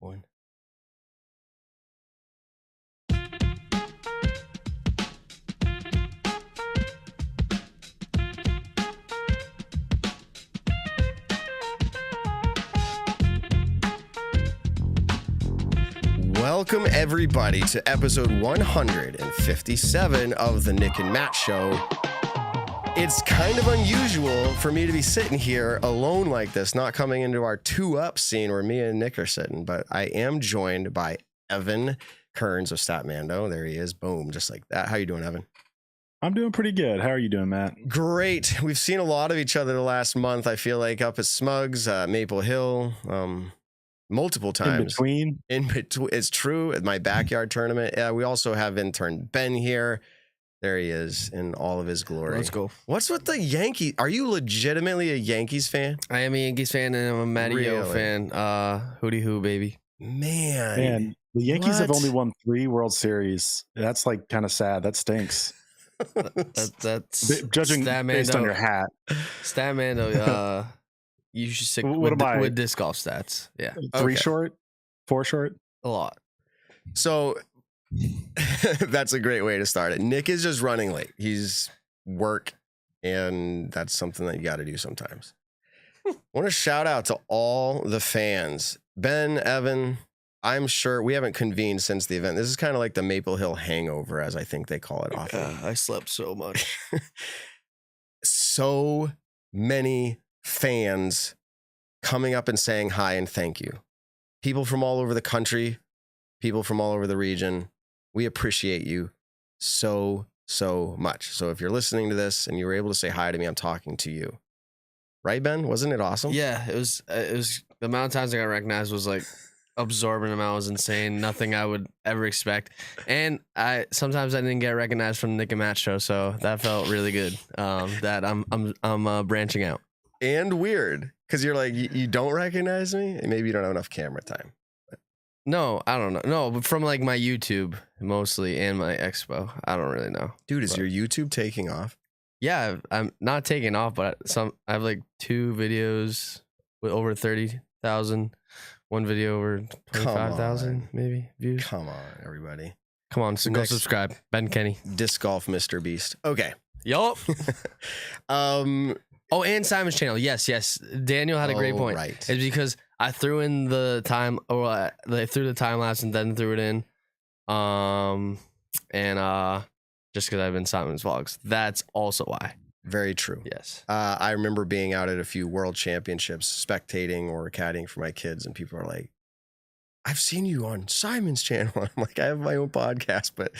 one. Welcome everybody to episode 157 of the Nick and Matt Show. It's kind of unusual for me to be sitting here alone like this, not coming into our two-up scene where me and Nick are sitting, but I am joined by Evan Kearns of Statmando. There he is. Boom, just like that. How you doing, Evan? I'm doing pretty good. How are you doing, Matt? Great. We've seen a lot of each other the last month, I feel like, up at Smugs, Maple Hill, multiple times. In between. It's true. At my backyard tournament. Yeah, we also have intern Ben here. There he is in all of his glory. Let's go. What's with the Yankees? Are you legitimately a Yankees fan? I am a Yankees fan and I'm a Matty O fan. Hootie hoo, baby. Man, the Yankees have what? only won 3 World Series. That's like kind of sad. That stinks. That's Judging based on your hat. Statmando, you should stick with disc golf stats. Yeah. 3 short? 4 short? A lot. So that's a great way to start it. Nick is just running late. He's work, and that's something that you got to do sometimes. I want to shout out to all the fans. Ben, Evan, I'm sure we haven't convened since the event. This is kind of like the Maple Hill hangover, as I think they call it often. I slept so much. So many fans coming up and saying hi and thank you. People from all over the country, people from all over the region. We appreciate you so much. So if you're listening to this and you were able to say hi to me, I'm talking to you. Right, Ben? Wasn't it awesome? Yeah, it was the amount of times I got recognized was like absorbent amount. It was insane. Nothing I would ever expect. And sometimes I didn't get recognized from the Nick and Matt show, so that felt really good. That I'm branching out. And weird, because you're like, you don't recognize me? And maybe you don't have enough camera time. No, I don't know. No, but from like my YouTube mostly and my expo. I don't really know. Dude, is your YouTube taking off? Yeah, I'm not taking off, but I have like 2 videos with over 30,000. One video over 25,000 maybe views. Come on, everybody. Come on, so go subscribe. Ben Kenny. Disc Golf Mr. Beast. Okay. Yup. Oh, and Simon's channel. Yes. Daniel had a great point. Right. It's because I threw in the time, or they threw the time lapse and then threw it in. Just because I've been Simon's vlogs. That's also why. Very true. Yes. I remember being out at a few world championships, spectating or caddying for my kids, and people are like, I've seen you on Simon's channel. I'm like, I have my own podcast, but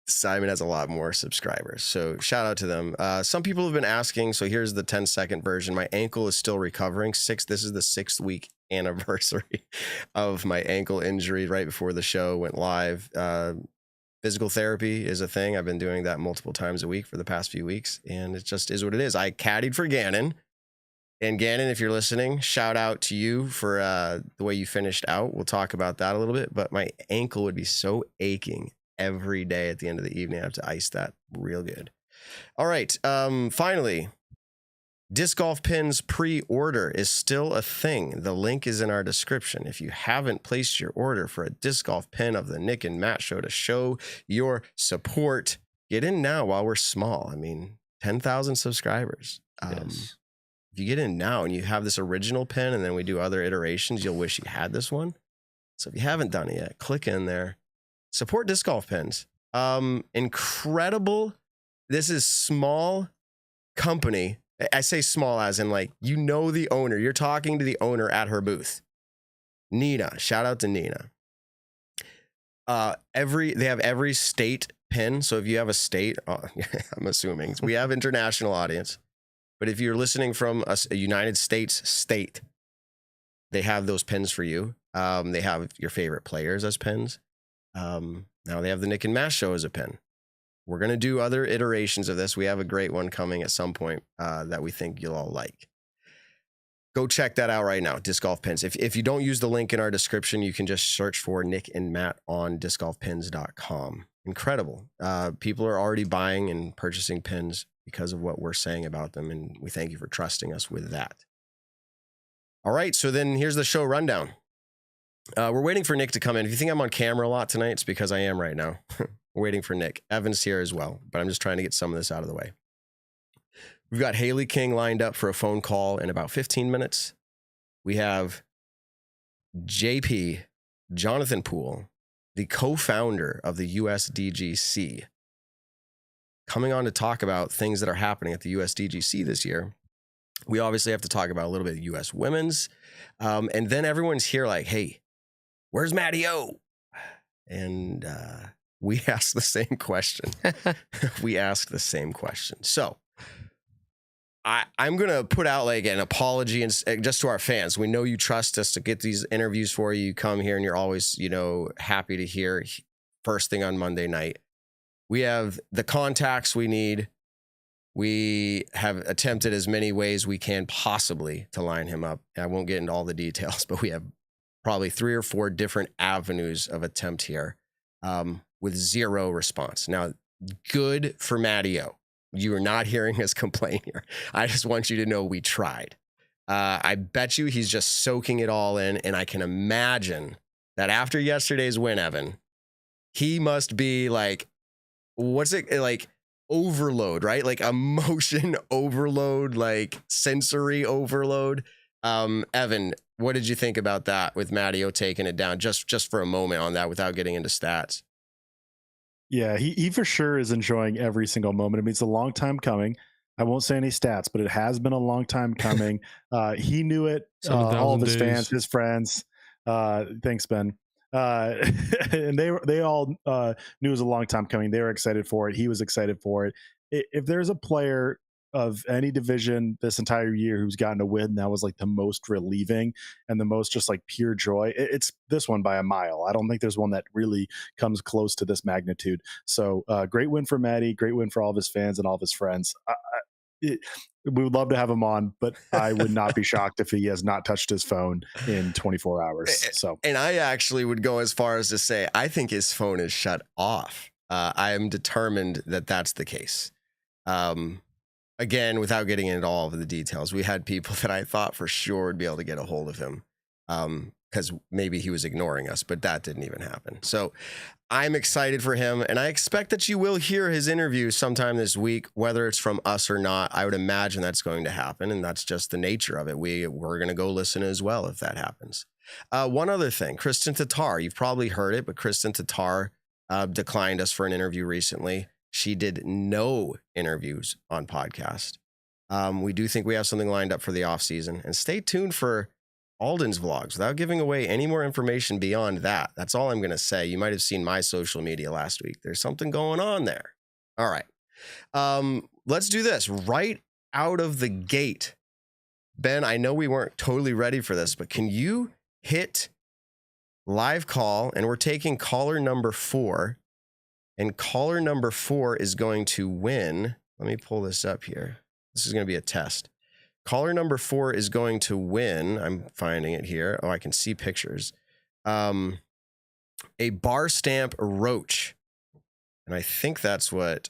Simon has a lot more subscribers. So shout out to them. Some people have been asking, so here's the 10-second version. My ankle is still recovering. This is the 6th week anniversary of my ankle injury right before the show went live. Physical therapy is a thing. I've been doing that multiple times a week for the past few weeks, and it just is what it is. I caddied for Gannon. And Gannon, if you're listening, shout out to you for the way you finished out. We'll talk about that a little bit, but my ankle would be so aching every day at the end of the evening. I have to ice that real good. All right. Finally, Disc Golf Pins pre-order is still a thing. The link is in our description. If you haven't placed your order for a Disc Golf Pin of the Nick and Matt show to show your support, get in now while we're small. I mean, 10,000 subscribers. Yes. If you get in now and you have this original pin and then we do other iterations, you'll wish you had this one. So if you haven't done it yet, click in there. Support Disc Golf Pins. Incredible. This is small company. I say small as in like, you know the owner. You're talking to the owner at her booth. Nina. Shout out to Nina. They have every state pin. So if you have a state, I'm assuming we have international audience. But if you're listening from a United States state, they have those pins for you. They have your favorite players as pins. Now they have the Nick and Matt show as a pin. We're going to do other iterations of this. We have a great one coming at some point that we think you'll all like. Go check that out right now, Disc Golf Pins. If you don't use the link in our description, you can just search for Nick and Matt on discgolfpins.com. Incredible. People are already buying and purchasing pins because of what we're saying about them, and we thank you for trusting us with that. All right, so then here's the show rundown. We're waiting for Nick to come in. If you think I'm on camera a lot tonight, it's because I am right now. We're waiting for Nick. Evan's here as well, but I'm just trying to get some of this out of the way. We've got Hailey King lined up for a phone call in about 15 minutes. We have JP, Jonathan Poole, the co-founder of the USDGC, coming on to talk about things that are happening at the USDGC this year. We obviously have to talk about a little bit of US women's. And then everyone's here like, hey, where's Matty O? And we ask the same question. We ask the same question. So I'm going to put out like an apology and just to our fans. We know you trust us to get these interviews for you. You come here and you're always, happy to hear first thing on Monday night. We have the contacts we need. We have attempted as many ways we can possibly to line him up. I won't get into all the details, but we have probably 3 or 4 different avenues of attempt here with 0 response. Now, good for Matteao. You are not hearing us complain here. I just want you to know we tried. I bet you he's just soaking it all in, and I can imagine that after yesterday's win, Evan, he must be like, what's it like? Overload, right? Like emotion overload, like sensory overload. Evan, what did you think about that with Matteao taking it down just for a moment on that without getting into stats? Yeah, he for sure is enjoying every single moment. I mean, it's a long time coming. I won't say any stats, but it has been a long time coming. He knew it. All of his fans, his friends. Thanks, Ben. And they all knew it was a long time coming. They were excited for it. He was excited for it. If there's a player of any division this entire year who's gotten a win that was like the most relieving and the most just like pure joy, it's this one by a mile. I don't think there's one that really comes close to this magnitude. So great win for Matty, great win for all of his fans and all of his friends. We would love to have him on, but I would not be shocked if he has not touched his phone in 24 hours. So, and I actually would go as far as to say, I think his phone is shut off. I am determined that that's the case. Again, without getting into all of the details, we had people that I thought for sure would be able to get a hold of him because maybe he was ignoring us, but that didn't even happen. So I'm excited for him, and I expect that you will hear his interview sometime this week, whether it's from us or not. I would imagine that's going to happen, and that's just the nature of it. We're going to go listen as well if that happens. One other thing, Kristen Tatar, you've probably heard it, but Kristen Tatar declined us for an interview recently. She did no interviews on podcast. We do think we have something lined up for the off season, and stay tuned for Alden's vlogs without giving away any more information beyond that. That's all I'm going to say. You might have seen my social media last week. There's something going on there. All right. Let's do this right out of the gate. Ben, I know we weren't totally ready for this, but can you hit live call? And we're taking caller number 4. And caller number 4 is going to win. Let me pull this up here. This is going to be a test. Caller number 4 is going to win. I'm finding it here. Oh, I can see pictures. A bar stamp roach. And I think that's what,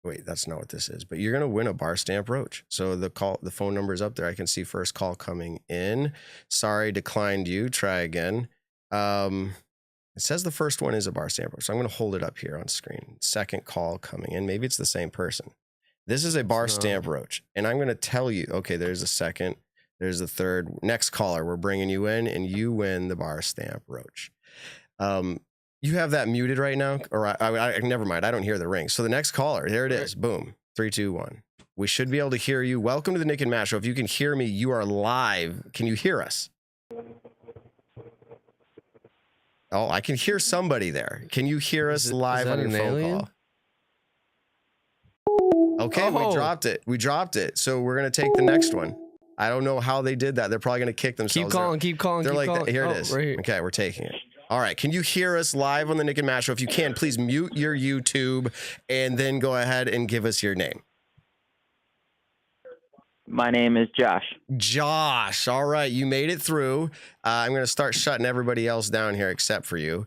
wait, that's not what this is, but you're going to win a bar stamp roach. So the phone number is up there. I can see first call coming in. Sorry, declined you. Try again. It says the first one is a bar stamp roach. So I'm going to hold it up here on screen. Second call coming in. Maybe it's the same person. This is a bar stamp roach. And I'm going to tell you, okay, there's a second. There's the third. Next caller, we're bringing you in, and you win the bar stamp roach. You have that muted right now? Or I never mind. I don't hear the ring. So the next caller, there it is. Boom. 3, 2, 1. We should be able to hear you. Welcome to the Nick and Matt Show. If you can hear me, you are live. Can you hear us? Oh, I can hear somebody there. Can you hear us live on your phone call? Okay, we dropped it. We dropped it. So we're going to take the next one. I don't know how they did that. They're probably going to kick themselves. Keep calling. They're keep like, calling. here it is. Right here. Okay, we're taking it. All right. Can you hear us live on the Nick and Matt Show? If you can, please mute your YouTube and then go ahead and give us your name. My name is Josh. Josh. All right. You made it through. I'm going to start shutting everybody else down here except for you.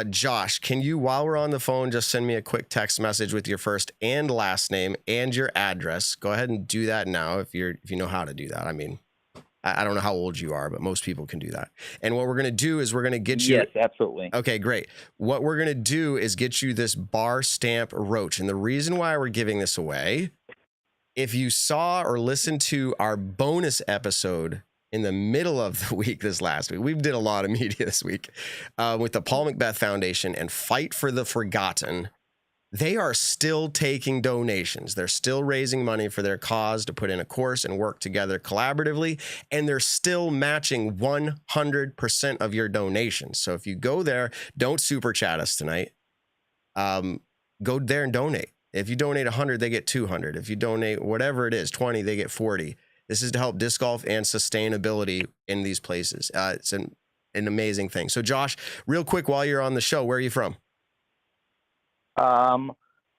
Josh, can you, while we're on the phone, just send me a quick text message with your first and last name and your address? Go ahead and do that now if you know how to do that. I mean, I don't know how old you are, but most people can do that. And what we're going to do is we're going to get you. Yes, absolutely. Okay, great. What we're going to do is get you this bar stamp roach. And the reason why we're giving this away, if you saw or listened to our bonus episode in the middle of the week this last week, we did a lot of media this week with the Paul McBeth Foundation and Fight for the Forgotten. They are still taking donations. They're still raising money for their cause to put in a course and work together collaboratively. And they're still matching 100% of your donations. So if you go there, don't super chat us tonight. Go there and donate. If you donate 100, they get 200. If you donate whatever it is, 20, they get 40. This is to help disc golf and sustainability in these places. It's an amazing thing. So Josh, real quick, while you're on the show, where are you from?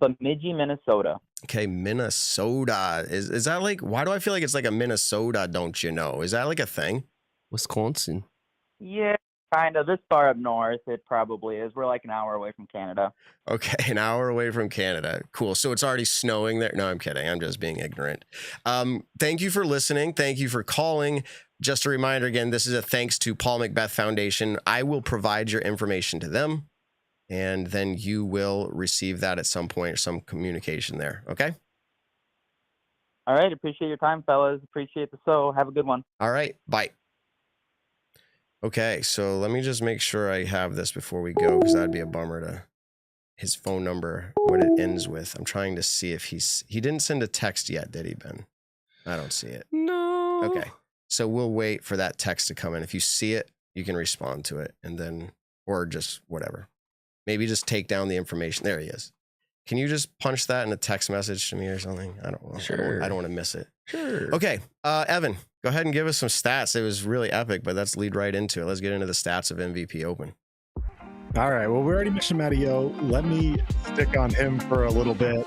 Bemidji, Minnesota. Okay, Minnesota. Is that like, why do I feel like it's like a Minnesota, don't you know? Is that like a thing? Wisconsin. Yeah, kind of. This far up north, it probably is. We're like an hour away from Canada. Okay, an hour away from Canada. Cool. So it's already snowing there? No, I'm kidding. I'm just being ignorant. Thank you for listening. Thank you for calling. Just a reminder again, this is a thanks to Paul McBeth Foundation. I will provide your information to them, and then you will receive that at some point or some communication there. Okay? All right. Appreciate your time, fellas. Appreciate the show. Have a good one. All right. Bye. Okay. So let me just make sure I have this before we go, because that'd be a bummer to his phone number, what it ends with. I'm trying to see if he didn't send a text yet, did he, Ben? I don't see it. No. Okay. So we'll wait for that text to come in. If you see it, you can respond to it, and then, or just whatever. Maybe just take down the information. There he is. Can you just punch that in a text message to me or something? I don't know. Sure. I don't want to miss it. Sure. Okay. Evan, go ahead and give us some stats. It was really epic, but let's lead right into it. Let's get into the stats of MVP Open. All right. Well, we already mentioned Matty O. Let me stick on him for a little bit.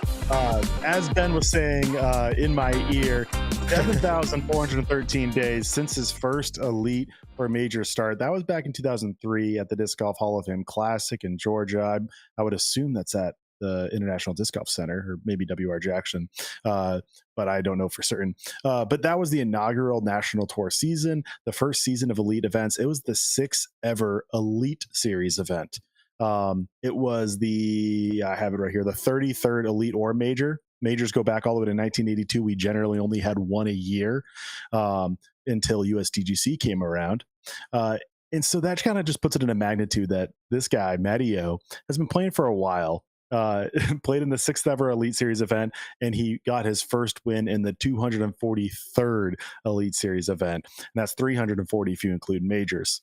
As Ben was saying in my ear, 7,413 days since his first elite or major start. That was back in 2003 at the Disc Golf Hall of Fame Classic in Georgia. I would assume that's at the International Disc Golf Center, or maybe WR Jackson, but I don't know for certain. But that was the inaugural National Tour season, the first season of elite events. It was the 6th ever Elite Series event. It was I have it right here, the 33rd Elite or Major. Majors go back all the way to 1982. We generally only had one a year until USDGC came around. And so that kind of just puts it in a magnitude that this guy, Matteao, has been playing for a while. Played in the 6th ever Elite Series event, and he got his first win in the 243rd Elite Series event. And that's 340 if you include majors.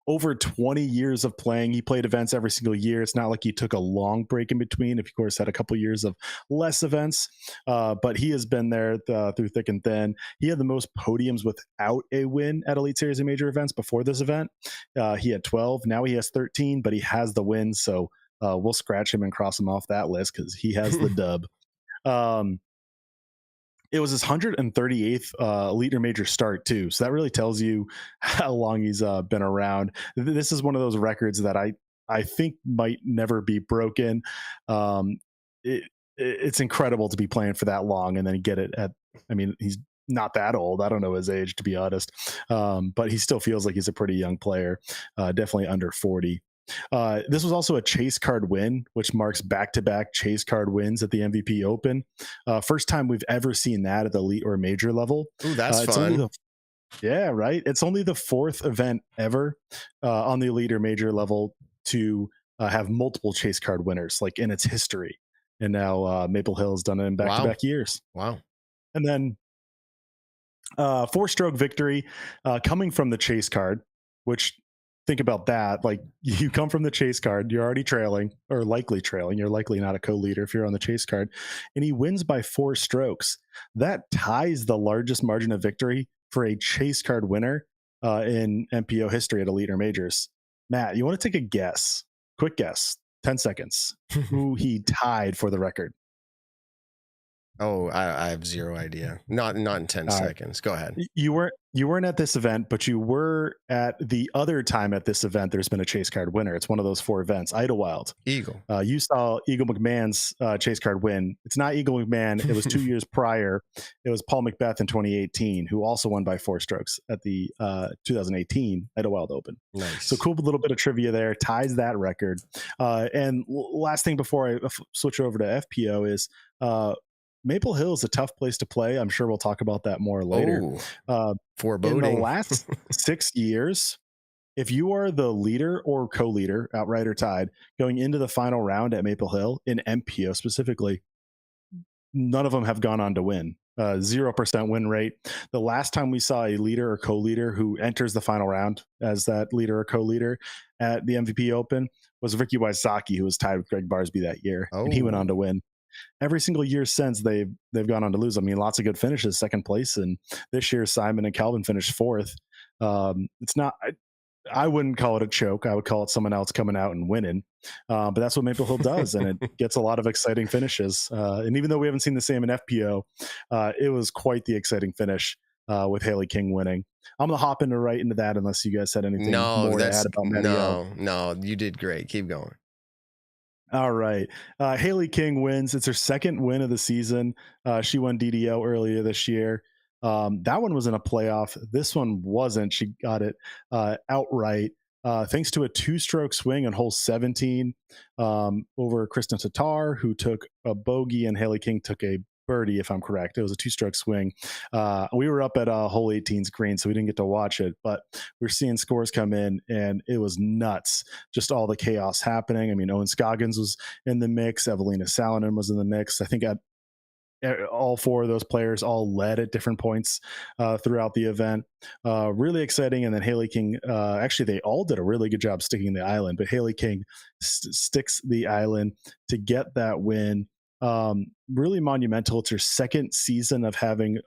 Over 20 years of playing. He played events every single year. It's not like he took a long break in between. Of course, had a couple years of less events, but he has been there through thick and thin. He had the most podiums without a win at Elite Series and major events before this event. He had 12. Now he has 13, but he has the win. So we'll scratch him and cross him off that list because he has the dub. It was his 138th Elite or Major start too, so that really tells you how long he's been around. This is one of those records that I think might never be broken. It's incredible to be playing for that long and then get it at. I mean, he's not that old. I don't know his age, to be honest, but he still feels like he's a pretty young player. Definitely under 40. This was also a chase card win, which marks back-to-back chase card wins at the MVP Open. First time we've ever seen that at the elite or major level. Ooh, that's fun. Yeah, right. It's only the 4th event ever on the elite or major level to have multiple chase card winners, like in its history. And now Maple Hill has done it in back-to-back years. Wow. And then 4-stroke victory coming from the chase card, which... Think about that. Like, you come from the chase card, you're already trailing or likely trailing. You're likely not a co-leader if you're on the chase card, and he wins by 4 strokes. That ties the largest margin of victory for a chase card winner in MPO history at elite or majors. Matt, you want to take a guess? Quick guess, 10 seconds. Who he tied for the record? Oh, I have zero idea. Not in 10 seconds. Go ahead. You weren't at this event, but you were at the other time at this event. There's been a chase card winner. It's one of those 4 events. Idlewild. Eagle. You saw Eagle McMahon's chase card win. It's not Eagle McMahon. It was 2 years prior. It was Paul McBeth in 2018, who also won by 4 strokes at the 2018 Idlewild Open. Nice. So cool little bit of trivia there. Ties that record. And last thing before I switch over to FPO is Maple Hill is a tough place to play. I'm sure we'll talk about that more later. Foreboding. In the last 6 years, if you are the leader or co-leader, outright or tied, going into the final round at Maple Hill, in MPO specifically, none of them have gone on to win. 0% win rate. The last time we saw a leader or co-leader who enters the final round as that leader or co-leader at the MVP Open was Ricky Wysocki, who was tied with Greg Barsby that year, and he went on to win. Every single year since, they've gone on to lose. I mean, lots of good finishes, second place, and this year Simon and Calvin finished 4th. It's not. I wouldn't call it a choke. I would call it someone else coming out and winning. But that's what Maple Hill does, and it gets a lot of exciting finishes. And even though we haven't seen the same in FPO, it was quite the exciting finish with Hailey King winning. I'm gonna hop right into that unless you guys had anything more to add about Matteao. No, you did great. Keep going. All right. Hailey King wins. It's her 2nd win of the season. She won DDO earlier this year. That one was in a playoff. This one wasn't. She got it outright thanks to a 2-stroke swing on hole 17 over Kristen Tatar, who took a bogey, and Hailey King took a birdie, if I'm correct. It was a 2-stroke swing. We were up at hole 18's green, so we didn't get to watch it, but we're seeing scores come in, and it was nuts. Just all the chaos happening. I mean, Owen Scoggins was in the mix. Evelina Salonen was in the mix. I think all 4 of those players all led at different points throughout the event. Really exciting. And then Hailey King, actually, they all did a really good job sticking the island, but Hailey King sticks the island to get that win. Really monumental. It's her 2nd season of having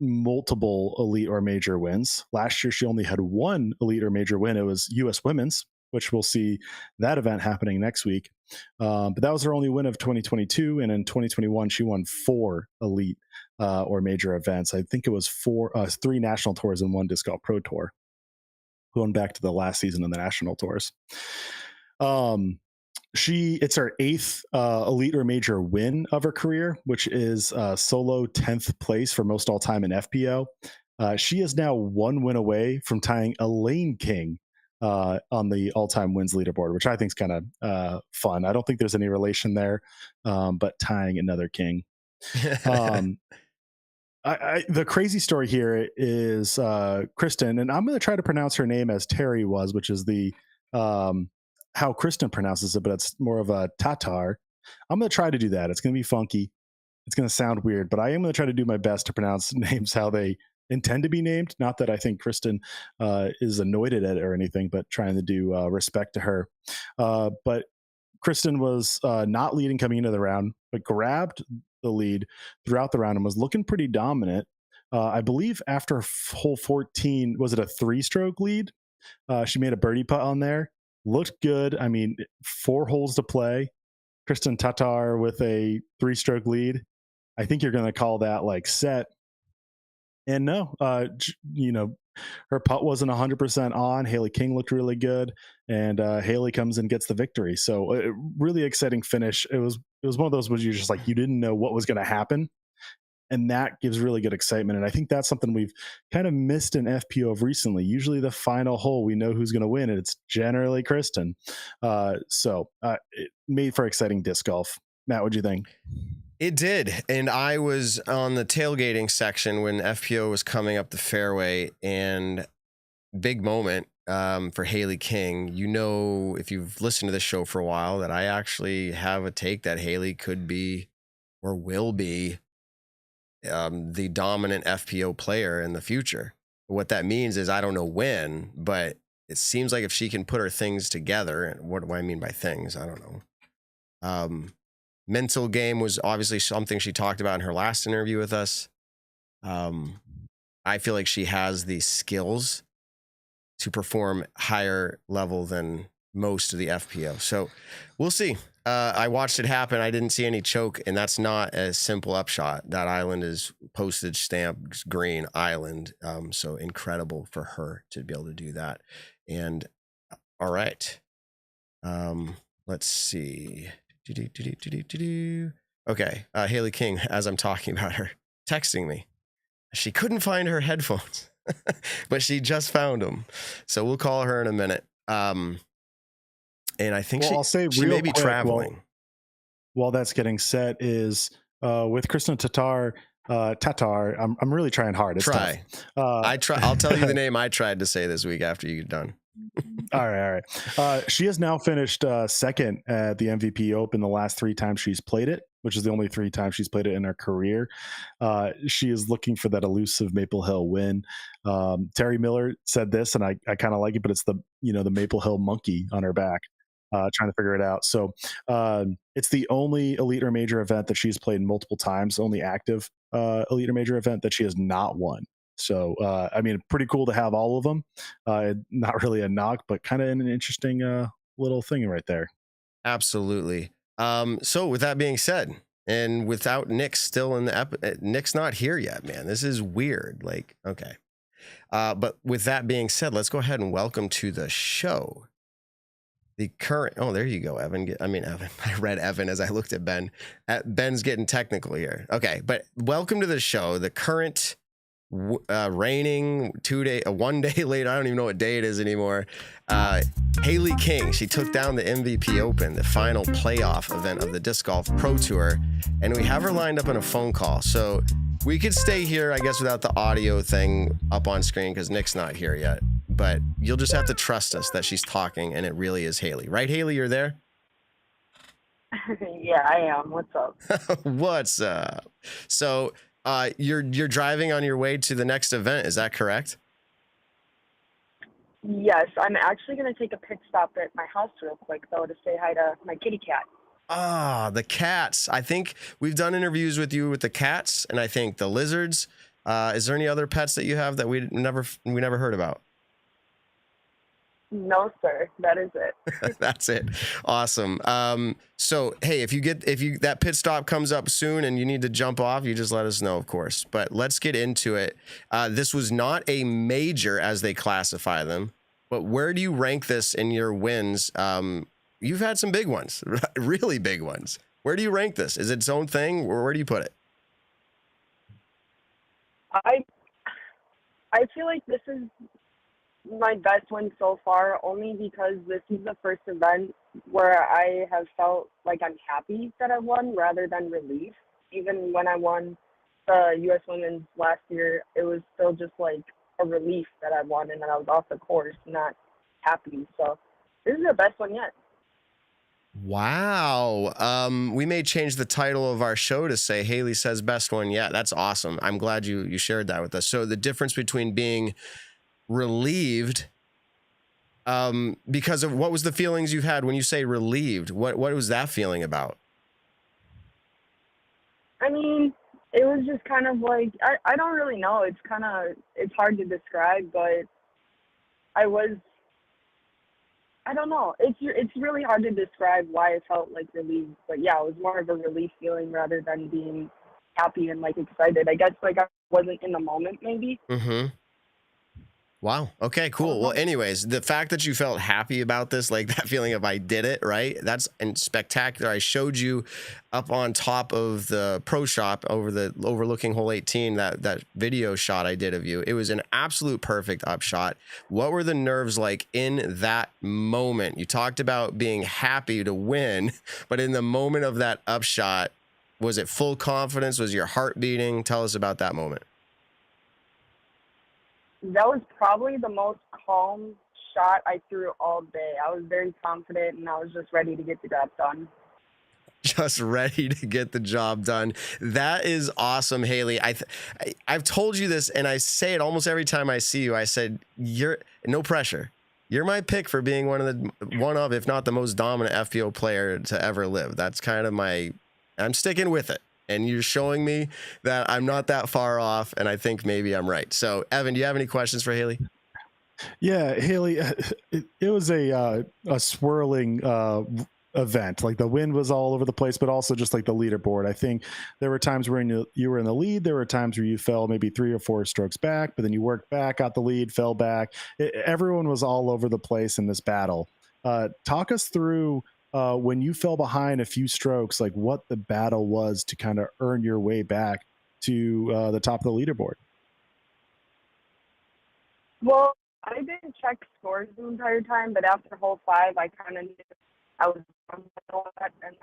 multiple elite or major wins. Last year, she only had 1 elite or major win. It was US Women's, which we'll see that event happening next week. But that was her only win of 2022. And in 2021, she won 4 elite or major events. I think it was 3 national tours and 1 Disc Golf Pro Tour, going back to the last season of the national tours. It's her 8th elite or major win of her career, which is solo 10th place for most all time in FPO. She is now 1 win away from tying Elaine King on the all-time wins leaderboard, which I think is kind of fun. I don't think there's any relation there, but tying another King. The crazy story here is Kristen, and I'm going to try to pronounce her name as Terry was, which is the how Kristen pronounces it, but it's more of a Tatar. I'm going to try to do that. It's going to be funky. It's going to sound weird, but I am going to try to do my best to pronounce names how they intend to be named. Not that I think Kristen is annoyed at it or anything, but trying to do respect to her. But Kristen was not leading coming into the round, but grabbed the lead throughout the round and was looking pretty dominant. I believe after hole 14, was it a 3-stroke lead? She made a birdie putt on there. Looked good. I mean, 4 holes to play. Kristen Tatar with a 3-stroke lead. I think you're going to call that like set. And no, her putt wasn't 100% on. Hailey King looked really good, and Hailey comes and gets the victory. So really exciting finish. It was one of those where you're just like, you didn't know what was going to happen. And that gives really good excitement. And I think that's something we've kind of missed in FPO of recently. Usually the final hole, we know who's going to win, and it's generally Kristen. So it made for exciting disc golf. Matt, what'd you think? It did. And I was on the tailgating section when FPO was coming up the fairway, and big moment for Hailey King. You know, if you've listened to this show for a while, that I actually have a take that Hailey could be or will be the dominant FPO player in the future. What that means is I don't know when, but it seems like if she can put her things together, and what do I mean by things? I don't know. Mental game was obviously something she talked about in her last interview with us. I feel like she has the skills to perform higher level than most of the FPO. So we'll see. I watched it happen. I didn't see any choke, and that's not a simple upshot. That island is postage stamp green island. So incredible for her to be able to do that. And all right. Let's see. Okay. Hailey King, as I'm talking about her, texting me. She couldn't find her headphones, but she just found them. So we'll call her in a minute. And I think she may be traveling. While that's getting set, is with Kristen Tatar. I'm really trying hard. It's Try. tough. I'll tell you the name I tried to say this week after you're done. All right. She has now finished second at the MVP Open the last 3 times she's played it, which is the only 3 times she's played it in her career. She is looking for that elusive Maple Hill win. Terry Miller said this, and I kind of like it, but it's the Maple Hill monkey on her back. Trying to figure it out. So it's the only Elite or Major event that she's played multiple times, only active Elite or Major event that she has not won. So, I mean, pretty cool to have all of them. Not really a knock, but kind of an interesting little thing right there. Absolutely. So with that being said, and without Nick still in the Nick's not here yet, man. This is weird. Like, okay. But with that being said, let's go ahead and welcome to the show the current, oh, there you go, Evan. Evan. I read Evan as I looked at Ben. Ben's getting technical here. Okay, but welcome to the show. The current reigning 1 day late, I don't even know what day it is anymore. Hailey King, she took down the MVP Open, the final playoff event of the Disc Golf Pro Tour, and we have her lined up on a phone call. So we could stay here, I guess, without the audio thing up on screen because Nick's not here yet. But you'll just have to trust us that she's talking, and it really is Hailey. Right, Hailey? You're there? Yeah, I am. What's up? What's up? So you're driving on your way to the next event. Is that correct? Yes, I'm actually going to take a pit stop at my house real quick, though, to say hi to my kitty cat. Ah, the cats. I think we've done interviews with you with the cats, and I think the lizards. Is there any other pets that you have that we never heard about? No, sir. That is it. That's it. Awesome. So, hey, if that pit stop comes up soon and you need to jump off, you just let us know, of course. But let's get into it. This was not a major as they classify them, but where do you rank this in your wins? You've had some big ones, really big ones. Where do you rank this? Is it its own thing, or where do you put it? I feel like this is my best win so far, only because this is the first event where I have felt like I'm happy that I won rather than relief. Even when I won the U.S. Women's last year, it was still just like a relief that I won and that I was off the course, not happy. So this is the best one yet. Wow. We may change the title of our show to say Hailey says best one yet. That's awesome. I'm glad you shared that with us. So the difference between being relieved because of what was the feelings you've had when you say relieved? What was that feeling about? I mean, it was just kind of like, I don't really know. It's hard to describe, but I don't know. It's really hard to describe why I felt like relieved. But yeah, it was more of a relief feeling rather than being happy and like excited. I guess like I wasn't in the moment maybe. Mm-hmm. Wow. Okay, cool. Well, anyways, the fact that you felt happy about this, like that feeling of I did it, right? That's spectacular. I showed you up on top of the pro shop overlooking hole 18, that video shot I did of you. It was an absolute perfect upshot. What were the nerves like in that moment? You talked about being happy to win, but in the moment of that upshot, was it full confidence? Was your heart beating? Tell us about that moment. That was probably the most calm shot I threw all day. I was very confident, and I was just ready to get the job done. Just ready to get the job done. That is awesome, Hailey. I've told you this, and I say it almost every time I see you. I said, you're no pressure. You're my pick for being one of, if not the most dominant FPO player to ever live. That's kind of I'm sticking with it. And you're showing me that I'm not that far off, and I think maybe I'm right. So, Evan, do you have any questions for Hailey? Yeah, Hailey, it was a swirling event. Like the wind was all over the place, but also just like the leaderboard. I think there were times where you were in the lead. There were times where you fell maybe 3 or 4 strokes back, but then you worked back, got the lead, fell back. Everyone was all over the place in this battle. Talk us through when you fell behind a few strokes, like what the battle was to kind of earn your way back to the top of the leaderboard. Well, I didn't check scores the entire time, but after hole 5, I kind of knew I was on a lot, and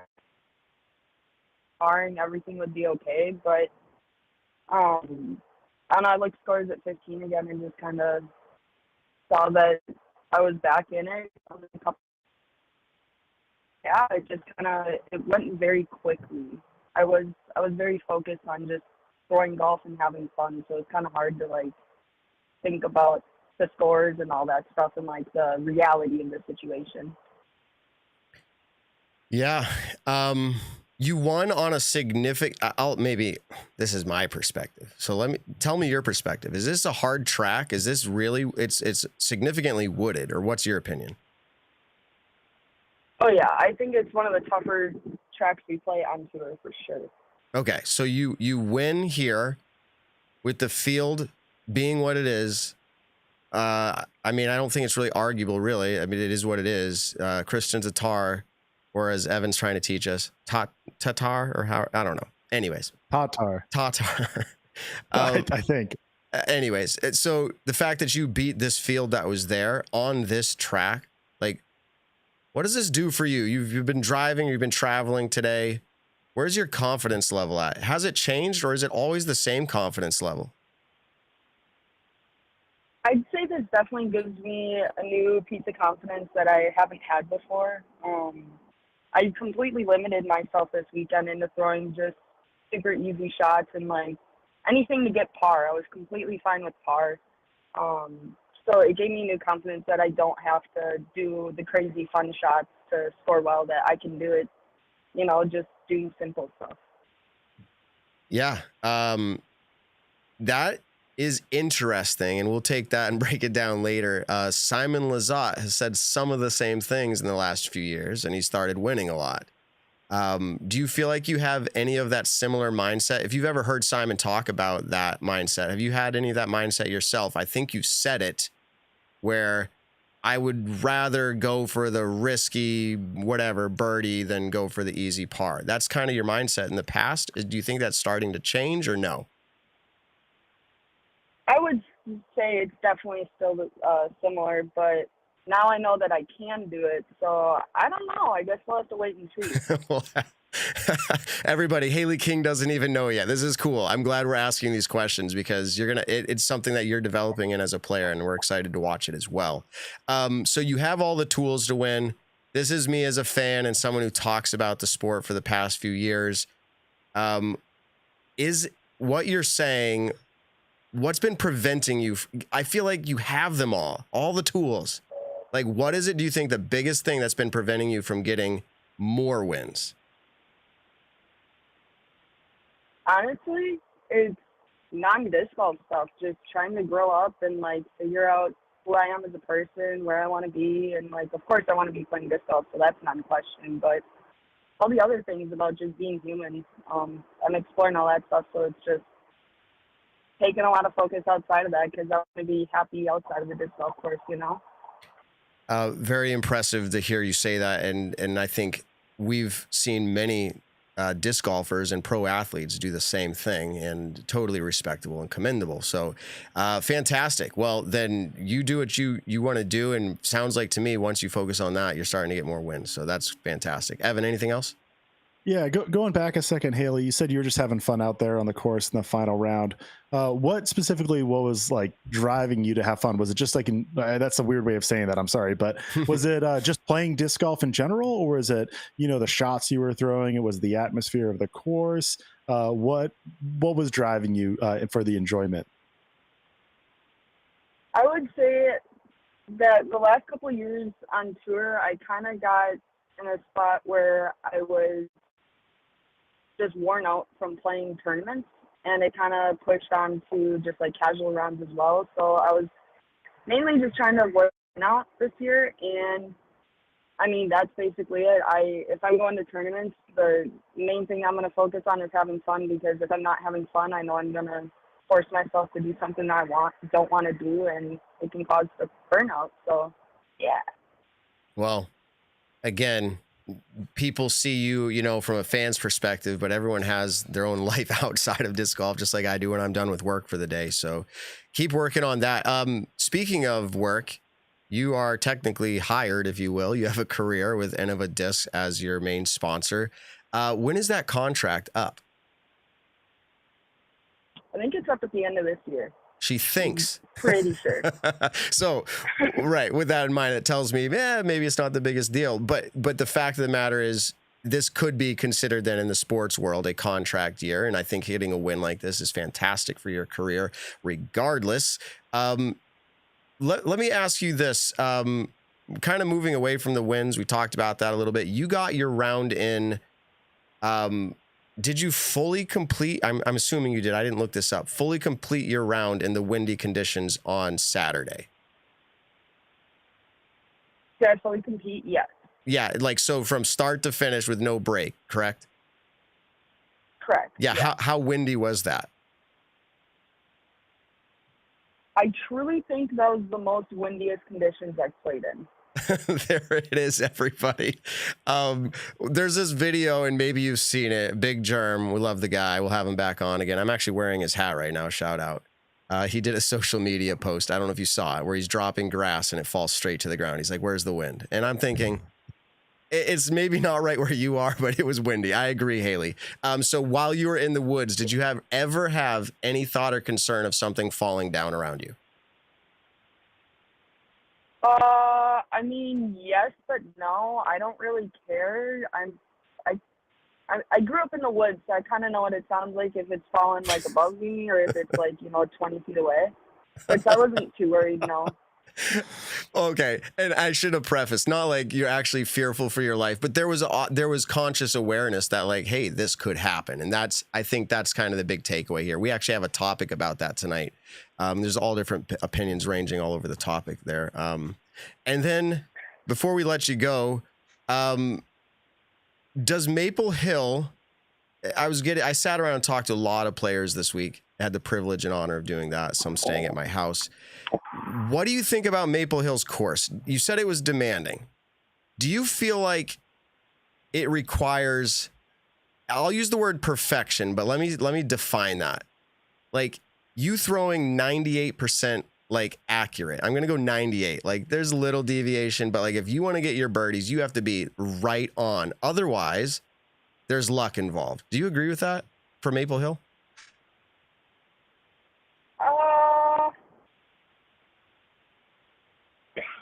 barring everything would be okay. But and I looked scores at 15 again and just kind of saw that I was back in it. Yeah, it went very quickly. I was very focused on just throwing golf and having fun, so it's kind of hard to like think about the scores and all that stuff and like the reality of the situation. Yeah. You won on a significant, maybe this is my perspective. So tell me your perspective. Is this a hard track? Is this really, it's significantly wooded, or what's your opinion? Oh yeah, I think it's one of the tougher tracks we play on tour for sure. Okay. So you win here with the field being what it is. I mean, I don't think it's really arguable, really. I mean, it is what it is. Christian's a tar, whereas Evan's trying to teach us Tatar, or how, I don't know. Anyways. Tatar. I think. Anyways, so the fact that you beat this field that was there on this track, like, what does this do for you? You've been driving, you've been traveling today. Where's your confidence level at? Has it changed, or is it always the same confidence level? I'd say this definitely gives me a new piece of confidence that I haven't had before. I completely limited myself this weekend into throwing just super easy shots and like anything to get par. I was completely fine with par. So it gave me new confidence that I don't have to do the crazy fun shots to score well, that I can do it, just doing simple stuff. Yeah. That is interesting, and we'll take that and break it down later. Simon Lizotte has said some of the same things in the last few years, and he started winning a lot. Do you feel like you have any of that similar mindset? If you've ever heard Simon talk about that mindset, have you had any of that mindset yourself? I think you said it, where I would rather go for the risky whatever birdie than go for the easy par. That's kind of your mindset in the past. Do you think that's starting to change, or no? I would say it's definitely still similar, but now I know that I can do it. So I don't know. I guess we'll have to wait and see. Everybody, Hailey King doesn't even know yet. This is cool. I'm glad we're asking these questions, because it's something that you're developing in as a player, and we're excited to watch it as well. So you have all the tools to win. This is me as a fan and someone who talks about the sport for the past few years. Is what you're saying, what's been preventing you? I feel like you have them all the tools. Like, what is it, do you think, the biggest thing that's been preventing you from getting more wins? Honestly, it's non-disc golf stuff. Just trying to grow up and like figure out who I am as a person, where I want to be, and like, of course, I want to be playing disc golf, so that's not a question. But all the other things about just being human, I'm exploring all that stuff. So it's just taking a lot of focus outside of that, because I want to be happy outside of the disc golf course, Very impressive to hear you say that, and I think we've seen many disc golfers and pro athletes do the same thing, and totally respectable and commendable. So fantastic. Well, then you do what you want to do, and sounds like to me, once you focus on that, you're starting to get more wins. So that's fantastic. Evan, anything else? Yeah, going back a second, Hailey, you said you were just having fun out there on the course in the final round. What was like driving you to have fun? Was it just like, that's a weird way of saying that, I'm sorry, but was it just playing disc golf in general, or was it, the shots you were throwing? It was the atmosphere of the course. What was driving you for the enjoyment? I would say that the last couple of years on tour, I kind of got in a spot where I was just worn out from playing tournaments, and it kind of pushed on to just like casual rounds as well. So I was mainly just trying to avoid out this year. And I mean, that's basically it. If I'm going to tournaments, the main thing I'm going to focus on is having fun, because if I'm not having fun, I know I'm going to force myself to do something that I don't want to do, and it can cause the burnout. So, yeah. Well, again, people see you, you know, from a fan's perspective, but everyone has their own life outside of disc golf, just like I do when I'm done with work for the day. So keep working on that. Speaking of work, you are technically hired, if you will. You have a career with Innova Discs as your main sponsor. When is that contract up? I think it's up at the end of this year. She thinks. Pretty sure. So, right, with that in mind, it tells me, maybe it's not the biggest deal. But the fact of the matter is, this could be considered then in the sports world a contract year. And I think hitting a win like this is fantastic for your career, regardless. Let me ask you this. Kind of moving away from the wins, we talked about that a little bit. You got your round in. Did you fully complete? I'm assuming you did. I didn't look this up. Fully complete your round in the windy conditions on Saturday. Did I fully compete? Yes. Yeah, like so from start to finish with no break, correct? Correct. Yeah. How windy was that? I truly think that was the most windiest conditions I've played in. There it is, everybody. There's this video, and maybe you've seen it. Big Germ, we love the guy. We'll have him back on again. I'm actually wearing his hat right now. Shout out. He did a social media post. I don't know if you saw it, where he's dropping grass and it falls straight to the ground. He's like, "Where's the wind?" And I'm thinking, it's maybe not right where you are, but it was windy. I agree, Hailey. So while you were in the woods, did you ever have any thought or concern of something falling down around you? I mean, yes, but no. I don't really care. I grew up in the woods, so I kind of know what it sounds like if it's falling like above me or if it's like 20 feet away. Which I wasn't too worried. No. Okay, and I should have prefaced, not like you're actually fearful for your life, but there was conscious awareness that like, hey, this could happen, and I think that's kind of the big takeaway here. We actually have a topic about that tonight. There's all different opinions ranging all over the topic there. And then before we let you go, does Maple Hill? I sat around and talked to a lot of players this week. I had the privilege and honor of doing that. Some staying at my house. What do you think about Maple Hill's course? You said it was demanding. Do you feel like it requires, I'll use the word perfection, but let me define that. Like you throwing 98% like accurate. I'm going to go 98. Like there's little deviation, but like if you want to get your birdies, you have to be right on. Otherwise, there's luck involved. Do you agree with that for Maple Hill?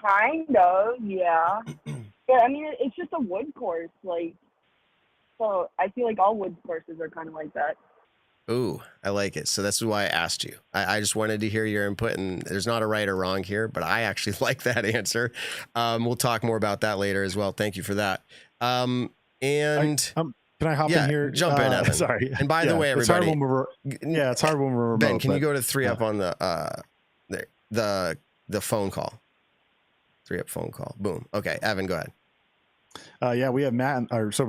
Kind of, yeah. But I mean, it's just a wood course, like, so I feel like all wood courses are kind of like that. Ooh, I like it. So that's why I asked you. I just wanted to hear your input, and there's not a right or wrong here, but I actually like that answer. We'll talk more about that later as well. Thank you for that. And can I hop in here? Jump in, Evan. Sorry. And by the way, everybody, it's hard when we're remote. Ben, can you go to 3-up on the phone call? 3-up phone call. Boom. Okay, Evan, go ahead. We have we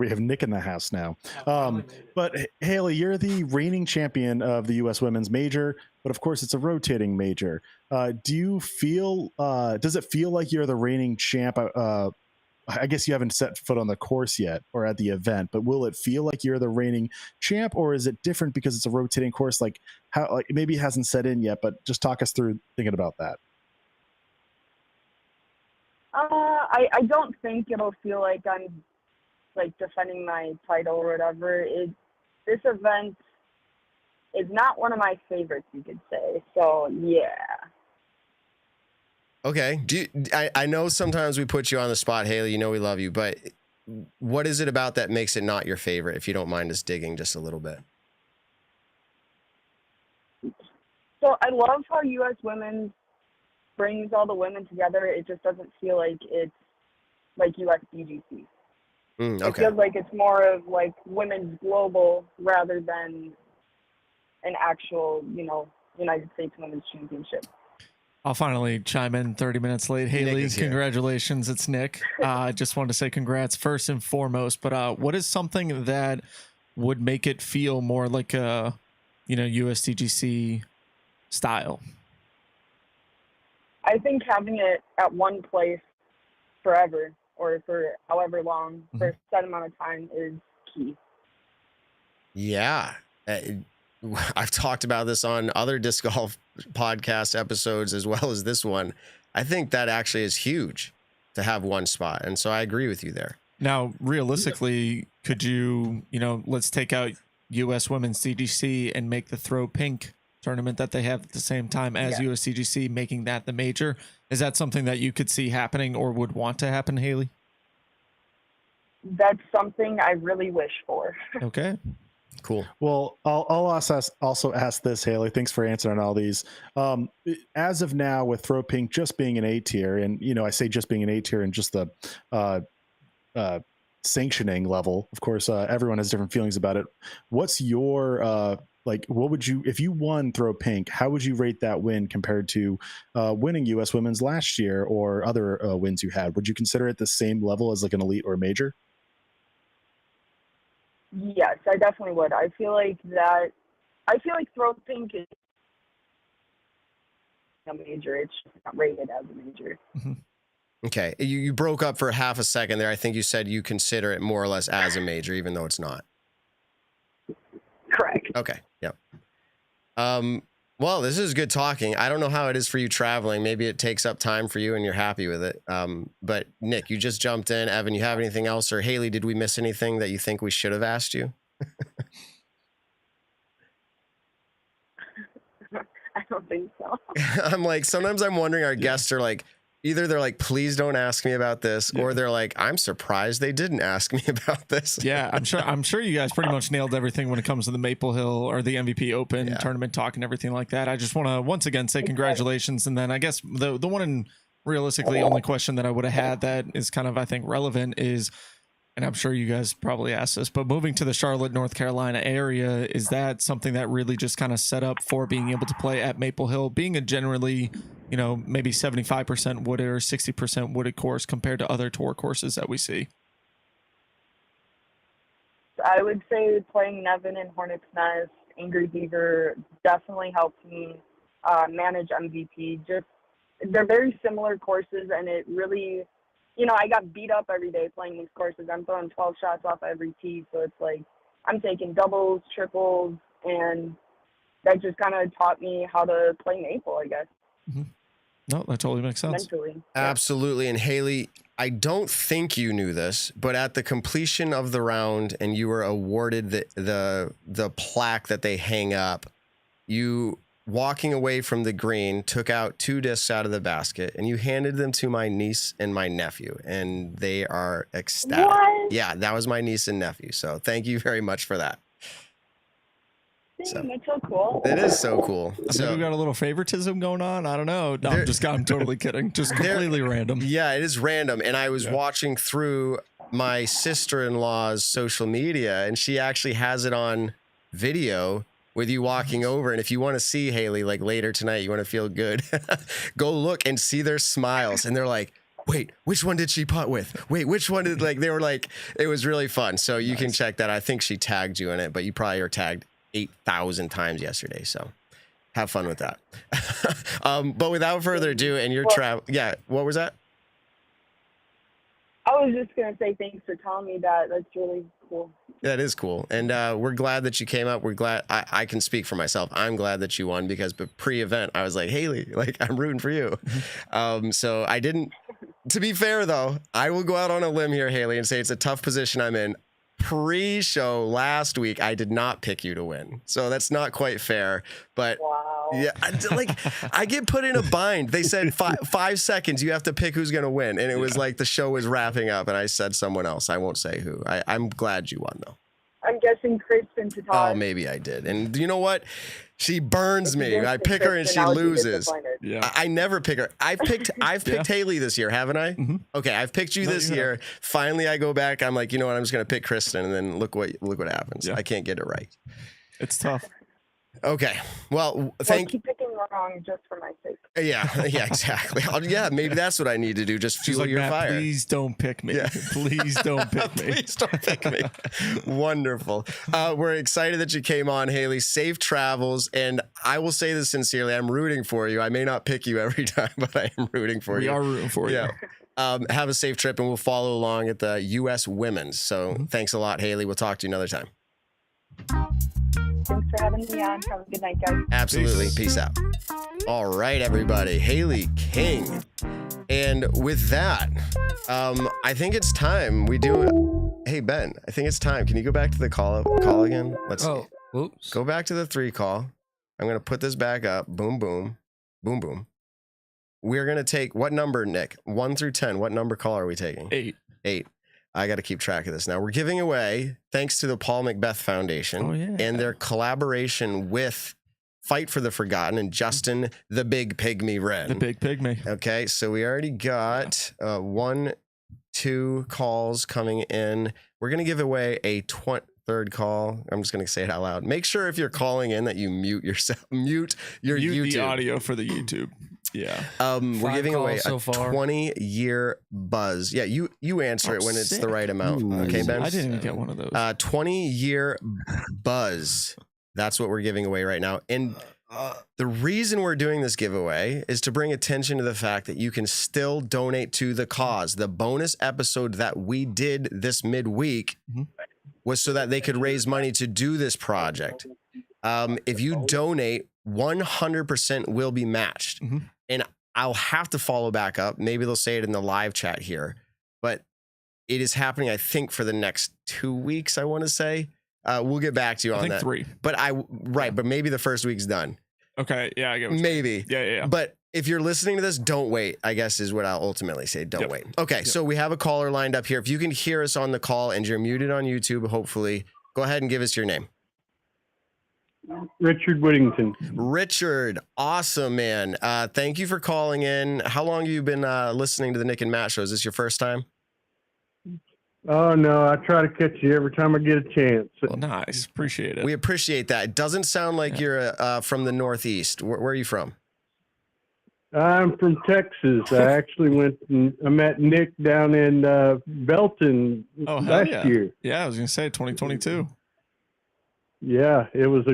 have Nick in the house now. But Hailey, you're the reigning champion of the U.S. Women's Major, but of course it's a rotating major. Do you feel? Does it feel like you're the reigning champ? I guess you haven't set foot on the course yet or at the event, but will it feel like you're the reigning champ, or is it different because it's a rotating course? Like how? Like maybe it hasn't set in yet, but just talk us through thinking about that. I don't think it'll feel like I'm like defending my title or whatever. This event is not one of my favorites, you could say. So yeah. Okay. I know sometimes we put you on the spot, Hailey. You know we love you, but what is it about that makes it not your favorite? If you don't mind us digging just a little bit. So I love how U.S. Women's brings all the women together. It just doesn't feel like it's like USDGC. Okay. It feels like it's more of like women's global rather than an actual, United States Women's Championship. I'll finally chime in 30 minutes late. Hailey, congratulations. It's Nick. I just wanted to say congrats first and foremost. But what is something that would make it feel more like a, USDGC style? I think having it at one place forever or for however long, for a set amount of time is key. Yeah. I've talked about this on other disc golf podcast episodes as well as this one. I think that actually is huge to have one spot. And so I agree with you there. Now, realistically, could you, let's take out US Women's DGC and make the Throw Pink tournament that they have at the same time as USDGC, making that the major. Is that something that you could see happening or would want to happen, Hailey? That's something I really wish for. Okay. Cool. Well, I'll also ask this, Hailey. Thanks for answering all these. As of now, with Throw Pink just being an A tier, and I say just being an A tier and just the sanctioning level. Of course, everyone has different feelings about it. What's your what would you, if you won Throw Pink, how would you rate that win compared to winning US Women's last year or other wins you had? Would you consider it the same level as like an elite or a major? Yes, I definitely would. I feel like Throw Pink is a major. It's just not rated as a major. Mm-hmm. Okay. You broke up for half a second there. I think you said you consider it more or less as a major, even though it's not. Correct. Okay. Yep. Well, this is good talking. I don't know how it is for you traveling. Maybe it takes up time for you and you're happy with it. But Nick, you just jumped in. Evan, you have anything else? Or Hailey, did we miss anything that you think we should have asked you? I don't think so. I'm like, sometimes I'm wondering our guests are like, either they're like, please don't ask me about this, or they're like, I'm surprised they didn't ask me about this. Yeah, I'm sure you guys pretty much nailed everything when it comes to the Maple Hill or the MVP Open tournament talk and everything like that. I just want to once again say congratulations, and then I guess the one and realistically only question that I would have had that is kind of, I think, relevant is, and I'm sure you guys probably asked this, but moving to the Charlotte, North Carolina area, is that something that really just kind of set up for being able to play at Maple Hill, being a generally, maybe 75% wooded or 60% wooded course compared to other tour courses that we see? I would say playing Nevin and Hornets Nest, Angry Beaver definitely helped me manage MVP. Just they're very similar courses, and it really, I got beat up every day playing these courses. I'm throwing 12 shots off every tee, so it's like I'm taking doubles, triples, and that just kind of taught me how to play Maple, I guess. Mm-hmm. No, that totally makes sense. Mentally. Absolutely. And Hailey, I don't think you knew this, but at the completion of the round and you were awarded the plaque that they hang up, you, walking away from the green, took out 2 discs out of the basket and you handed them to my niece and my nephew, and they are ecstatic. What? Yeah, that was my niece and nephew. So thank you very much for that. Dang, that's so cool. It is so cool. So we got a little favoritism going on. I don't know. No, I'm totally kidding. Just completely random. Yeah, it is random. And I was watching through my sister-in-law's social media, and she actually has it on video with you walking over. And if you want to see Hailey, like later tonight, you want to feel good, go look and see their smiles. And they're like, wait, which one did she putt with? Wait, which one did, they were like, it was really fun. So you can check that. I think she tagged you in it, but you probably are tagged 8,000 times yesterday. So have fun with that. But without further ado, and your travel, what was that? I was just going to say thanks for telling me that. That's really cool. That is cool. And we're glad that you came up. We're glad I can speak for myself. I'm glad that you won because pre-event, I was like, Hailey, like I'm rooting for you. So I didn't, to be fair though, I will go out on a limb here, Hailey, and say it's a tough position I'm in. Pre-show last week, I did not pick you to win. So that's not quite fair. But yeah, I get put in a bind. They said 5 seconds, you have to pick who's going to win. And it was like the show was wrapping up and I said someone else. I won't say who. I'm glad you won though. I'm guessing Kristen to Todd. Oh, maybe I did. And you know what? She burns me. I pick her and she loses. Yeah. I never pick her. I've picked Hailey this year, haven't I? Mm-hmm. Okay, I've picked you this year. Finally, I go back. I'm like, you know what? I'm just gonna pick Kristen, and then look what happens. Yeah. I can't get it right. It's tough. Okay. Well, keep picking wrong just for my sake. Yeah, exactly. Yeah, maybe that's what I need to do. Just She's fuel like, your Matt, fire. please don't pick me. Yeah. Please don't pick me. Please don't pick me. Wonderful. We're excited that you came on, Hailey. Safe travels. And I will say this sincerely. I'm rooting for you. I may not pick you every time, but I am rooting for you. We are rooting for you. Have a safe trip, and we'll follow along at the U.S. Women's. So thanks a lot, Hailey. We'll talk to you another time. Thanks for having me on. Have a good night, guys. Absolutely. Peace out. All right, everybody. Hailey King. And with that, I think it's time we do. Hey, Ben, I think it's time. Can you go back to the call again? Let's see. Oops. Go back to the 3 call. I'm going to put this back up. Boom, boom, boom, boom. We're going to take what number, Nick? 1 through 10. What number call are we taking? 8. 8. I got to keep track of this. Now we're giving away, thanks to the Paul McBeth Foundation and their collaboration with Fight for the Forgotten and Justin the Big Pygmy Wren. The Big Pygmy. Okay, so we already got 1, 2 calls coming in. We're going to give away a 3rd call. I'm just going to say it out loud. Make sure if you're calling in that you mute yourself, mute YouTube. The audio for the YouTube. Yeah. We're giving away so a far. 20-year buzz. Yeah, you answer it when it's the right amount. Okay, Ben? I didn't even get one of those. 20-year buzz. That's what we're giving away right now. And the reason we're doing this giveaway is to bring attention to the fact that you can still donate to the cause. The bonus episode that we did this midweek was so that they could raise money to do this project. If you donate, 100% will be matched. And I'll have to follow back up. Maybe they'll say it in the live chat here, but it is happening, I think, for the next 2 weeks, I want to say. We'll get back to you on that. 3. But but maybe the first week's done. Okay. Yeah, I get what maybe. Yeah. But if you're listening to this, don't wait, I guess is what I'll ultimately say. Don't wait. Okay, so we have a caller lined up here. If you can hear us on the call and you're muted on YouTube, hopefully, go ahead and give us your name. Richard Whittington. Richard, awesome, man. Thank you for calling in. How long have you been listening to the Nick and Matt show? Is this your first time? Oh, no, I try to catch you every time I get a chance. Well, nice. Appreciate it. We appreciate that. It doesn't sound like you're from the Northeast. Where are you from? I'm from Texas. I actually went and I met Nick down in Belton last year. Yeah, I was going to say 2022. Yeah, it was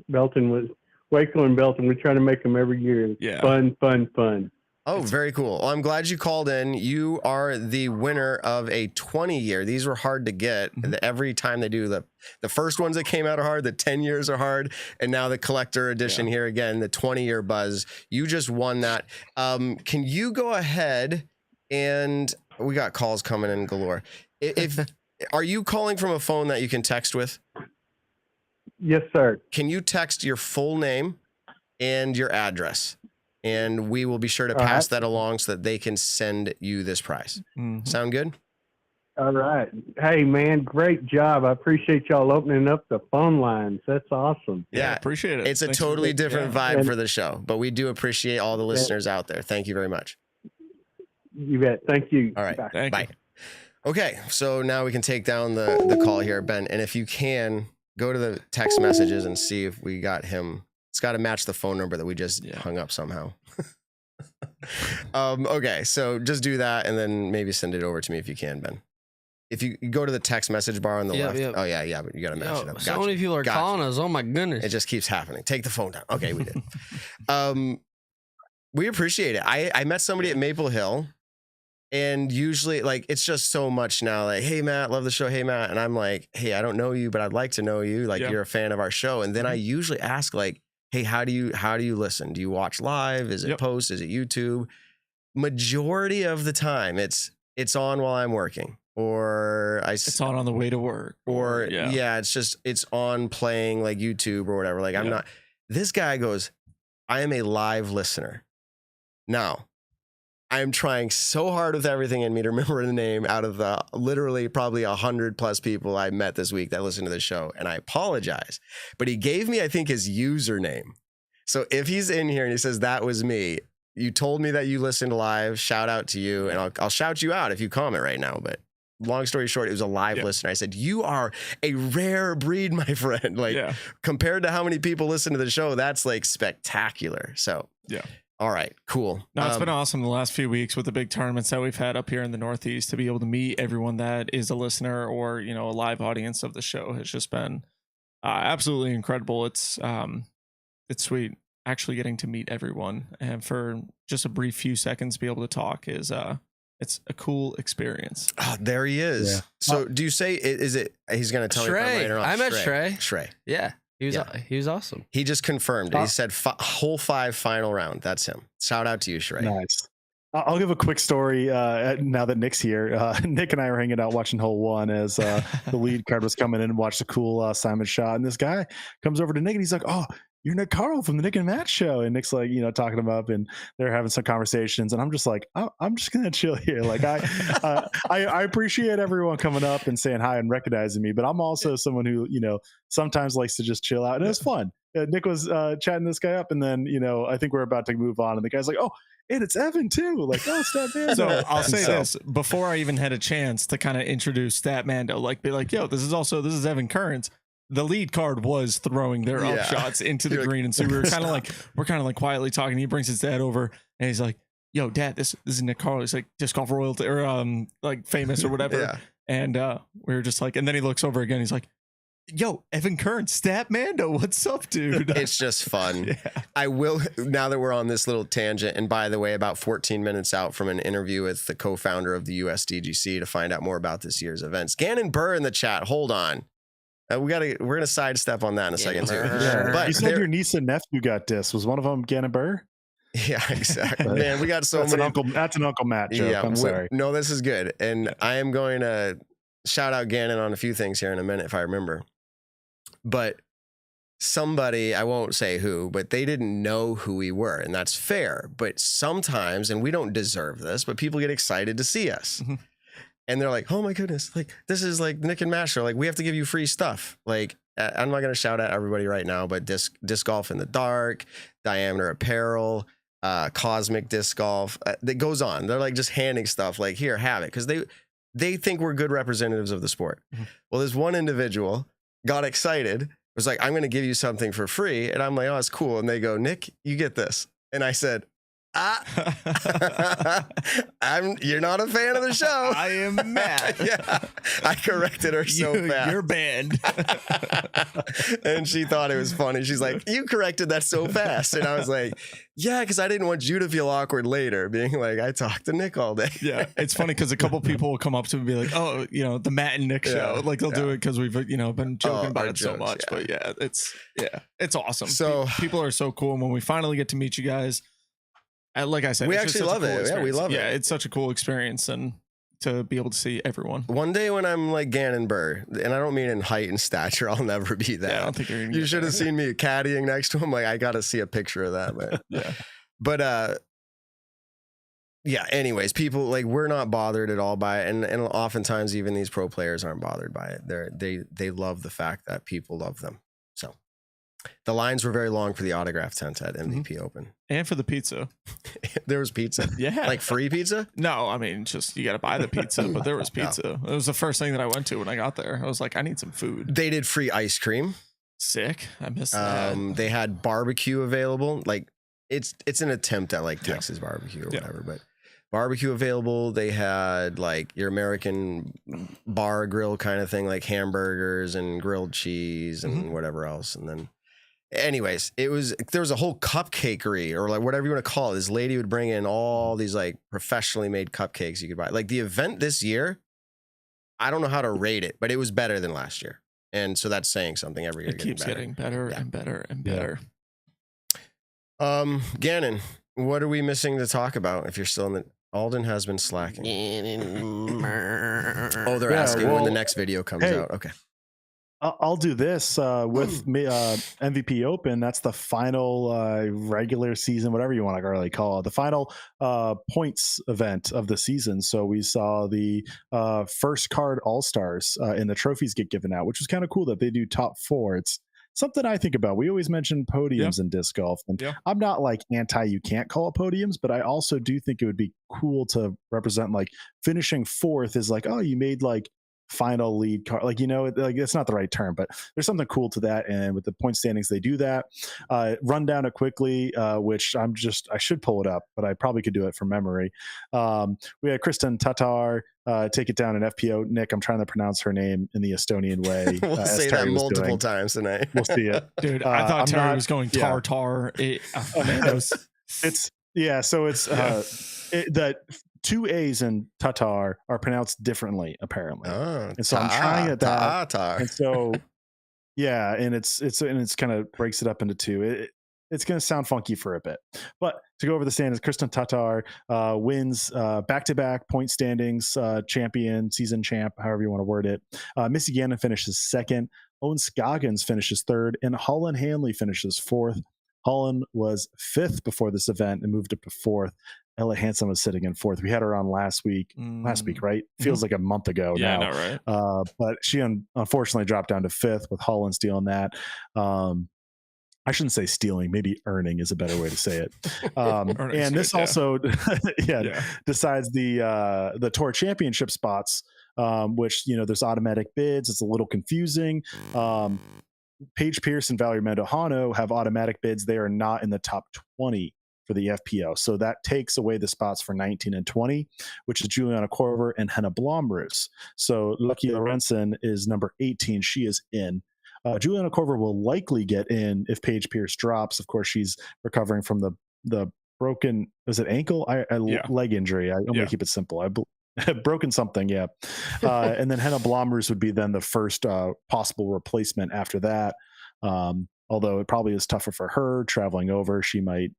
Belton was Waco and Belton. We try to make them every year. Yeah. Fun. Oh, very cool. Well, I'm glad you called in. You are the winner of a 20-year. These were hard to get. Every time they do the first ones that came out are hard. The 10 years are hard. And now the collector edition here again, the 20-year buzz. You just won that. Can you go ahead and we got calls coming in galore. Are you calling from a phone that you can text with? Yes, sir. Can you text your full name and your address? And we will be sure to pass that along so that they can send you this prize. Sound good? All right. Hey, man, great job. I appreciate y'all opening up the phone lines. That's awesome. Yeah, appreciate it. It's a totally different vibe for the show, but we do appreciate all the listeners out there. Thank you very much. You bet. Thank you. All right. Bye. Bye. Okay, so now we can take down the call here, Ben. And if you can, go to the text messages and see if we got him. It's got to match the phone number that we just hung up somehow. Okay, so just do that and then maybe send it over to me if you can, Ben. If you go to the text message bar on the left. Oh, yeah, but you got to match it up. So many people are calling us. Oh, my goodness. It just keeps happening. Take the phone down. Okay, we did. We appreciate it. I met somebody at Maple Hill. And usually, like, it's just so much now. Like, hey, Matt, love the show. Hey, Matt. And I'm like, hey, I don't know you, but I'd like to know you. Like, you're a fan of our show. And then I usually ask, like, hey, how do you listen? Do you watch live? Is it post? Is it YouTube? Majority of the time, it's on while I'm working, or it's on the way to work, or it's on playing like YouTube or whatever. Like, I'm not. This guy goes, I am a live listener. Now, I'm trying so hard with everything in me to remember the name out of the literally probably 100+ people I met this week that listen to the show. And I apologize, but he gave me, I think, his username. So if he's in here and he says, that was me, you told me that you listened live, shout out to you. And I'll shout you out if you comment right now, but long story short, it was a live listener. I said, you are a rare breed, my friend. Like compared to how many people listen to the show, that's like spectacular. So all right, cool. No, it's been awesome the last few weeks with the big tournaments that we've had up here in the Northeast to be able to meet everyone that is a listener or, you know, a live audience of the show has just been absolutely incredible. It's sweet actually getting to meet everyone, and for just a brief few seconds be able to talk is it's a cool experience. Oh, there he is. Yeah. So do you say, is it, he's going to tell me if I'm right or not? I met Shrey. Shrey. Yeah. He was awesome. He just confirmed it. He said hole 5 final round. That's him. Shout out to you, Shrey. Nice. I'll give a quick story now that Nick's here. Nick and I were hanging out watching hole 1 as the lead card was coming in and watched a cool Simon shot. And this guy comes over to Nick and he's like, oh, you're Nick Carl from the Nick and Matt show. And Nick's like, you know, talking him up and they're having some conversations. And I'm just like, I'm just going to chill here. Like I appreciate everyone coming up and saying hi and recognizing me, but I'm also someone who, you know, sometimes likes to just chill out. And it was fun. Nick was chatting this guy up and then, you know, I think we're about to move on. And the guy's like, oh, and it's Evan too. Like, oh, Statmando. So I'll say this before I even had a chance to kind of introduce Statmando, like be like, yo, this is Evan Kearns. The lead card was throwing their up shots into the green. And so we're kind of like quietly talking. He brings his dad over and he's like, yo, Dad, this is Nick Carl. He's like disc golf royalty or like famous or whatever. And we were just like, and then he looks over again. He's like, yo, Evan Kearns, Statmando, what's up, dude? It's just fun. I will, now that we're on this little tangent, and by the way, about 14 minutes out from an interview with the co-founder of the USDGC to find out more about this year's events. Gannon Burr in the chat. Hold on. We're gonna sidestep on that in a second too. But you said your niece and nephew got this. Was one of them Gannon Burr? Yeah, exactly. Man, we got so many. That's an Uncle Matt joke. I'm sorry. No, this is good, and I am going to shout out Gannon on a few things here in a minute if I remember. But somebody, I won't say who, but they didn't know who we were, and that's fair. But sometimes, and we don't deserve this, but people get excited to see us. Mm-hmm. And they're like, oh my goodness, like this is like Nick and Matt show. Like we have to give you free stuff. Like I'm not going to shout at everybody right now, but disc golf in the dark, diameter apparel, cosmic disc golf, that goes on. They're like just handing stuff like, here, have it. Cause they think we're good representatives of the sport. Mm-hmm. Well, this one individual got excited, was like, I'm going to give you something for free. And I'm like, oh, it's cool. And they go, Nick, you get this. And I said, you're not a fan of the show. I am mad. Yeah, I corrected her so fast. You're banned. And she thought it was funny. She's like, you corrected that so fast. And I was like, yeah, because I didn't want you to feel awkward later, being like, I talked to Nick all day. Yeah, it's funny because a couple people will come up to me and be like, oh, you know, the Matt and Nick show. Like they'll do it because we've, you know, been joking about it jokes, so much. But it's awesome. So people are so cool. And when we finally get to meet you guys, like I said, we actually love it. Yeah, we love it. Yeah, it's such a cool experience, and to be able to see everyone. One day when I'm like Gannon Burr, and I don't mean in height and stature, I'll never be that. Yeah, I don't think you're. You should have seen me caddying next to him. Like I got to see a picture of that, man. Yeah. But yeah. Anyways, people like we're not bothered at all by it, and oftentimes even these pro players aren't bothered by it. They love the fact that people love them. So. The lines were very long for the autograph tent at MVP Open. And for the pizza. There was pizza? Yeah. Like free pizza? No, I mean, just you got to buy the pizza, but there was pizza. It was the first thing that I went to when I got there. I was like, I need some food. They did free ice cream. Sick. I missed that. They had barbecue available. Like it's an attempt at like Texas barbecue or whatever, but barbecue available. They had like your American bar grill kind of thing, like hamburgers and grilled cheese and whatever else. And then anyways, there was a whole cupcakery or like whatever you want to call it. This lady would bring in all these like professionally made cupcakes you could buy. Like the event this year, I don't know how to rate it, but it was better than last year. And so that's saying something every year. It keeps getting better and better and better. Gannon, what are we missing to talk about if you're still in the... Alden has been slacking. Oh, they're asking when the next video comes out. Okay. I'll do this with MVP Open. That's the final regular season, whatever you want to really call it, the final points event of the season. So we saw the first card All-Stars and the trophies get given out, which was kind of cool that they do top 4. It's something I think about. We always mention podiums in disc golf, and I'm not like anti you can't call it podiums, but I also do think it would be cool to represent like finishing fourth is like, oh, you made like final lead car, like, you know, like it's not the right term, but there's something cool to that. And with the point standings, they do that. Run down it quickly, which I should pull it up, but I probably could do it from memory. We had Kristen Tatar take it down in FPO. Nick, I'm trying to pronounce her name in the Estonian way. We'll say that multiple times tonight. We'll see it. Dude, I thought Terry was going tartar. It's yeah, so it's that two A's in Tatar are pronounced differently, apparently. And so I'm trying at that. And so yeah, and it's kind of breaks it up into two. It's going to sound funky for a bit. But to go over the standings, Kristen Tatar wins back-to-back point standings, champion, season champ, however you want to word it. Missy Gannon finishes second. Owen Scoggins finishes third. And Holland Hanley finishes fourth. Holland was fifth before this event and moved up to fourth. Ella Hansen was sitting in fourth. We had her on last week, right? Feels like a month ago now. Yeah, right. But she unfortunately dropped down to fifth with Holland stealing that. I shouldn't say stealing, maybe earning is a better way to say it. And this also decides the tour championship spots, which, you know, there's automatic bids. It's a little confusing. Paige Pierce and Valerie Mendohano have automatic bids. They are not in the top 20 for the FPO. So that takes away the spots for 19 and 20, which is Juliana Korver and Henna Blomroos. So Lucky Lorenzen is number 18. She is in. Juliana Korver will likely get in if Paige Pierce drops. Of course, she's recovering from the broken, is it ankle? Leg injury. I'm going to keep it simple. Broken something, yeah. And then Henna Blomroos would be then the first possible replacement after that. Although it probably is tougher for her traveling over. She might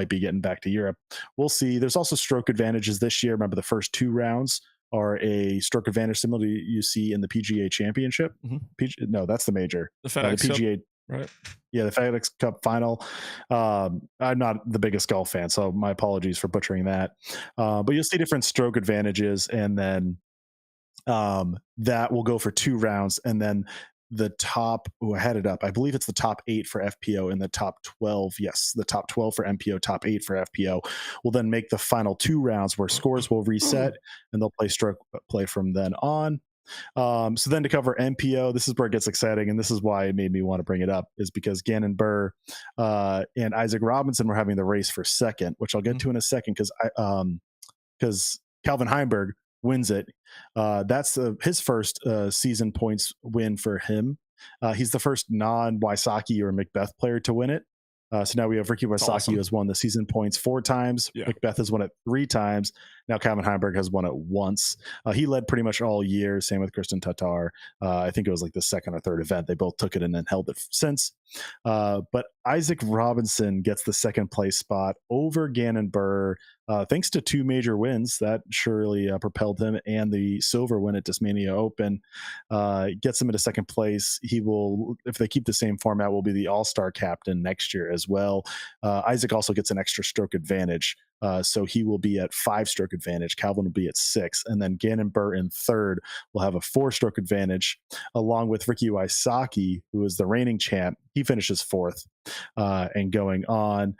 be getting back to Europe. We'll see. There's also stroke advantages this year. Remember, the first two rounds are a stroke advantage similar to you see in the PGA Championship. No, that's the major. The PGA, right? Yeah, the FedEx Cup final. I'm not the biggest golf fan, so my apologies for butchering that. But you'll see different stroke advantages, and then that will go for 2 rounds, and then the top, I had it up. I believe it's the top 8 for FPO and the top 12. Yes, the top 12 for MPO, top 8 for FPO will then make the final 2 rounds where scores will reset and they'll play stroke play from then on. So then to cover MPO, this is where it gets exciting, and this is why it made me want to bring it up, is because Gannon Buhr and Isaac Robinson were having the race for second, which I'll get to in a second, because Calvin Heimberg wins it. That's his first season points win for him. He's the first non-Wysocki or McBeth player to win it. So now we have Ricky Wysocki, who has won the season points 4 times. McBeth has won it 3 times. Now Calvin Heimberg has won it once. He led pretty much all year. Same with Kristen Tatar. I think it was like the second or third event. They both took it and then held it since. But Isaac Robinson gets the second place spot over Gannon Buhr, thanks to 2 major wins that surely propelled him, and the silver win at Tasmania Open gets him into second place. He will, if they keep the same format, will be the all-star captain next year as well. Isaac also gets an extra stroke advantage. So he will be at 5 stroke advantage. Calvin will be at 6. And then Gannon Buhr in third will have a 4 stroke advantage, along with Ricky Wysocki, who is the reigning champ. He finishes 4th and going on.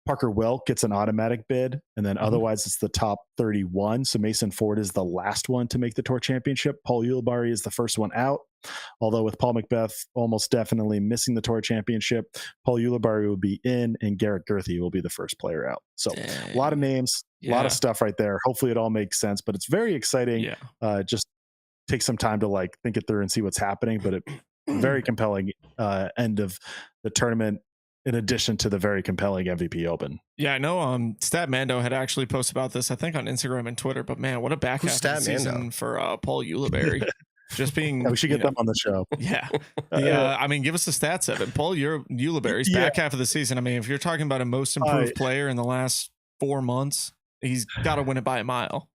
Parker Welk gets an automatic bid, and then otherwise it's the top 31. So Mason Ford is the last one to make the tour championship. Paul Ulibarri is the first one out. Although with Paul McBeth almost definitely missing the tour championship, Paul Ulibarri will be in, and Garrett Gurthie will be the first player out. So a lot of names, a lot of stuff right there. Hopefully it all makes sense, but it's very exciting. Just take some time to like think it through and see what's happening, but it very compelling end of the tournament, in addition to the very compelling MVP Open. Yeah, I know Stat Mando had actually posted about this, I think, on Instagram and Twitter, but man, what a back half of the season for Paul Ulibarri. Just being, we should get them on the show. Yeah. I mean, give us the stats of it. Paul Ulibarri's back half of the season. I mean, if you're talking about a most improved player in the last 4 months, he's got to win it by a mile.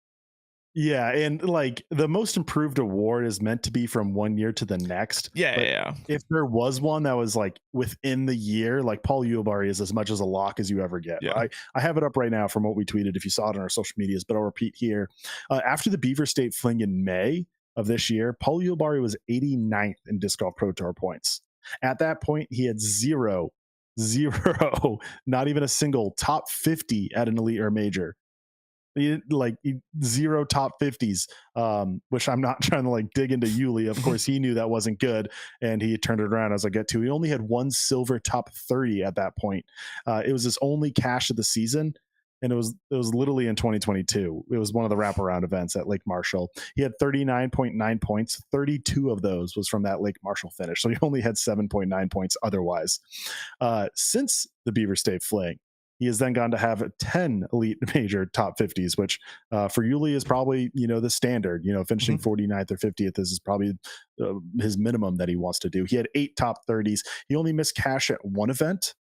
Yeah, and like the most improved award is meant to be from one year to the next. Yeah. If there was one that was like within the year, like Paul Ulibarri is as much as a lock as you ever get. Yeah. I have it up right now from what we tweeted if you saw it on our social medias, but I'll repeat here. After the Beaver State Fling in May, of this year, Paul Ulibarri was 89th in Disc Golf Pro Tour points. At that point, he had zero, not even a single top 50 at an elite or major. Zero top 50s, which I'm not trying to like dig into Yuli. Of course, he knew that wasn't good, and he turned it around as I get to. He only had one silver top 30 at that point. It was his only cash of the season, and it was literally in 2022. It was one of the wraparound events at Lake Marshall. He had 39.9 points. 32 of those was from that Lake Marshall finish, so he only had 7.9 points otherwise. Since the Beaver State Fling, he has then gone to have 10 elite major top 50s, which for Yuli is probably, the standard. Finishing 49th or 50th is probably his minimum that he wants to do. He had 8 top 30s. He only missed cash at one event,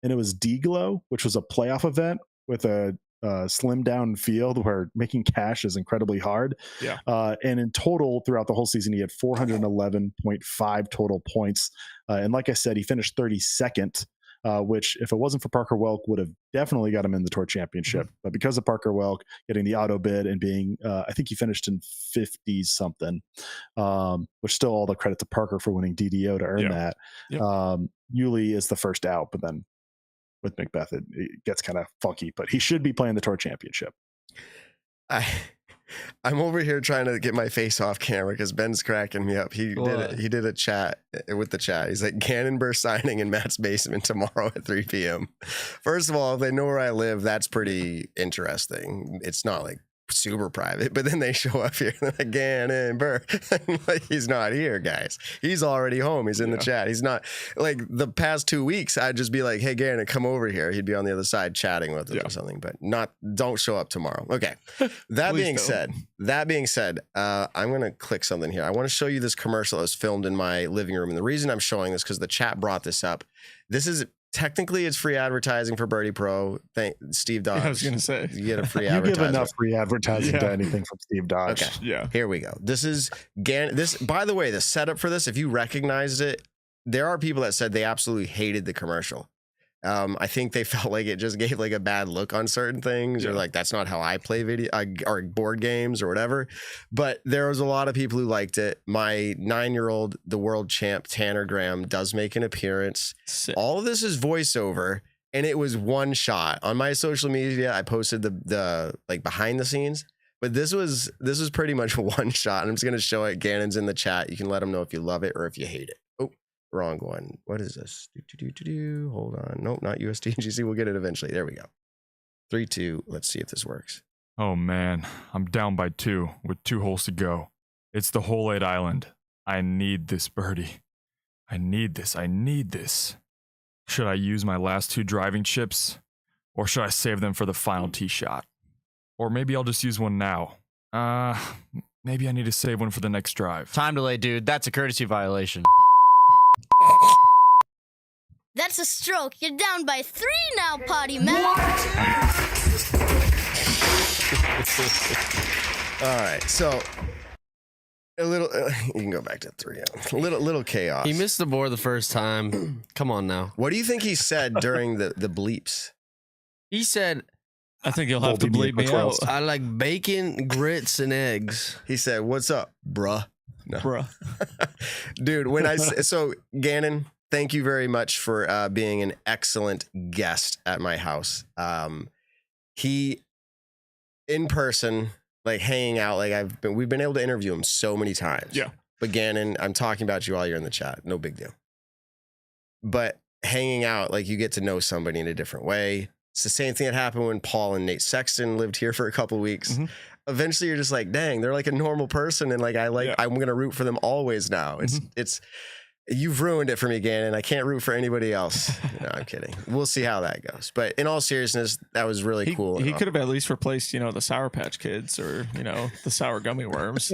and it was D-Glow, which was a playoff event with a slim down field where making cash is incredibly hard. Yeah. And in total, throughout the whole season, he had 411.5 total points. And like I said, he finished 32nd. Which, if it wasn't for Parker Welk, would have definitely got him in the Tour Championship. But because of Parker Welk getting the auto bid and being, I think he finished in 50 something, which still all the credit to Parker for winning DDO to earn that. Yuli is the first out, but then with McBeth, it gets kind of funky. But he should be playing the Tour Championship. I'm over here trying to get my face off camera because Ben's cracking me up. He did a chat with the chat. He's like, Gannonburg signing in Matt's basement tomorrow at 3 p.m. First of all, if they know where I live, that's pretty interesting. It's not like super private, but then they show up here and they're like, Gannonburg. Like, he's not here, guys. He's already home. He's in the chat. He's not, like, the past 2 weeks, I'd just be like, hey, Gannon, come over here. He'd be on the other side chatting with us or something, but don't show up tomorrow. Okay. That being said, I'm going to click something here. I want to show you this commercial that was filmed in my living room. And the reason I'm showing this because the chat brought this up. This is technically it's free advertising for Birdie Pro. Thank Steve Dodge. I was going to say you get a free you advertising. give enough free advertising to anything from Steve Dodge. Okay. Yeah. Here we go. This is this. By the way, the setup for this, if you recognized it, there are people that said they absolutely hated the commercial. I think they felt like it just gave like a bad look on certain things, or like that's not how I play video or board games or whatever. But there was a lot of people who liked it. My 9-year-old, the world champ Tanner Graham, does make an appearance. Sick. All of this is voiceover, and it was one shot. On my social media, I posted the like behind the scenes. But this was pretty much one shot, and I'm just gonna show it. Gannon's in the chat. You can let him know if you love it or if you hate it. Oh, wrong one. What is this? Hold on. Nope, not USDGC. We'll get it eventually. There we go. 3, 2. Let's see if this works. Oh man, I'm down by 2 with 2 holes to go. It's the hole 8 island. I need this birdie. I need this. Should I use my last 2 driving chips, or should I save them for the final tee shot? Or maybe I'll just use one now. Maybe I need to save one for the next drive. Time delay, dude. That's a courtesy violation. That's a stroke. You're down by 3 now, Potty Man. All right, so a little. You can go back to 3. A little chaos. He missed the board the first time. Come on now. What do you think he said during the bleeps? He said, I think you'll have to bleep me out. I like bacon, grits, and eggs. He said, "What's up, bruh?" No. Bruh. Dude, so Gannon, thank you very much for being an excellent guest at my house. He, in person, like hanging out, like we've been able to interview him so many times. Yeah. But Gannon, I'm talking about you while you're in the chat. No big deal. But hanging out, like you get to know somebody in a different way. It's the same thing that happened when Paul and Nate Sexton lived here for a couple of weeks. Mm-hmm. Eventually you're just like, dang, they're like a normal person. And like, I'm going to root for them always now. It's, you've ruined it for me, Gannon. I can't root for anybody else. No, I'm kidding. We'll see how that goes. But in all seriousness, that was really cool. He could have at least replaced, the Sour Patch Kids or, the sour gummy worms.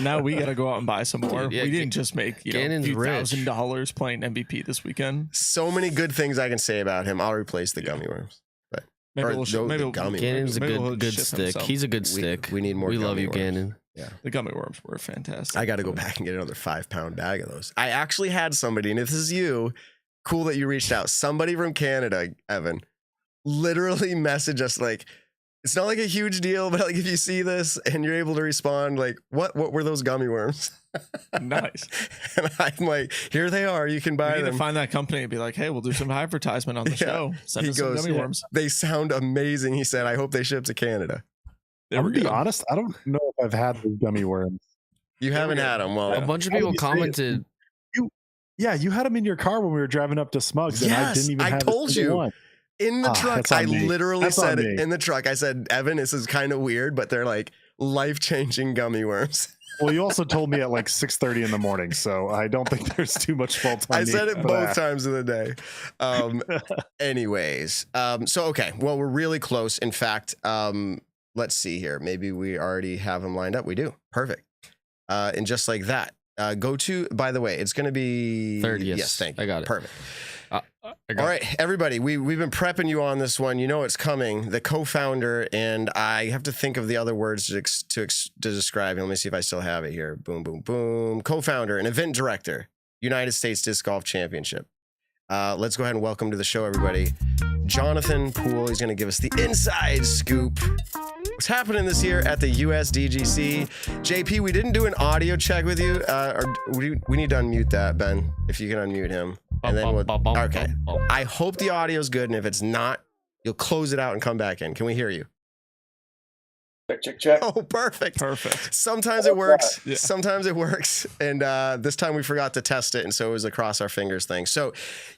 Now we got to go out and buy some more. Yeah, we didn't just make, Gannon's $1,000 playing MVP this weekend. So many good things I can say about him. I'll replace the gummy worms. But maybe Gannon's a good stick. He's a good stick. We need more. We love you, worms. Gannon. Yeah, the gummy worms were fantastic. I got to go back and get another 5-pound bag of those. I actually had somebody, and if this is you, cool that you reached out. Somebody from Canada, Evan, literally messaged us like, It's not like a huge deal, but like if you see this and you're able to respond, like, what were those gummy worms? Nice. And I'm like, here they are. You can buy We need them. to find that company and be like, hey, we'll do some advertisement on the show. Send He us some goes, gummy worms. they sound amazing. He said, I hope they ship to Canada. There I'm we gonna be go. honest. I don't know if I've had the gummy worms. You haven't had them. Well, A bunch of How people did you say it? commented. Yeah, you had them in your car when we were driving up to Smugs, and I Yes, didn't even I have a told single you. one. in the truck, that's on I me. literally That's said on it me. in the truck. I said, Evan, this is kind of weird, but they're like life-changing gummy worms. Well, you also told me at like 6:30 in the morning, so I don't think there's too much fault on I you said it for both that. times of the day. Anyways, so okay, well, we're really close. In fact, let's see here. Maybe we already have them lined up. We do. Perfect. And just like that, go to. By the way, it's going to be 30th. Yes, thank you. I got it. Perfect. I got All right, everybody, we've been prepping you on this one. You know it's coming. The co-founder, and I have to think of the other words to describe. Let me see if I still have it here. Boom, boom, boom. Co-founder and event director, United States Disc Golf Championship. Let's go ahead and welcome to the show, everybody, Jonathan Poole. He's going to give us the inside scoop. What's happening this year at the USDGC? JP, we didn't do an audio check with you. We need to unmute that, Ben, if you can unmute him. And then okay. I hope the audio's good, and if it's not, you'll close it out and come back in. Can we hear you? Check. Oh, perfect. Perfect. Sometimes it works. Yeah. Sometimes it works. And this time we forgot to test it, and so it was a cross our fingers thing. So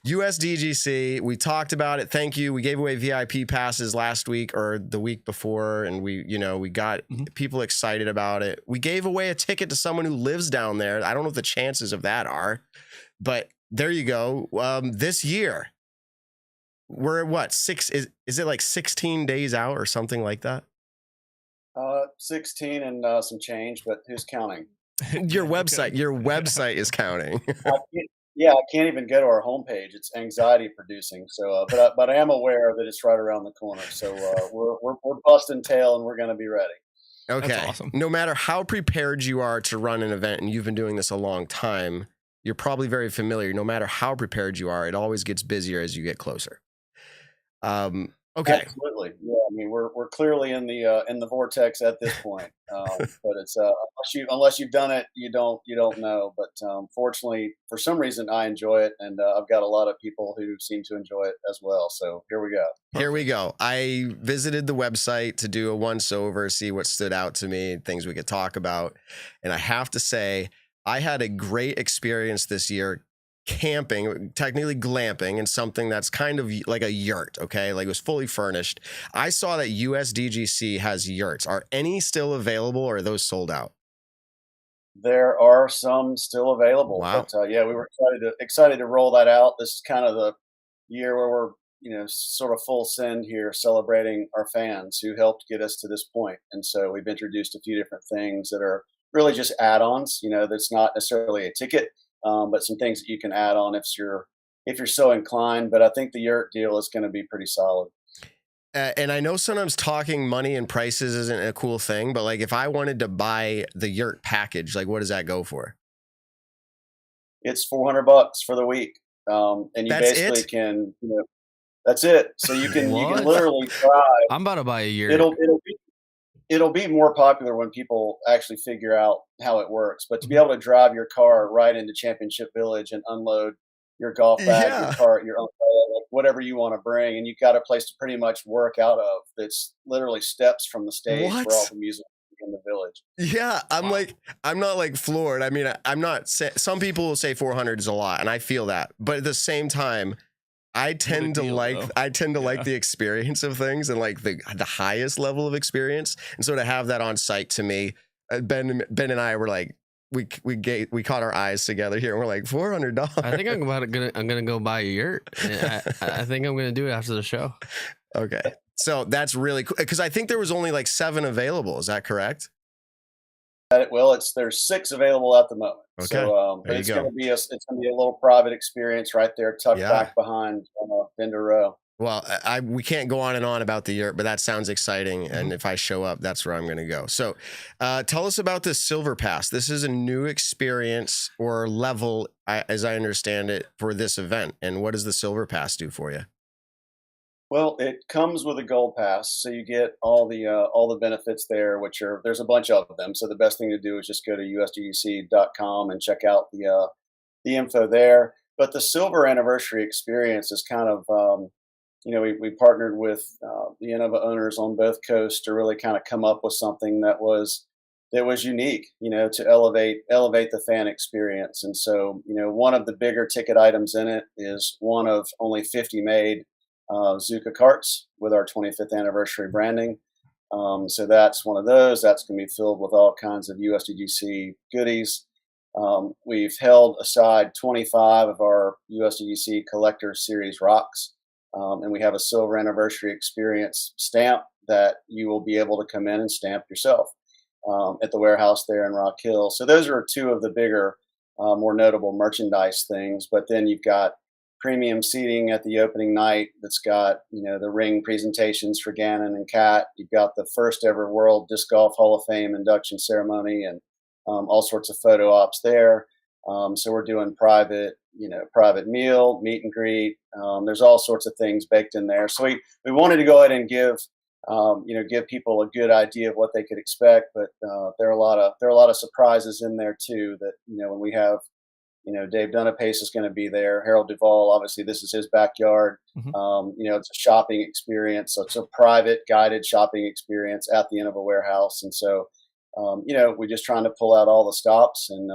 USDGC, we talked about it. Thank you. We gave away VIP passes last week or the week before, and we got people excited about it. We gave away a ticket to someone who lives down there. I don't know what the chances of that are, but there you go. This year, we're at what, is it like 16 days out or something like that? 16 and some change, but who's counting? Your website is counting. I can't even go to our homepage. It's anxiety producing. So, but I am aware that it's right around the corner. So we're busting tail and we're going to be ready. Okay. That's awesome. No matter how prepared you are to run an event, and you've been doing this a long time, you're probably very familiar. No matter how prepared you are, it always gets busier as you get closer. Okay. Absolutely. Yeah. I mean, we're clearly in the vortex at this point. But it's unless you've done it, you don't know. But fortunately, for some reason, I enjoy it, and I've got a lot of people who seem to enjoy it as well. So here we go. Here we go. I visited the website to do a once over, see what stood out to me, things we could talk about, and I have to say, I had a great experience this year. Camping, technically glamping, and something that's kind of like a yurt, okay? Like it was fully furnished. I saw that USDGC has yurts. Are any still available, or are those sold out? There are some still available. Wow. But we were excited to roll that out. This is kind of the year where we're sort of full send here, celebrating our fans who helped get us to this point. And so we've introduced a few different things that are really just add-ons. That's not necessarily a ticket. But some things that you can add on if you're so inclined. But I think the yurt deal is going to be pretty solid. And I know sometimes talking money and prices isn't a cool thing, but like if I wanted to buy the yurt package, like what does that go for? It's $400 for the week, and you That's basically it? can. That's it. So you can What? literally drive. I'm about to buy a year. It'll be more popular when people actually figure out how it works. But to be able to drive your car right into Championship Village and unload your golf bag, Yeah. your cart, your umbrella, like whatever you want to bring, and you've got a place to pretty much work out of that's literally steps from the stage What? for all the music in the village. Yeah, I'm not like floored. I mean, I'm not. Some people will say 400 is a lot, and I feel that. But at the same time, I tend to like the experience of things and like the highest level of experience. And so to have that on site, to me, Ben and I were like, we caught our eyes together here, and we're like $400. I think I'm gonna go buy a yurt. I think I'm gonna do it after the show. Okay, so that's really cool because I think there was only like 7 available. Is that correct? Well, there's 6 available at the moment. Okay, So there you it's go. going to be a little private experience right there, tucked back behind Vendor Row. Well, we can't go on and on about the yurt, but that sounds exciting. And if I show up, that's where I'm going to go. So tell us about this Silver Pass. This is a new experience or level, as I understand it, for this event. And what does the Silver Pass do for you? Well, it comes with a gold pass, so you get all the benefits there, which are there's a bunch of them. So the best thing to do is just go to USDGC.com and check out the info there. But the silver anniversary experience is kind of we partnered with the Innova owners on both coasts to really kind of come up with something that was unique, to elevate the fan experience. And so, one of the bigger ticket items in it is one of only 50 made Zuka carts with our 25th anniversary branding. So that's one of those. That's going to be filled with all kinds of USDGC goodies. We've held aside 25 of our USDGC Collector Series rocks, and we have a silver anniversary experience stamp that you will be able to come in and stamp yourself at the warehouse there in Rock Hill. So those are two of the bigger, more notable merchandise things. But then you've got premium seating at the opening night that's got, the ring presentations for Gannon and Kat. You've got the first ever World Disc Golf Hall of Fame induction ceremony and all sorts of photo ops there. So we're doing private meal, meet and greet. There's all sorts of things baked in there. So we wanted to go ahead and give people a good idea of what they could expect, but there are a lot of surprises in there too. That when we have, Dave Dunapace is going to be there. Harold Duvall, obviously, this is his backyard. Mm-hmm. It's a shopping experience, so it's a private guided shopping experience at the Innova warehouse, and so we're just trying to pull out all the stops, and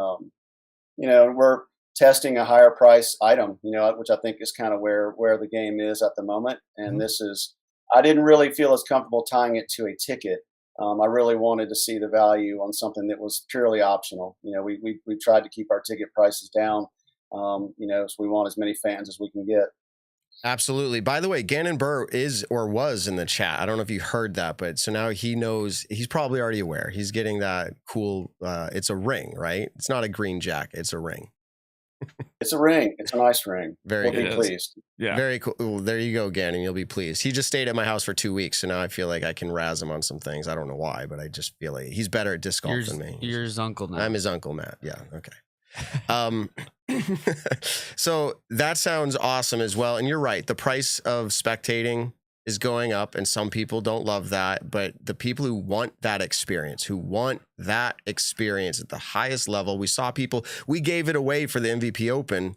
we're testing a higher price item, which I think is kind of where the game is at the moment, and mm-hmm. I didn't really feel as comfortable tying it to a ticket. I really wanted to see the value on something that was purely optional. We tried to keep our ticket prices down, so we want as many fans as we can get. Absolutely. By the way, Gannon Burr is or was in the chat. I don't know if you heard that, but so now he knows. He's probably already aware. He's getting that cool. It's a ring, right? It's not a green jacket. It's a ring. It's a ring. It's a nice ring. Very We'll be pleased. Yeah. Very cool. Ooh, there you go, Gannon. You'll be pleased. He just stayed at my house for 2 weeks, so now I feel like I can razz him on some things. I don't know why, but I just feel like he's better at disc golf than me. You're his uncle now. I'm his uncle, Matt. Yeah. Okay. So that sounds awesome as well. And you're right. The price of spectating is going up, and some people don't love that, but the people who want that experience at the highest level, we saw people, we gave it away for the MVP Open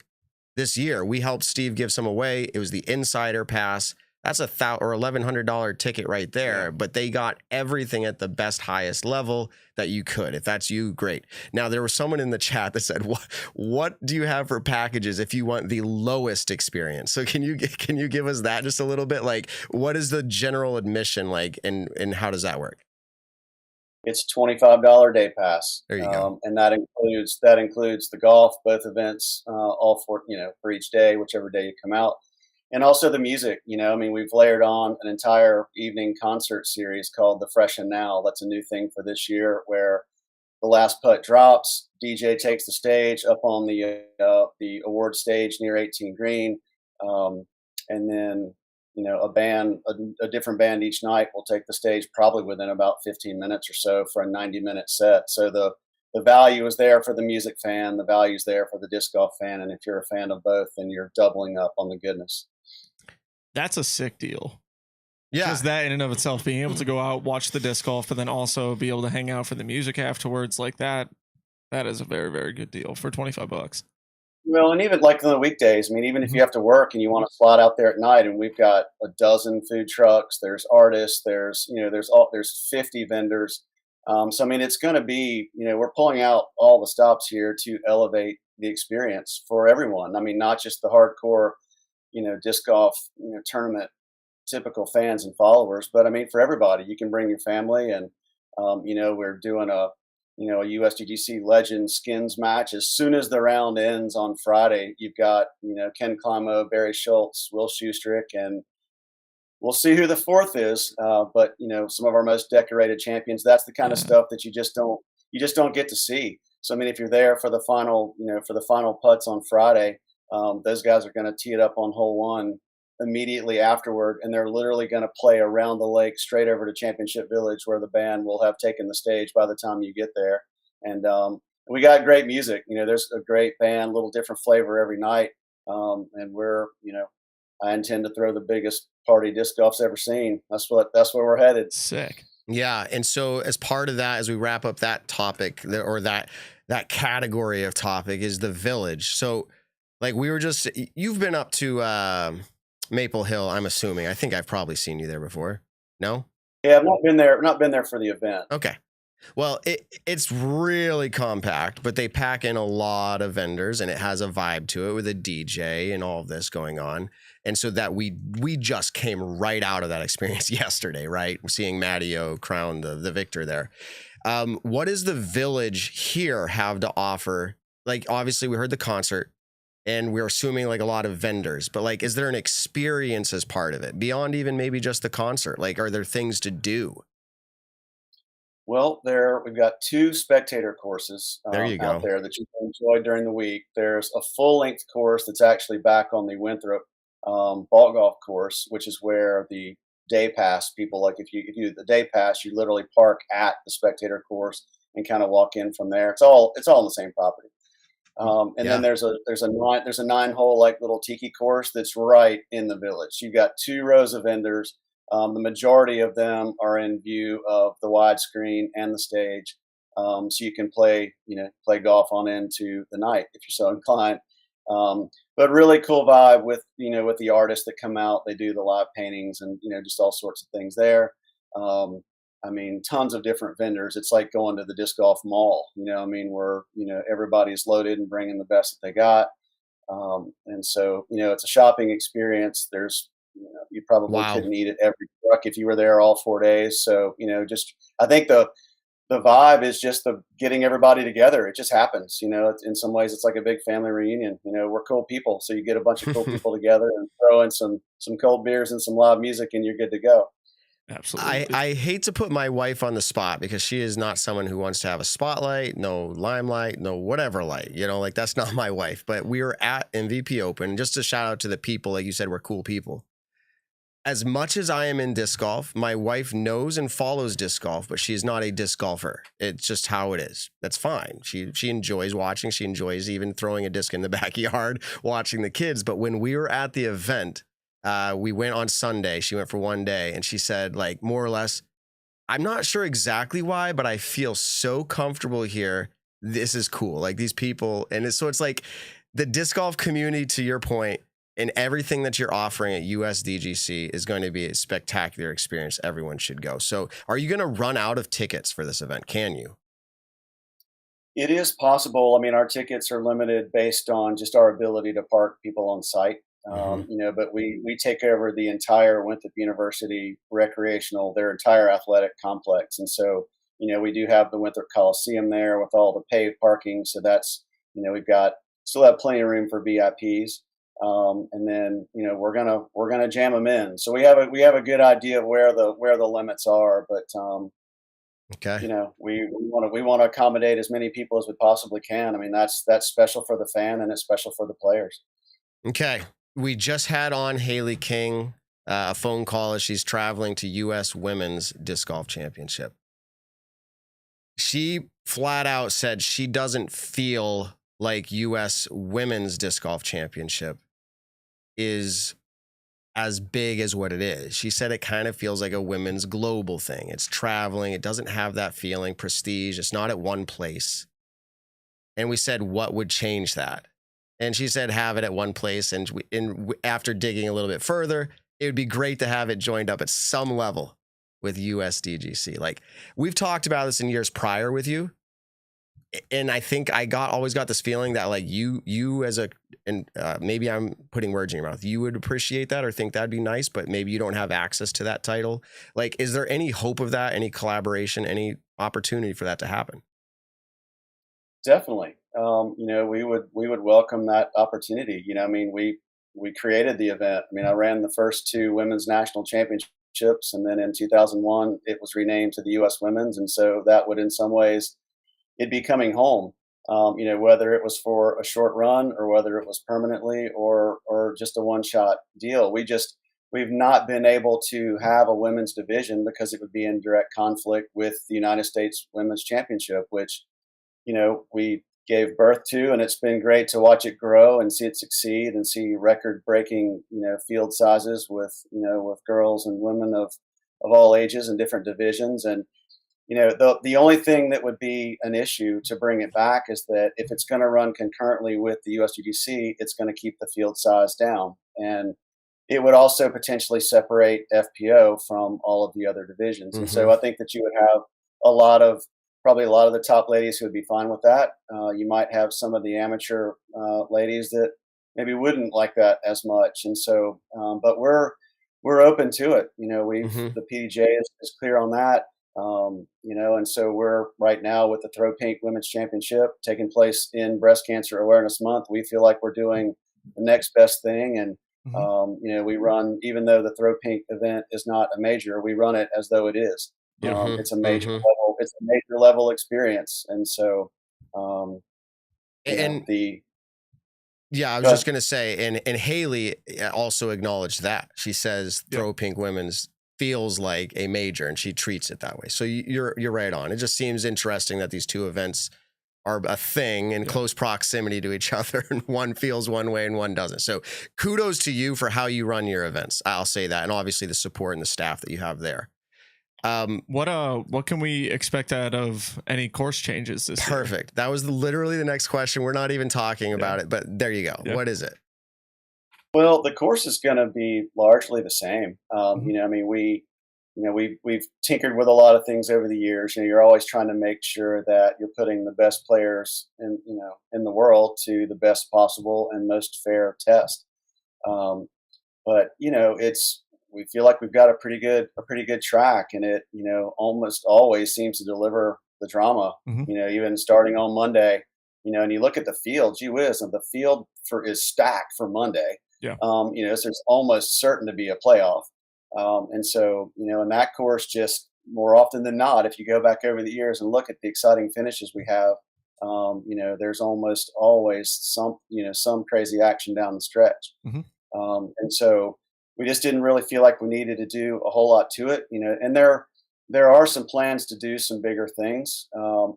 this year. We helped Steve give some away. It was the Insider Pass. That's $1,100 ticket right there, but they got everything at the best, highest level that you could. If that's you, great. Now, there was someone in the chat that said, what do you have for packages if you want the lowest experience? So can you give us that just a little bit? Like, what is the general admission like, and how does that work? It's $25 day pass. There you go. And that includes the golf, both events, all for each day, whichever day you come out. And also the music, we've layered on an entire evening concert series called The Fresh and Now. That's a new thing for this year, where the last putt drops, DJ takes the stage up on the award stage near 18 green, and then a different band each night will take the stage probably within about 15 minutes or so for a 90-minute set. So the value is there for the music fan, the value is there for the disc golf fan, and if you're a fan of both, then you're doubling up on the goodness. That's a sick deal. Yeah. Just that in and of itself, being able to go out, watch the disc golf, but then also be able to hang out for the music afterwards, like that is a very, very good deal for $25. Well, and even like on the weekdays, even if you have to work and you want to slot out there at night, and we've got a dozen food trucks, there's artists, there's 50 vendors. So it's going to be, we're pulling out all the stops here to elevate the experience for everyone. Not just the hardcore, disc golf, tournament typical fans and followers, but for everybody. You can bring your family, and we're doing a USDGC Legend Skins match. As soon as the round ends on Friday, you've got Ken Climo, Barry Schultz, Will Schustrick, and we'll see who the fourth is. But some of our most decorated champions. That's the kind of stuff that you just don't get to see. So if you're there for the final putts on Friday, those guys are going to tee it up on hole one immediately afterward, and they're literally going to play around the lake straight over to Championship Village, where the band will have taken the stage by the time you get there. And we got great music. There's a great band, a little different flavor every night. And we're, I intend to throw the biggest party disc golf's ever seen. That's where we're headed. Sick. Yeah. And so as part of that, as we wrap up that topic or that category of topic is the village. So like you've been up to Maple Hill, I'm assuming. I think I've probably seen you there before. No? Yeah, I've not been there for the event. Okay. Well, it's really compact, but they pack in a lot of vendors and it has a vibe to it with a DJ and all of this going on. And so that we just came right out of that experience yesterday, right? Seeing Matteao crown the victor there. What does the village here have to offer? Like, obviously we heard the concert and we're assuming like a lot of vendors, but like, is there an experience as part of it beyond even maybe just the concert? Like, are there things to do? Well, we've got 2 spectator courses There you out go. there that you can enjoy during the week. There's a full-length course that's actually back on the Winthrop ball golf course, which is where the day pass people, like if you do the day pass, you literally park at the spectator course and kind of walk in from there. It's all on the same property. And then there's a 9-hole like little tiki course that's right in the village. You've got 2 rows of vendors. The majority of them are in view of the widescreen and the stage, so you can play golf on into the night if you're so inclined. But really cool vibe with the artists that come out. They do the live paintings and just all sorts of things there. I mean, tons of different vendors. It's like going to the disc golf mall. Where everybody's loaded and bringing the best that they got. And so it's a shopping experience. There's you probably couldn't eat at every truck if you were there all 4 days. So, I think the vibe is just the getting everybody together. It just happens, in some ways it's like a big family reunion. We're cool people. So you get a bunch of cool people together and throw in some cold beers and some live music and you're good to go. Absolutely. I hate to put my wife on the spot because she is not someone who wants to have a spotlight, no limelight, no whatever light, like that's not my wife. But we were at MVP Open. Just a shout out to the people, like you said, we're cool people. As much as I am in disc golf, my wife knows and follows disc golf, but she's not a disc golfer. It's just how it is. That's fine. She enjoys watching. She enjoys even throwing a disc in the backyard, watching the kids. But when we were at the event, we went on Sunday. She went for 1 day, and she said, like, more or less, I'm not sure exactly why, but I feel so comfortable here. This is cool. Like these people, and it's like the disc golf community, to your point, and everything that you're offering at USDGC is going to be a spectacular experience. Everyone should go. So are you going to run out of tickets for this event? Can you? It is possible. I mean, our tickets are limited based on just our ability to park people on site. But we take over the entire Winthrop University their entire athletic complex. And so, we do have the Winthrop Coliseum there with all the paved parking. So that's, we've still have plenty of room for VIPs. And then we're gonna jam them in. So we have a good idea of where the limits are, but okay, we want to accommodate as many people as we possibly can. I mean, that's special for the fan and it's special for the players. Okay, we just had on Hailey King a phone call as she's traveling to U.S. Women's Disc Golf Championship. She flat out said she doesn't feel like U.S. Women's Disc Golf Championship is as big as what it is. She said it kind of feels like a women's global thing. It's traveling. It doesn't have that feeling, prestige. It's not at one place. And we said, what would change that? And she said, have it at one place. And after digging a little bit further, it would be great to have it joined up at some level with USDGC. Like we've talked about this in years prior with you. And I think I always got this feeling that like you as maybe I'm putting words in your mouth, you would appreciate that or think that'd be nice, but maybe you don't have access to that title. Like, is there any hope of that, any collaboration, any opportunity for that to happen? Definitely. We would welcome that opportunity. I mean, we created the event. I mean, I ran the first 2 women's national championships, and then in 2001 it was renamed to the U.S. Women's, and so that would in some ways it'd be coming home, whether it was for a short run or whether it was permanently or just a one-shot deal. We've not been able to have a women's division because it would be in direct conflict with the United States Women's Championship, which, we gave birth to, and it's been great to watch it grow and see it succeed and see record-breaking, field sizes with girls and women of all ages and different divisions. And the only thing that would be an issue to bring it back is that if it's going to run concurrently with the USDGC, it's going to keep the field size down, and it would also potentially separate FPO from all of the other divisions. And so I think that you would have probably a lot of the top ladies who would be fine with that. You might have some of the amateur ladies that maybe wouldn't like that as much. And so, but we're open to it. The PDJ is clear on that. And so we're right now with the Throw Pink Women's Championship taking place in Breast Cancer Awareness Month. We feel like we're doing the next best thing. And, we run, even though the Throw Pink event is not a major, we run it as though it is. It's a major level. It's a major level experience. And so, I was just going to say, and Hailey also acknowledged that. She says Throw Pink Women's feels like a major, and she treats it that way. So you're right on. It just seems interesting that these two events are a thing in close proximity to each other, and one feels one way and one doesn't. So kudos to you for how you run your events. I'll say that, and obviously the support and the staff that you have there. What can we expect out of any course changes this year? Perfect. That was literally the next question. We're not even talking about it, but there you go. Yeah. What is it? Well, the course is going to be largely the same. We've tinkered with a lot of things over the years. You're always trying to make sure that you're putting the best players in the world to the best possible and most fair test. But we feel like we've got a pretty good track, and it almost always seems to deliver the drama. Even starting on Monday, and you look at the field, gee whiz, and the field is stacked for Monday. Yeah. So it's almost certain to be a playoff. And so, in that course, just more often than not, if you go back over the years and look at the exciting finishes we have, there's almost always some crazy action down the stretch. And so we just didn't really feel like we needed to do a whole lot to it, and there are some plans to do some bigger things.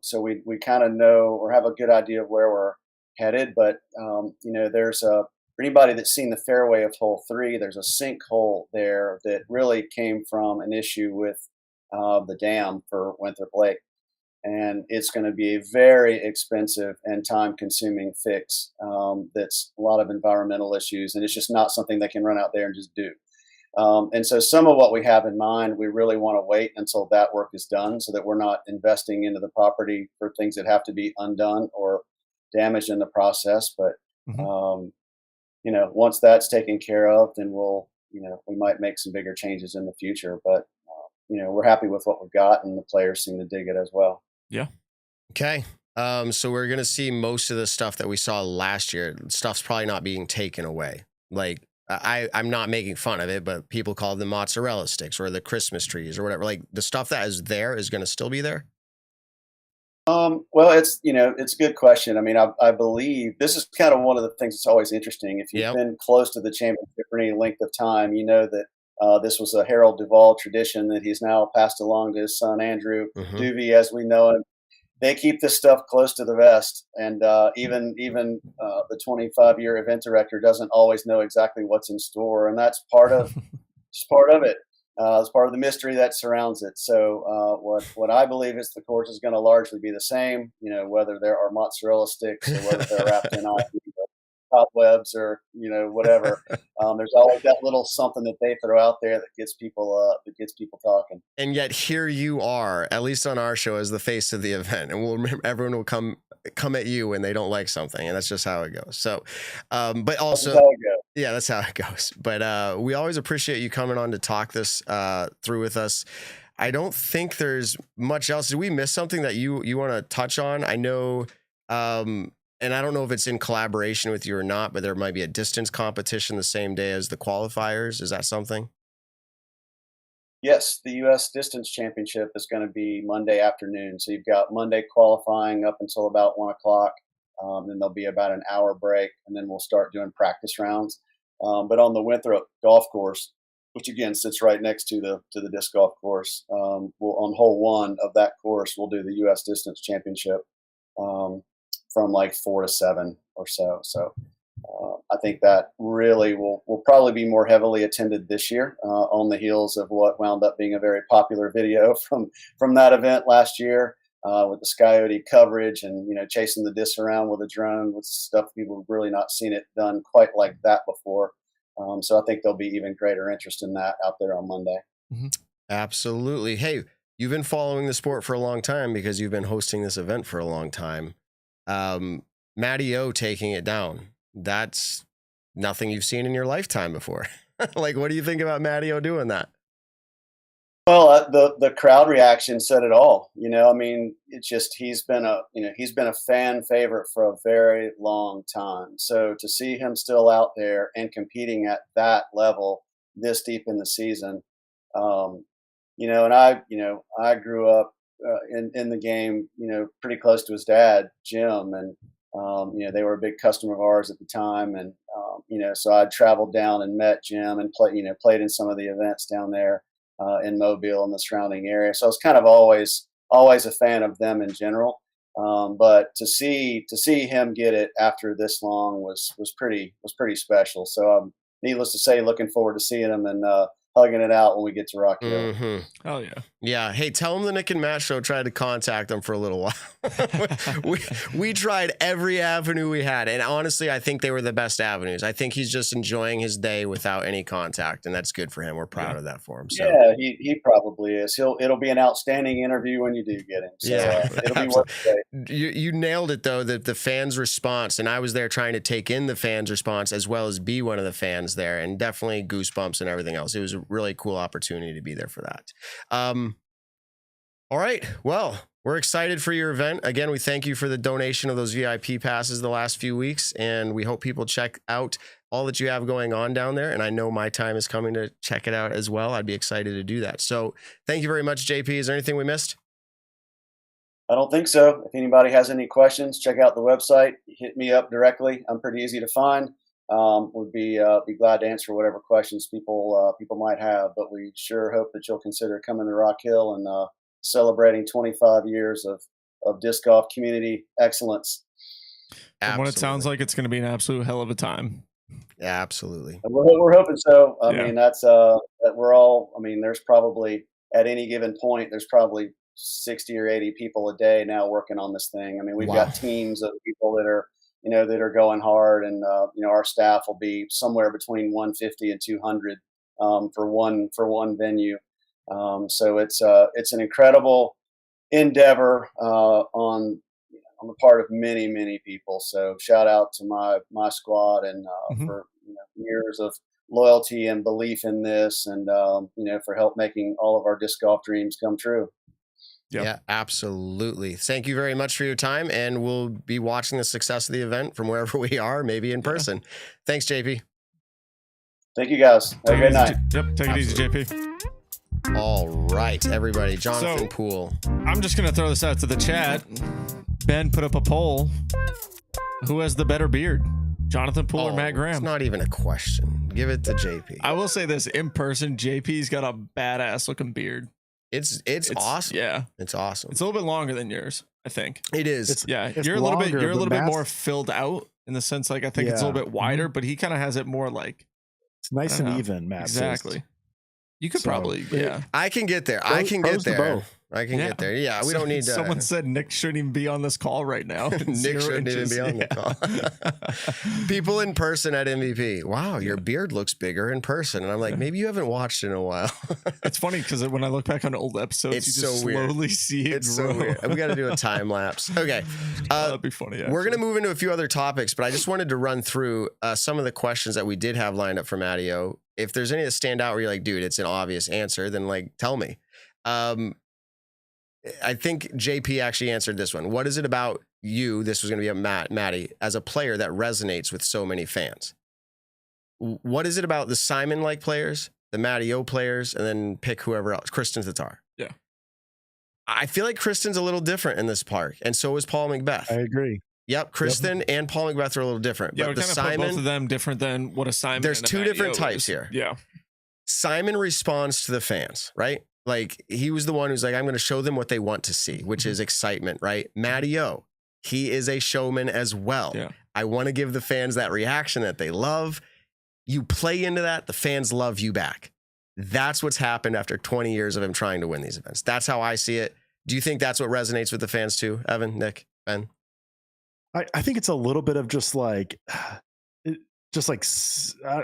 So we kind of know or have a good idea of where we're headed, but, there's for anybody that's seen the fairway of hole 3, there's a sinkhole there that really came from an issue with the dam for Winthrop Lake. And it's going to be a very expensive and time-consuming fix. That's a lot of environmental issues, and it's just not something they can run out there and just do. And so some of what we have in mind, we really want to wait until that work is done so that we're not investing into the property for things that have to be undone or damaged in the process. But once that's taken care of, then we might make some bigger changes in the future. But, we're happy with what we've got, and the players seem to dig it as well. Yeah. Okay. So we're going to see most of the stuff that we saw last year. Stuff's probably not being taken away. Like, I'm not making fun of it, but people call them mozzarella sticks or the Christmas trees or whatever. Like, the stuff that is there is going to still be there? Well, it's a good question. I mean, I believe this is kind of one of the things that's always interesting. If you've been close to the championship for any length of time, you know that this was a Harold Duvall tradition that he's now passed along to his son, Andrew Duvey, as we know him. They keep this stuff close to the vest. And even the 25-year event director doesn't always know exactly what's in store. And that's part of just part of it. It's part of the mystery that surrounds it. So what I believe is the course is going to largely be the same, whether there are mozzarella sticks or whether they're wrapped in cobwebs or, whatever. There's always that little something that they throw out there that gets people talking. And yet here you are, at least on our show, as the face of the event, and everyone will come at you when they don't like something, and that's just how it goes. So, but also, that's how it goes. But we always appreciate you coming on to talk this through with us. I don't think there's much else. Did we miss something that you want to touch on? I know, and I don't know if it's in collaboration with you or not, but there might be a distance competition the same day as the qualifiers. Is that something? Yes, the U.S. Distance Championship is going to be Monday afternoon. So you've got Monday qualifying up until about 1 o'clock. Then there'll be about an hour break, and then we'll start doing practice rounds. But on the Winthrop golf course, which again sits right next to the disc golf course, on hole 1 of that course, we'll do the U.S. Distance Championship. from like 4 to 7 or so. So I think that really will probably be more heavily attended this year on the heels of what wound up being a very popular video from that event last year with the Scoyote coverage and, chasing the disc around with a drone with stuff people have really not seen it done quite like that before. So I think there'll be even greater interest in that out there on Monday. Mm-hmm. Absolutely. Hey, you've been following the sport for a long time because you've been hosting this event for a long time. Matty O taking it down. That's nothing you've seen in your lifetime before. Like, what do you think about Matty O doing that? Well, the crowd reaction said it all. I mean, it's just he's been a fan favorite for a very long time. So to see him still out there and competing at that level this deep in the season, and I grew up in the game, pretty close to his dad, Jim, and they were a big customer of ours at the time, and so I traveled down and met Jim and played in some of the events down there. In Mobile and the surrounding area. So I was kind of always a fan of them in general. But to see him get it after this long was pretty special. So needless to say, looking forward to seeing him and hugging it out when we get to Rock Hill. Mm-hmm. Oh yeah. Yeah. Hey, tell him the Nick and Matt show tried to contact them for a little while. we tried every avenue we had. And honestly, I think they were the best avenues. I think he's just enjoying his day without any contact. And that's good for him. We're proud of that for him. So. Yeah, he probably is. It'll be an outstanding interview when you do get him. So it'll be worth it. You nailed it though, that the fans' response, and I was there trying to take in the fans' response as well as be one of the fans there, and definitely goosebumps and everything else. It was a really cool opportunity to be there for that. All right. Well, we're excited for your event. Again, we thank you for the donation of those VIP passes the last few weeks, and we hope people check out all that you have going on down there. And I know my time is coming to check it out as well. I'd be excited to do that. So thank you very much, JP. Is there anything we missed? I don't think so. If anybody has any questions, check out the website. Hit me up directly. I'm pretty easy to find. Would be glad to answer whatever questions people might have. But we sure hope that you'll consider coming to Rock Hill and celebrating 25 years of disc golf community excellence. From what it sounds like, it's going to be an absolute hell of a time. Yeah, absolutely. We're hoping so. I mean, that's that we're all. I mean, there's probably at any given point, there's probably 60 or 80 people a day now working on this thing. I mean, we've got teams of people that are that are going hard, and our staff will be somewhere between 150 and 200 for one venue. So it's an incredible endeavor on the part of many people. So shout out to my squad and for years of loyalty and belief in this, and for help making all of our disc golf dreams come true. Yep. Yeah, absolutely. Thank you very much for your time, and we'll be watching the success of the event from wherever we are, maybe in person. Thanks, JP. Thank you, guys. Have a great night. Yep, take it easy, JP. All right, everybody. Jonathan Poole. I'm just going to throw this out to the chat. Ben put up a poll. Who has the better beard? Jonathan Poole or Matt Graham? It's not even a question. Give it to JP. I will say this, in person, JP's got a badass looking beard. It's awesome. Yeah. It's awesome. It's a little bit longer than yours, I think. It is. It's you're a little bit more filled out in the sense, like, I think it's a little bit wider, but he kind of has it more like it's nice and even, Matt. Exactly. You could probably, I can get there. I can get there. Get there. Yeah, we don't need to. Someone said Nick shouldn't even be on this call right now. Nick shouldn't even be on the call. People in person at MVP. Wow, your beard looks bigger in person. And I'm like, maybe you haven't watched in a while. It's funny because when I look back on old episodes, it's you just slowly see it It's grow. so weird. We got to do a time lapse. Okay. That'd be funny. Actually. We're going to move into a few other topics, but I just wanted to run through some of the questions that we did have lined up for Matteao. If there's any that stand out where you're like, dude, it's an obvious answer, then like, tell me. I think JP actually answered this one. What is it about you? This was going to be a Matty as a player that resonates with so many fans. What is it about the Simon-like players, the Matteao players, and then pick whoever else? Kristen's Tatar. Yeah. I feel like Kristen's a little different in this park, and so is Paul McBeth. I agree. Yep, Kristen and Paul McBeth are a little different. Yeah, but we the kind of Simon, put both of them different than what a Simon. There's and a two different Matteao types is. here. Yeah. Simon responds to the fans, right? Like he was the one who's like, I'm going to show them what they want to see, which is excitement, right? Matty O, He is a showman as well. Yeah. I want to give the fans that reaction that they love. You play into that, the fans love you back. That's what's happened after 20 years of him trying to win these events. That's how I see it. Do you think that's what resonates with the fans too, Evan, Nick, Ben? I think it's a little bit of just like, I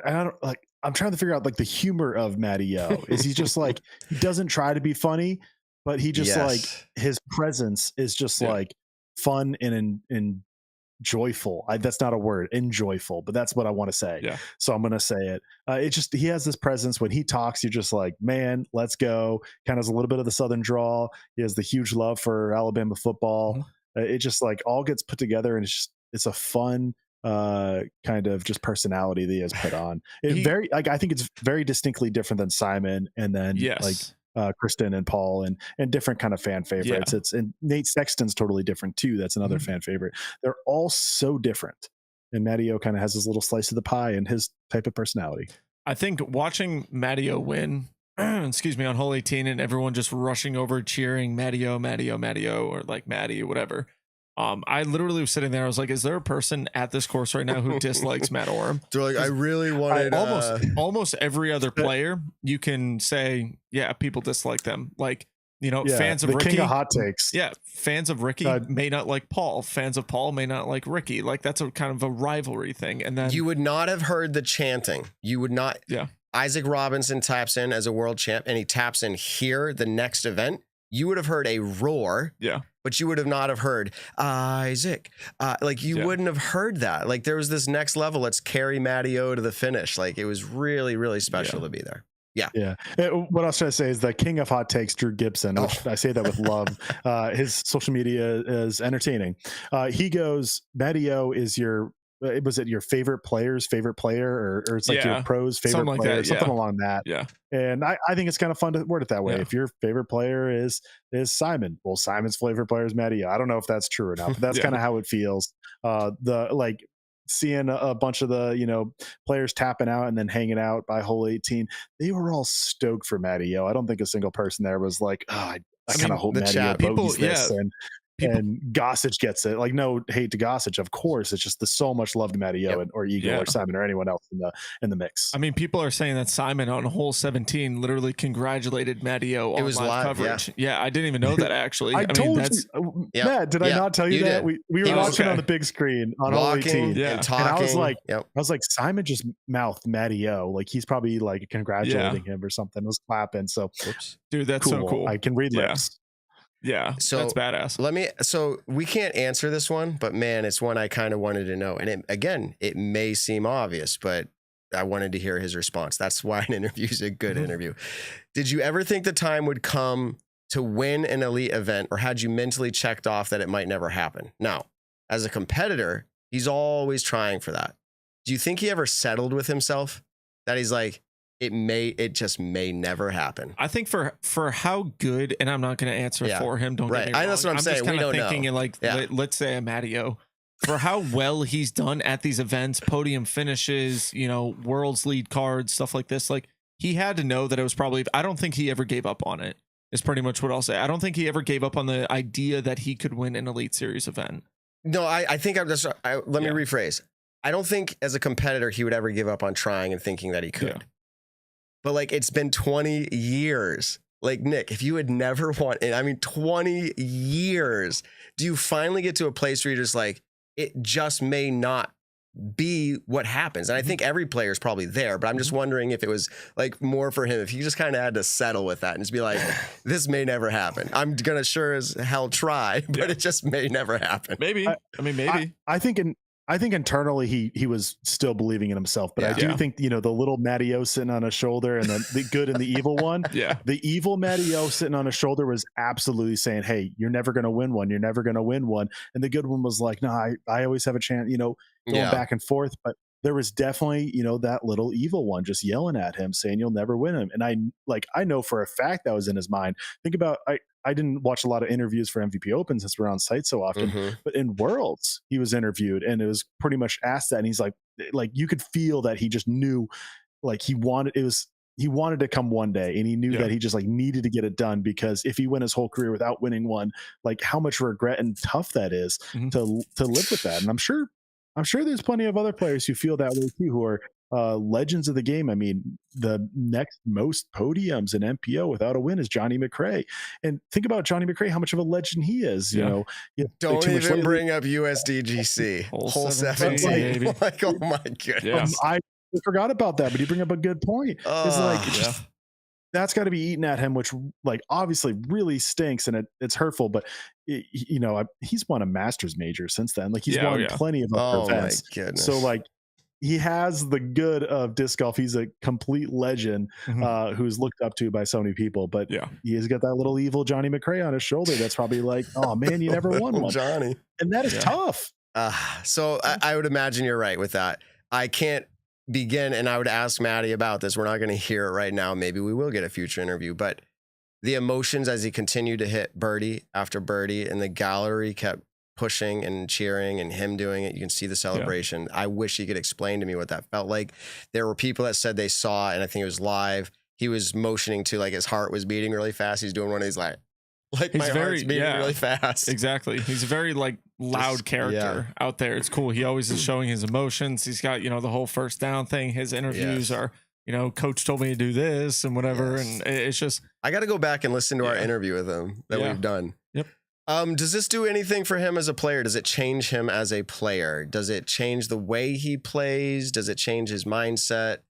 don't like. I'm trying to figure out like the humor of Matteao. Is he just like, he doesn't try to be funny, but he just like his presence is just like fun and joyful. That's not a word, enjoyful, but that's what I want to say. Yeah. So I'm going to say it. It's just, he has this presence when he talks, you're just like, man, let's go. Kind of has a little bit of the Southern drawl. He has the huge love for Alabama football. Mm-hmm. It just like all gets put together, and it's a fun kind of just personality that he has put on. I think it's very distinctly different than Simon, and then like Kristen and Paul and different kind of fan favorites. And Nate Sexton's totally different too. That's another fan favorite. They're all so different, and Matteao kind of has his little slice of the pie and his type of personality. I think watching Matteao win, excuse me, on hole 18, and everyone just rushing over cheering Matteao, or like Matty, whatever. I literally was sitting there. I was like, "Is there a person at this course right now who dislikes Matt Oram?" They're like, "I really wanted." Almost every other player, you can say, "Yeah, people dislike them." Like, fans of the Ricky, king of hot takes. Yeah, fans of Ricky may not like Paul. Fans of Paul may not like Ricky. Like, that's a kind of a rivalry thing. And then you would not have heard the chanting. You would not. Yeah. Isaac Robinson taps in as a world champ, and he taps in here the next event. You would have heard a roar. Yeah. But you would have not have heard Isaac. You wouldn't have heard that. Like, there was this next level. Let's carry Matteao to the finish. Like, it was really, really special to be there. Yeah. Yeah. What I was trying to say is the king of hot takes, Drew Gibson, which I say that with love. His social media is entertaining. He goes, Matteao is was it your favorite player's favorite player, or it's like your pro's favorite something player, like that, something along that. Yeah. And I think it's kind of fun to word it that way. If your favorite player is Simon, well, Simon's favorite player is Matteao. I don't know if that's true or not, but that's kind of how it feels. Seeing a bunch of the players tapping out and then hanging out by hole 18, they were all stoked for Matteao. I don't think a single person there was like, I kind of hope Matteao bogeys this. And Gossage gets it. Like, no hate to Gossage, of course. It's just the so much love to Matteao or Eagle or Simon or anyone else in the mix. I mean, people are saying that Simon on hole 17 literally congratulated Matteao on live coverage. Yeah, I didn't even know that actually. I told you, Matt. Did I not tell you that? We were watching on the big screen on hole 18, and talking. And I was like, Simon just mouthed Matteao. Like, he's probably like congratulating him or something. I was clapping. So, dude, that's so cool. I can read lips. Yeah, so that's badass. So we can't answer this one, but man, it's one I kind of wanted to know. And it may seem obvious, but I wanted to hear his response. That's why an interview is a good interview. Did you ever think the time would come to win an elite event, or had you mentally checked off that it might never happen? Now, as a competitor, he's always trying for that. Do you think he ever settled with himself? That he's like, it just may never happen. I think for how good, and I'm not going to answer for him. Don't get me wrong. That's what I'm saying. Just we don't thinking know. In like, let's say a Matteao, for how well he's done at these events, podium finishes, world's lead cards, stuff like this. Like, he had to know that it was probably. I don't think he ever gave up on it. Is pretty much what I'll say. I don't think he ever gave up on the idea that he could win an Elite Series event. No, I think let me rephrase. I don't think as a competitor he would ever give up on trying and thinking that he could. Yeah. But like, it's been 20 years. Like, Nick, if you had never won, 20 years, do you finally get to a place where you're just like, it just may not be what happens? And I think every player is probably there, but I'm just wondering if it was like more for him, if he just kind of had to settle with that and just be like, this may never happen. I'm going to sure as hell try, but it just may never happen. Maybe. Maybe. I think internally he was still believing in himself, but I do think, the little Matteao sitting on his shoulder and the good and the evil one, the evil Matteao sitting on his shoulder was absolutely saying, hey, you're never going to win one. You're never going to win one. And the good one was like, no, I always have a chance, going back and forth. But there was definitely, that little evil one just yelling at him saying, you'll never win him. And I know for a fact that was in his mind. Think about, I didn't watch a lot of interviews for MVP Open since we're on site so often, but in Worlds he was interviewed and it was pretty much asked that. And he's like you could feel that he just knew, like he wanted, it was he wanted to come one day, and he knew that he just like needed to get it done, because if he went his whole career without winning one, like how much regret and tough that is to live with that. And I'm sure there's plenty of other players who feel that way too, who are legends of the game. I mean, the next most podiums in MPO without a win is Johnny McRae. And think about Johnny McRae, how much of a legend he is. You know, don't even bring up USDGC. Whole 17. Like, oh my goodness. I forgot about that, but you bring up a good point. It's like that's got to be eating at him, which like obviously really stinks, and it's hurtful. But you know, he's won a Masters major since then. Like he's won plenty of other events. My goodness. So like, he has the good of disc golf. He's a complete legend who's looked up to by so many people. But he has got that little evil Johnny McRae on his shoulder. That's probably like, oh man, you never won one, Johnny. And that is tough. So I would imagine you're right with that. I can't begin, and I would ask Matty about this. We're not going to hear it right now. Maybe we will get a future interview. But the emotions as he continued to hit birdie after birdie, and the gallery kept pushing and cheering, and him doing it. You can see the celebration. I wish he could explain to me what that felt like. There were people that said they saw it, and I think it was live. He was motioning to, like, his heart was beating really fast. He's doing one of these like my heart's beating really fast. Exactly. He's a very like loud character out there. It's cool. He always is showing his emotions. He's got, you know, the whole first down thing. His interviews are, you know, coach told me to do this and whatever. And it's just, I got to go back and listen to our interview with him that we've done. Yep. Does this do anything for him as a player? Does it change him as a player? Does it change the way he plays? Does it change his mindset?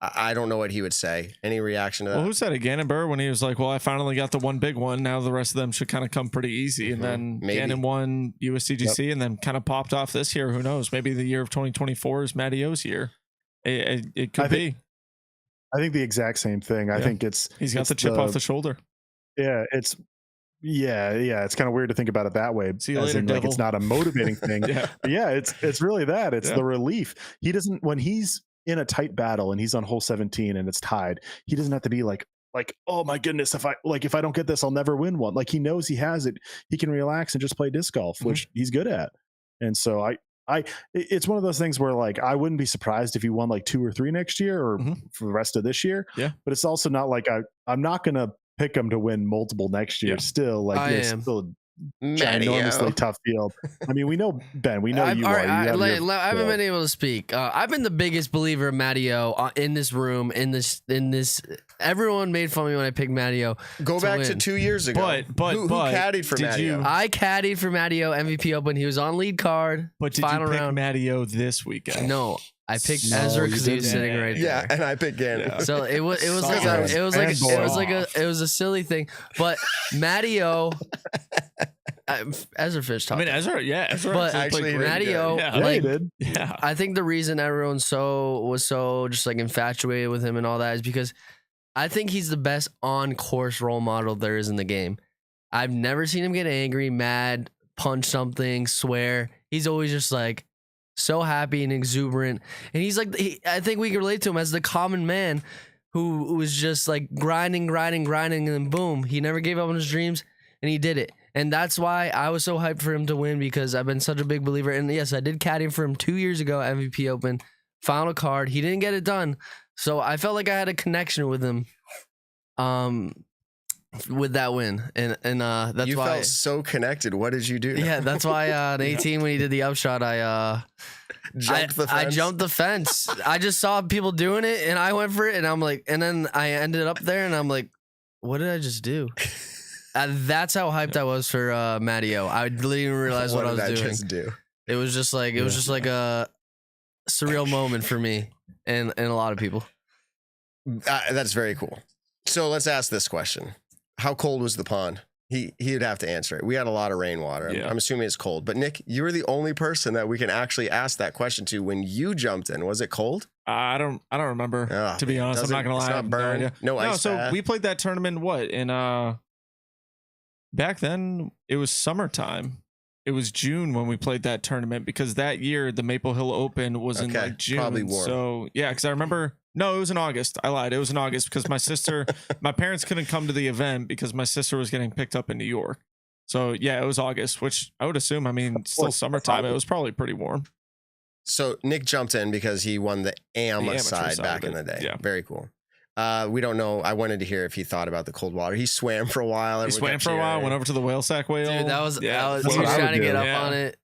I don't know what he would say. Any reaction to that? Well, who said it? Gannon when he was like, well, I finally got the one big one. Now the rest of them should kind of come pretty easy. And then Gannon won USDGC and then kind of popped off this year. Who knows? Maybe the year of 2024 is Matteo's year. It could be. I think the exact same thing. I think he's got the chip off the shoulder. Yeah, it's it's kind of weird to think about it that way. See you later, like it's not a motivating thing. It's really that. It's the relief. He doesn't, when he's in a tight battle and he's on hole 17 and it's tied, he doesn't have to be like, oh my goodness, if I don't get this, I'll never win one. Like, he knows he has it. He can relax and just play disc golf, which he's good at. And so it's one of those things where, like, I wouldn't be surprised if he won like 2 or 3 next year or for the rest of this year. Yeah. But it's also not like I'm not going to pick him to win multiple next year. Still, like, it's still a ginormously tough field. I mean, we know, Ben, we know I haven't been able to speak. I've been the biggest believer of Matteao in this room, in this. Everyone made fun of me when I picked Matteao. Go back to 2 years ago. But who caddied for Matteao? I caddied for Matteao MVP Open. He was on lead card. But did final you pick round. Matteao this weekend? No. I picked Ezra because he was sitting right there. Yeah, and I picked Gannon. So it was a silly thing. But Matteao, Ezra finished top. I mean, Ezra but actually Matteao, I think the reason everyone was so just like infatuated with him and all that is because I think he's the best on-course role model there is in the game. I've never seen him get angry, mad, punch something, swear. He's always just like so happy and exuberant. And he's like, I think we can relate to him as the common man who was just like grinding, and then boom, he never gave up on his dreams and he did it. And that's why I was so hyped for him to win, because I've been such a big believer. And yes, I did caddy for him 2 years ago at MVP Open, final card. He didn't get it done. So I felt like I had a connection with him with that win. And that's you why felt so connected. What did you do? Yeah, that's why on 18 when he did the upshot, I jumped the fence. I just saw people doing it and I went for it, and I'm like, and then I ended up there and I'm like, what did I just do? That's how hyped I was for Matteao. I didn't even realize what I was doing. Just do? It was just like a surreal moment for me and a lot of people. That's very cool. So let's ask this question. How cold was the pond? He'd have to answer it. We had a lot of rainwater. I'm assuming it's cold. But Nick, you were the only person that we can actually ask that question to when you jumped in. Was it cold? I don't remember. To be honest, I'm not gonna lie. Not burn. No ice. So bath. We played that tournament back then it was summertime. It was June when we played that tournament, because that year the Maple Hill Open was in like June. Probably warm. So yeah, because I remember. No, it was in August. I lied. It was in August because my parents couldn't come to the event because my sister was getting picked up in New York. So yeah, it was August, which I would assume, I mean, still summertime. It was probably pretty warm. So Nick jumped in because he won the AM side back in the day. Yeah. Very cool. We don't know. I wanted to hear if he thought about the cold water. He swam for a while. He swam for a while, went over to the whale sack whale. Dude, that was, he was trying to get up on it.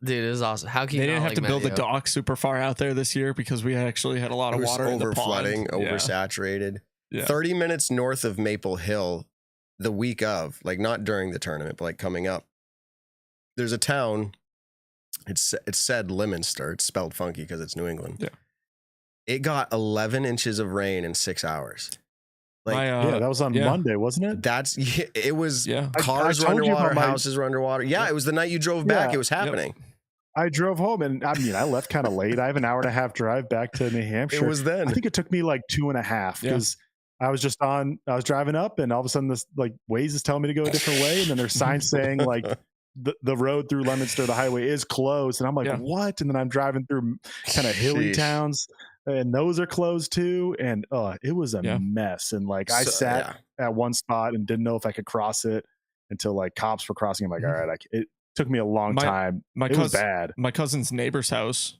Dude, it was awesome. How can they you didn't not have to like build the Matteao? dock super far out there this year because we actually had a lot of water in the pond. Overflooding, oversaturated. 30 minutes north of Maple Hill, the week of, like not during the tournament, but like coming up, there's a town. It's said Leominster. It's spelled funky because it's New England. Yeah. It got 11 inches of rain in 6 hours. Like, that was on Monday, wasn't it? It was cars were underwater, houses were underwater. Yeah, it was the night you drove back. It was happening. I drove home and I left kind of late. I have an hour and a half drive back to New Hampshire. It was then. I think it took me like 2.5 because I was driving up and all of a sudden this like Waze is telling me to go a different way. And then there's signs saying like the road through Leominster, the highway is closed. And I'm like, what? And then I'm driving through kind of hilly towns. And those are closed too. And it was a mess. And like I sat at one spot and didn't know if I could cross it until like cops were crossing. I'm like, all right, it took me a long time. It was bad. My cousin's neighbor's house,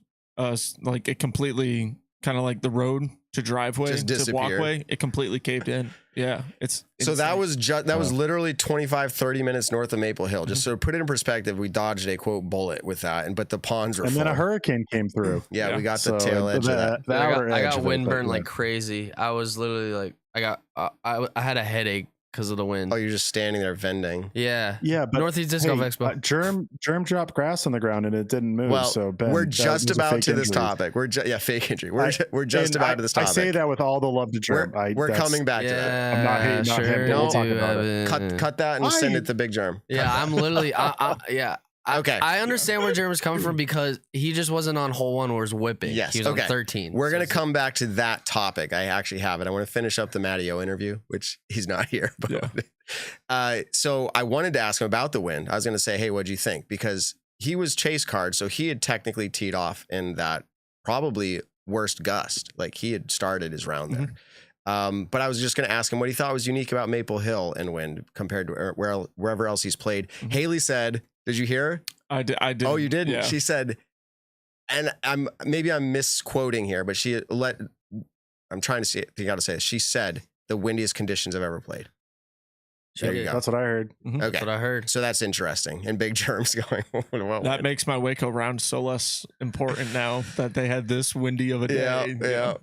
like it completely kind of like the road to driveway to walkway, it completely caved in. Yeah, it's so insane. that was literally 25-30 minutes north of Maple Hill. Just so to put it in perspective, we dodged a quote bullet with that, but the ponds were and full. Then a hurricane came through. Yeah, we got the tail edge of that. I got windburn like crazy. I was literally like, I had a headache because of the wind. Oh, you're just standing there vending. Yeah. But Northeast Disc Golf Expo. Germ dropped grass on the ground and it didn't move. Well, so Ben, we're just about to this topic. Fake injury. We're just about to this topic. I say that with all the love to Germ. We're coming back to that. I'm not hating on him. We'll talk about it. Cut that and send it to Big Germ. Yeah, I'm literally. Okay. I understand where Germ is coming from because he just wasn't on hole one where it was whipping. Yes. He was on 13. We're going to come back to that topic. I actually have it. I want to finish up the Matteao interview, which he's not here. But so I wanted to ask him about the wind. I was going to say, hey, what'd you think? Because he was chase card. So he had technically teed off in that probably worst gust. Like he had started his round there. But I was just going to ask him what he thought was unique about Maple Hill and wind compared to wherever else he's played. Hailey said, did you hear her? I did. Oh, you didn't? Yeah. She said, and I'm misquoting here, but I'm trying to see it. You got to say it. She said the windiest conditions I've ever played. There you go. That's what I heard. Okay. That's what I heard. So that's interesting. And Big Germ's going, that makes my Waco round so less important now that they had this windy of a day. Yeah.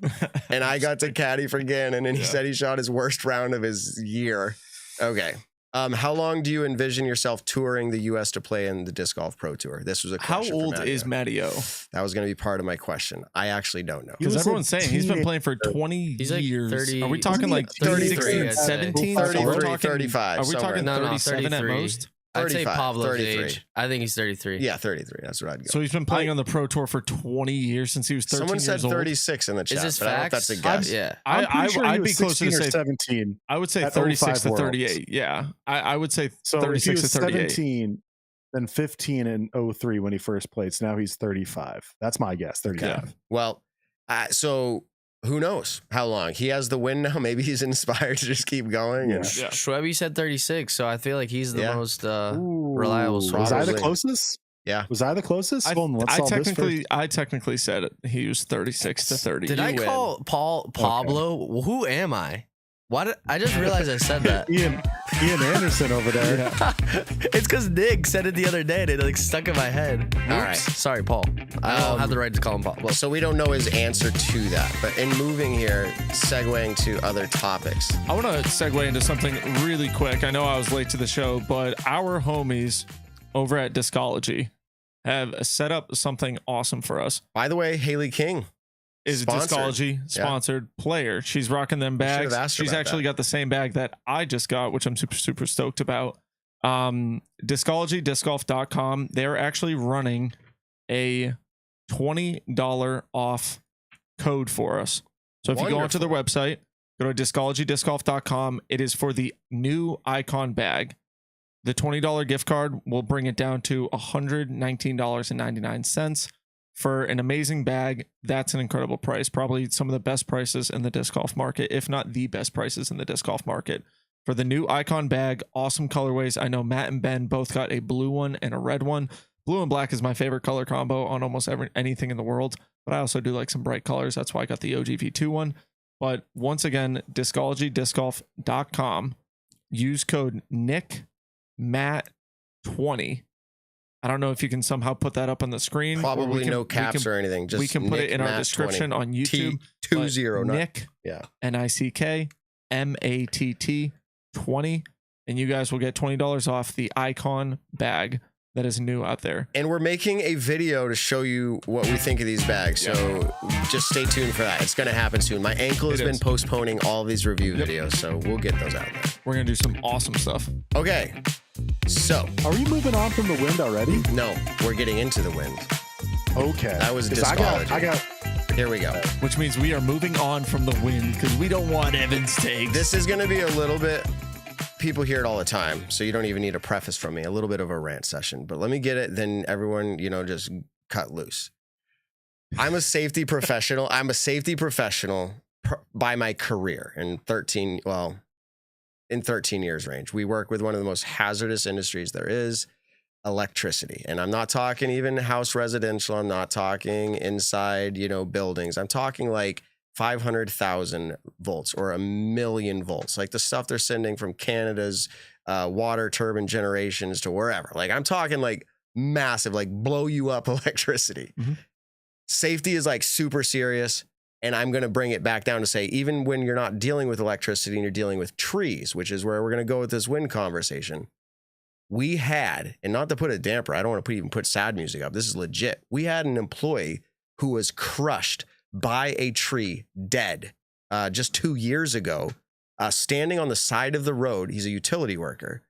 And I got to caddy for Gannon and he said he shot his worst round of his year. Okay. How long do you envision yourself touring the U.S. to play in the Disc Golf Pro Tour? This was a question. How old is Matty O? That was going to be part of my question. I actually don't know. Because everyone's saying he's been playing for 20 years. 30, are we talking like 33, 17? 33, 35. Are we talking 37 at most? I'd say Pablo's age. I think he's 33. Yeah, 33. That's what I'd go. So he's been playing on the Pro Tour for 20 years since he was 13 Someone years said 36 in the chat. Is this but I don't know if that's a guess. Yeah. I'd be closer to say 17. I would say 36 to 38. Yeah. I would say 36 to 38. 17, then 15 and 03 when he first played. So now he's 35. That's my guess. 35. Okay. Well, so who knows how long he has the win now? Maybe he's inspired to just keep going. And Schwebby said 36, so I feel like he's the most reliable source. Was I the closest? Yeah. Was I the closest? I technically said it. He was 36 to 30. Did I call Pablo? Okay. Who am I? I just realized I said that. Ian Anderson over there. Yeah. It's because Nick said it the other day and it like stuck in my head. All right. Sorry, Paul. I don't have the right to call him Paul. Well, so we don't know his answer to that. But in moving here, segueing to other topics. I want to segue into something really quick. I know I was late to the show, but our homies over at Discology have set up something awesome for us. By the way, Hailey King is a Discology sponsored player. She's rocking them bags. She's actually got the same bag that I just got, which I'm super, super stoked about. Discologydiscgolf.com. They're actually running a $20 off code for us. So if you go onto their website, go to discologydiscgolf.com. It is for the new Icon bag. The $20 gift card will bring it down to $119.99. For an amazing bag. That's an incredible price. Probably some of the best prices in the disc golf market, if not the best prices in the disc golf market. For the new Icon bag, awesome colorways. I know Matt and Ben both got a blue one and a red one. Blue and black is my favorite color combo on almost anything in the world, but I also do like some bright colors. That's why I got the OGV2 one. But once again, discology.discgolf.com. Use code NICMAT20. I don't know if you can somehow put that up on the screen. Probably no caps or anything. Just we can put it in our description 20. on YouTube. T20. Nick, NICK, MATT 20. And you guys will get $20 off the Icon bag that is new out there. And we're making a video to show you what we think of these bags. So just stay tuned for that. It's going to happen soon. My ankle has been postponing all of these review videos, so we'll get those out there. We're going to do some awesome stuff. Okay. So. Are we moving on from the wind already? No, we're getting into the wind. Okay. That was discology. I got. Here we go. Which means we are moving on from the wind because we don't want Evan's takes. This is going to be a little bit... People hear it all the time, so you don't even need a preface from me. A little bit of a rant session, but let me get it. Then everyone, just cut loose. I'm a safety professional. I'm a safety professional by my career in 13 years range. We work with one of the most hazardous industries there is, electricity. And I'm not talking even house residential. I'm not talking inside, buildings. I'm talking like 500,000 volts or 1,000,000 volts, like the stuff they're sending from Canada's water turbine generations to wherever. Like I'm talking like massive, like blow you up electricity. Mm-hmm. Safety is like super serious. And I'm going to bring it back down to say, even when you're not dealing with electricity and you're dealing with trees, which is where we're going to go with this wind conversation. We had, and not to put a damper, I don't want to even put sad music up. This is legit. We had an employee who was crushed by a tree, dead, just 2 years ago, standing on the side of the road. He's a utility worker,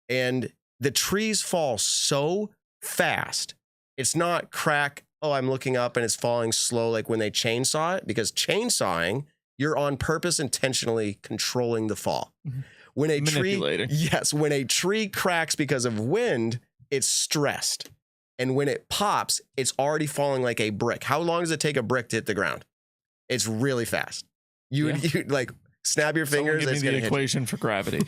and the trees fall so fast. It's not crack. Oh, I'm looking up and it's falling slow, like when they chainsaw it, because chainsawing, you're on purpose, intentionally controlling the fall. Mm-hmm. When a when a tree cracks because of wind, it's stressed. And when it pops, it's already falling like a brick. How long does it take a brick to hit the ground? It's really fast. You like snap your fingers. Give me the equation for gravity.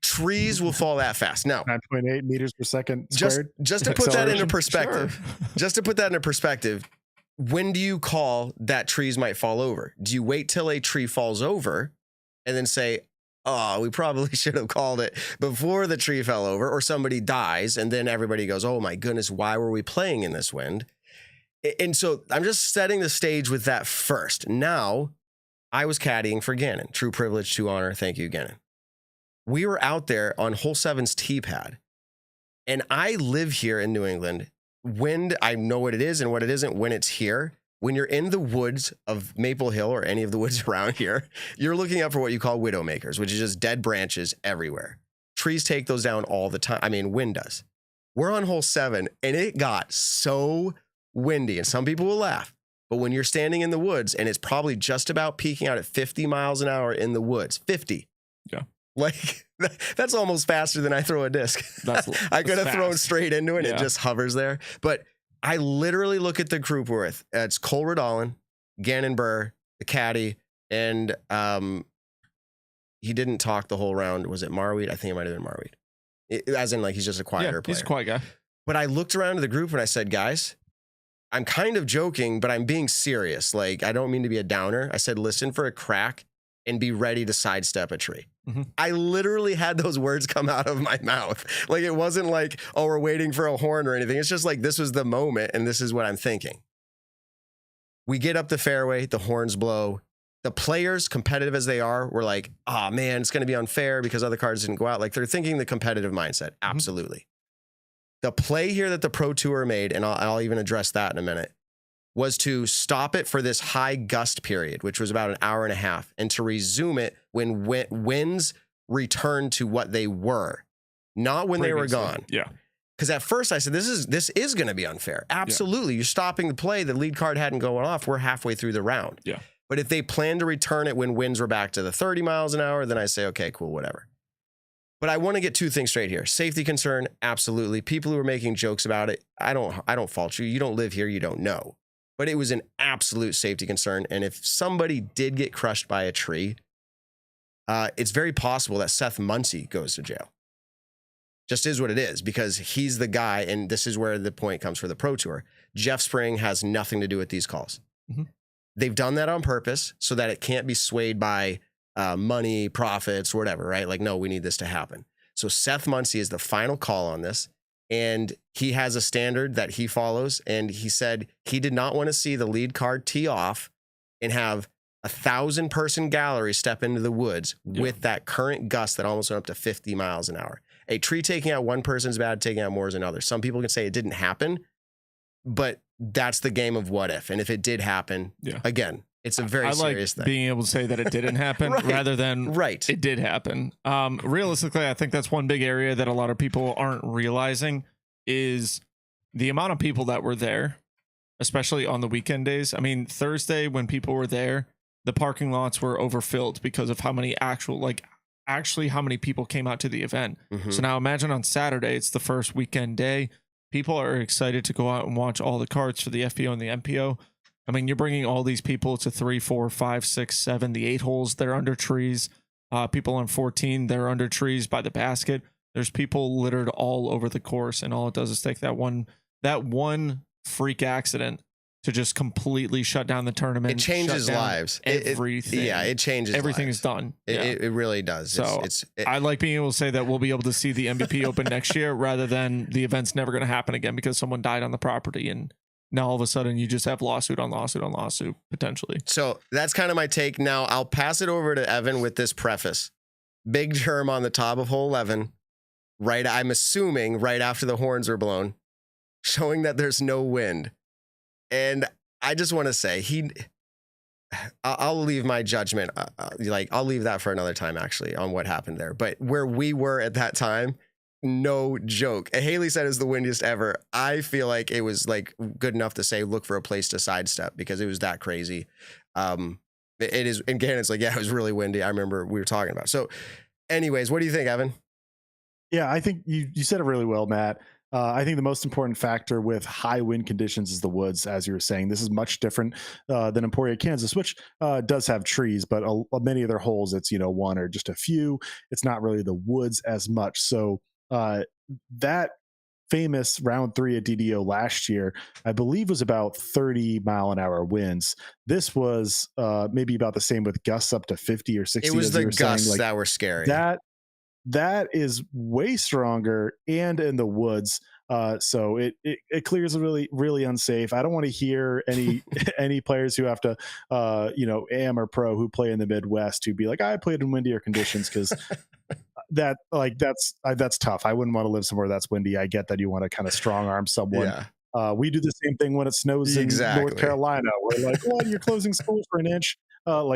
Trees will fall that fast. Now, 9.8 meters per second squared. Just to put that into perspective, when do you call that trees might fall over? Do you wait till a tree falls over and then say, oh, we probably should have called it before the tree fell over, or somebody dies, and then everybody goes, oh my goodness, why were we playing in this wind? And so I'm just setting the stage with that first. Now, I was caddying for Gannon. True privilege, true honor. Thank you, Gannon. We were out there on hole 7's tee pad, and I live here in New England. Wind, I know what it is and what it isn't when it's here. When you're in the woods of Maple Hill or any of the woods around here, you're looking up for what you call widowmakers, which is just dead branches everywhere. Trees take those down all the time. I mean, wind does. We're on hole 7, and it got so windy, and some people will laugh, but when you're standing in the woods and it's probably just about peaking out at 50 miles an hour in the woods, 50. Yeah. Like, that's almost faster than I throw a disc. I could have thrown straight into it. Yeah. It just hovers there. But I literally look at the group we're with. It's Cole Redolin, Gannon Burr, the caddy, and he didn't talk the whole round. Was it Marweed? I think it might have been Marweed. As in, like, he's just a quieter player. He's a quiet guy. But I looked around to the group and I said, guys, I'm kind of joking, but I'm being serious. Like, I don't mean to be a downer. I said, listen for a crack and be ready to sidestep a tree. Mm-hmm. I literally had those words come out of my mouth. Like, it wasn't like, oh, we're waiting for a horn or anything. It's just like, this was the moment and this is what I'm thinking. We get up the fairway, the horns blow. The players, competitive as they are, were like, oh man, it's going to be unfair because other cards didn't go out. Like, they're thinking the competitive mindset. Absolutely. Mm-hmm. The play here that the Pro Tour made, and I'll even address that in a minute, was to stop it for this high gust period, which was about an hour and a half, and to resume it when winds returned to what they were, not when they were gone. Yeah. Because at first I said, this is going to be unfair. Absolutely. Yeah. You're stopping the play. The lead card hadn't gone off. We're halfway through the round. Yeah. But if they plan to return it when winds were back to the 30 miles an hour, then I say, okay, cool, whatever. But I want to get two things straight here. Safety concern, absolutely. People who are making jokes about it, I don't fault you. You don't live here, you don't know. But it was an absolute safety concern. And if somebody did get crushed by a tree, it's very possible that Seth Muncy goes to jail. Just is what it is, because he's the guy, and this is where the point comes for the Pro Tour. Jeff Spring has nothing to do with these calls. Mm-hmm. they've done that on purpose so that it can't be swayed by money, profits, whatever, right? Like, no, we need this to happen. So Seth Muncie is the final call on this. And he has a standard that he follows. And he said he did not want to see the lead card tee off and have 1,000-person gallery step into the woods with that current gust that almost went up to 50 miles an hour. A tree taking out one person is bad, taking out more is another. Some people can say it didn't happen, but that's the game of what if. And if it did happen, again, it's a very serious thing. Being able to say that it didn't happen rather than it did happen. Realistically, I think that's one big area that a lot of people aren't realizing is the amount of people that were there, especially on the weekend days. I mean, Thursday when people were there, the parking lots were overfilled because of how many actually how many people came out to the event. So now imagine on Saturday, it's the first weekend day. People are excited to go out and watch all the carts for the FPO and the MPO. I mean, you're bringing all these people to 3, 4, 5, 6, 7, the 8 holes. They're under trees. People on 14, they're under trees by the basket. There's people littered all over the course, and all it does is take that one freak accident to just completely shut down the tournament. It changes lives. Everything. It changes. Everything lives. is done. It really does. So I like being able to say that we'll be able to see the MVP Open next year rather than the event's never going to happen again because someone died on the property and now all of a sudden you just have lawsuit on lawsuit on lawsuit potentially. So that's kind of my take. Now I'll pass it over to Evan with this preface. Big term on the top of hole 11, right? I'm assuming right after the horns are blown, showing that there's no wind. And I just want to say I'll leave my judgment. I'll leave that for another time actually on what happened there. But where we were at that time, no joke. Hailey said it's the windiest ever. I feel like it was like good enough to say, look for a place to sidestep because it was that crazy. It is. And Gannon's like, yeah, it was really windy. I remember we were talking about it. So anyways, what do you think, Evan? Yeah, I think you said it really well, Matt. I think the most important factor with high wind conditions is the woods, as you were saying. This is much different than Emporia, Kansas, which does have trees, but many of their holes, it's, one or just a few. It's not really the woods as much. So that famous round 3 at DDO last year, I believe was about 30 mile an hour winds. This was maybe about the same with gusts up to 50 or 60. It was the gusts that were scary. That is way stronger and in the woods. So it clears really, really unsafe. I don't want to hear any players who have to, AM or pro who play in the Midwest who be like, I played in windier conditions because that's tough. I wouldn't want to live somewhere that's windy. I get that you want to kind of strong arm someone. Yeah. We do the same thing when it snows in North Carolina. We're like, well, you're closing schools for an inch.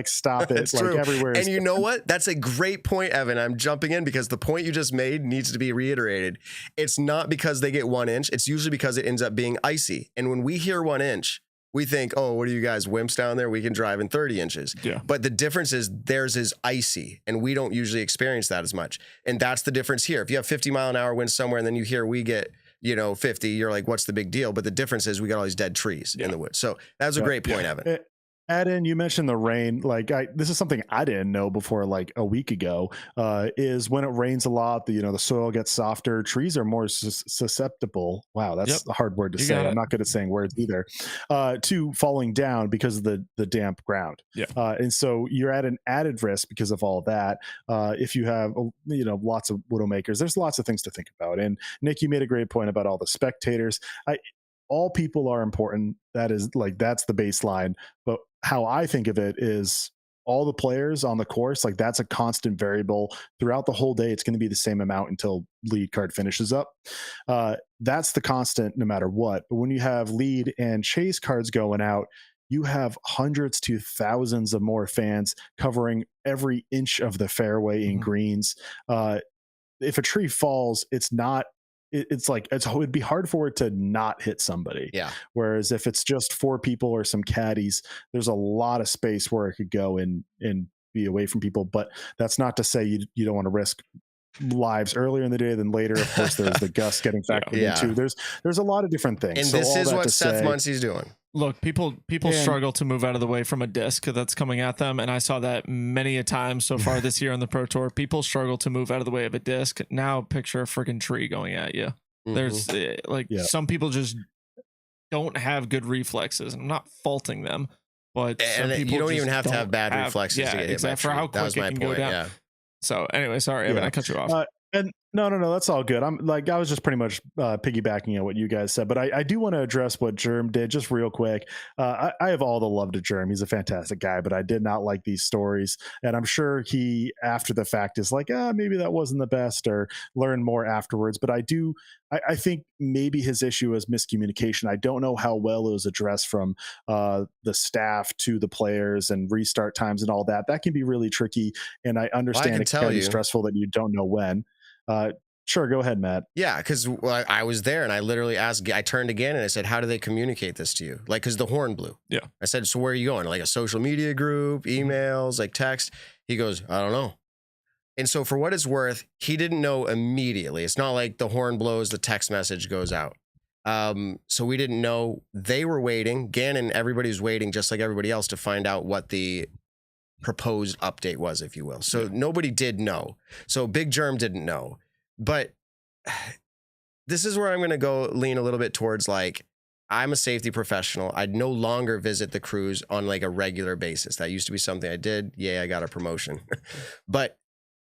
Stop it. It's like true. Everywhere. And you know what? That's a great point, Evan. I'm jumping in because the point you just made needs to be reiterated. It's not because they get 1 inch. It's usually because it ends up being icy. And when we hear 1 inch, we think, oh, what are you guys, wimps down there? We can drive in 30 inches. Yeah. But the difference is theirs is icy, and we don't usually experience that as much. And that's the difference here. If you have 50 mile an hour winds somewhere and then you hear we get 50, you're like, what's the big deal? But the difference is we got all these dead trees in the woods. So that was a great point, Evan. Add in, you mentioned the rain. This is something I didn't know before like a week ago, is when it rains a lot, the soil gets softer. Trees are more susceptible. Wow, that's a hard word to say. I'm not good at saying words either. To falling down because of the damp ground. Yeah. And so you're at an added risk because of all that. If you have, lots of widowmakers, there's lots of things to think about. And Nick, you made a great point about all the spectators. All people are important. That's the baseline. But how I think of it is all the players on the course, that's a constant variable throughout the whole day. It's going to be the same amount until lead card finishes up. That's the constant no matter what. But when you have lead and chase cards going out, you have hundreds to thousands of more fans covering every inch of the fairway in greens. If a tree falls, it'd be hard for it to not hit somebody. Yeah. Whereas if it's just 4 people or some caddies, there's a lot of space where it could go and be away from people. But that's not to say you don't want to risk lives earlier in the day than later. Of course, there's the gust getting factored into. There's a lot of different things. And this is what Seth Muncie's doing. Look, people struggle to move out of the way from a disc that's coming at them, and I saw that many a time so far this year on the Pro Tour. People struggle to move out of the way of a disc. Now picture a freaking tree going at you. There's some people just don't have good reflexes. I'm not faulting them, But and you don't even have to have bad reflexes to get hit by a for tree. how That quick was it my can point. go down. Yeah. So anyway, sorry, Evan, I cut you off. And no, that's all good. I'm like, I was just pretty much piggybacking on what you guys said, but I do want to address what Germ did just real quick. I have all the love to Germ. He's a fantastic guy, but I did not like these stories. And I'm sure he, after the fact, is like, maybe that wasn't the best, or learn more afterwards. But I think maybe his issue is miscommunication. I don't know how well it was addressed from the staff to the players, and restart times and all that. That can be really tricky. And I understand it can be stressful that you don't know when. Sure, go ahead, Matt. Yeah, because I was there and I literally asked, I turned again and I said, how do they communicate this to you? Like, because the horn blew. Yeah. I said, so where are you going? Like a social media group, emails, like text? He goes, I don't know. And so for what it's worth, he didn't know immediately. It's not like the horn blows, the text message goes out. So we didn't know. They were waiting. Gannon, everybody was waiting, just like everybody else, to find out what the proposed update was, if you will. So nobody did know. So Big Germ didn't know. But this is where I'm going to go lean a little bit towards, like, I'm a safety professional. I'd no longer visit the crews on like a regular basis. That used to be something I did. Yeah, I got a promotion. But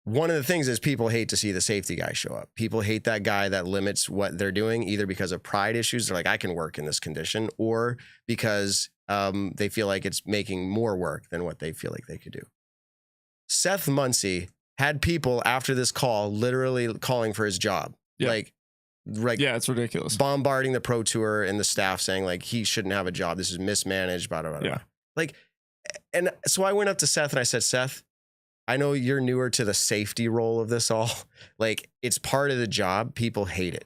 one of the things is people hate to see the safety guy show up. People hate that guy that limits what they're doing, either because of pride issues. They're like, I can work in this condition, or because they feel like it's making more work than what they feel like they could do. Seth Muncie had people after this call literally calling for his job. Yeah. Like, yeah, it's ridiculous. Bombarding the pro tour and the staff, saying like he shouldn't have a job. This is mismanaged, blah, blah, blah, blah. Yeah. Like, and so I went up to Seth and I said, Seth, I know you're newer to the safety role of this all. Like, it's part of the job. People hate it.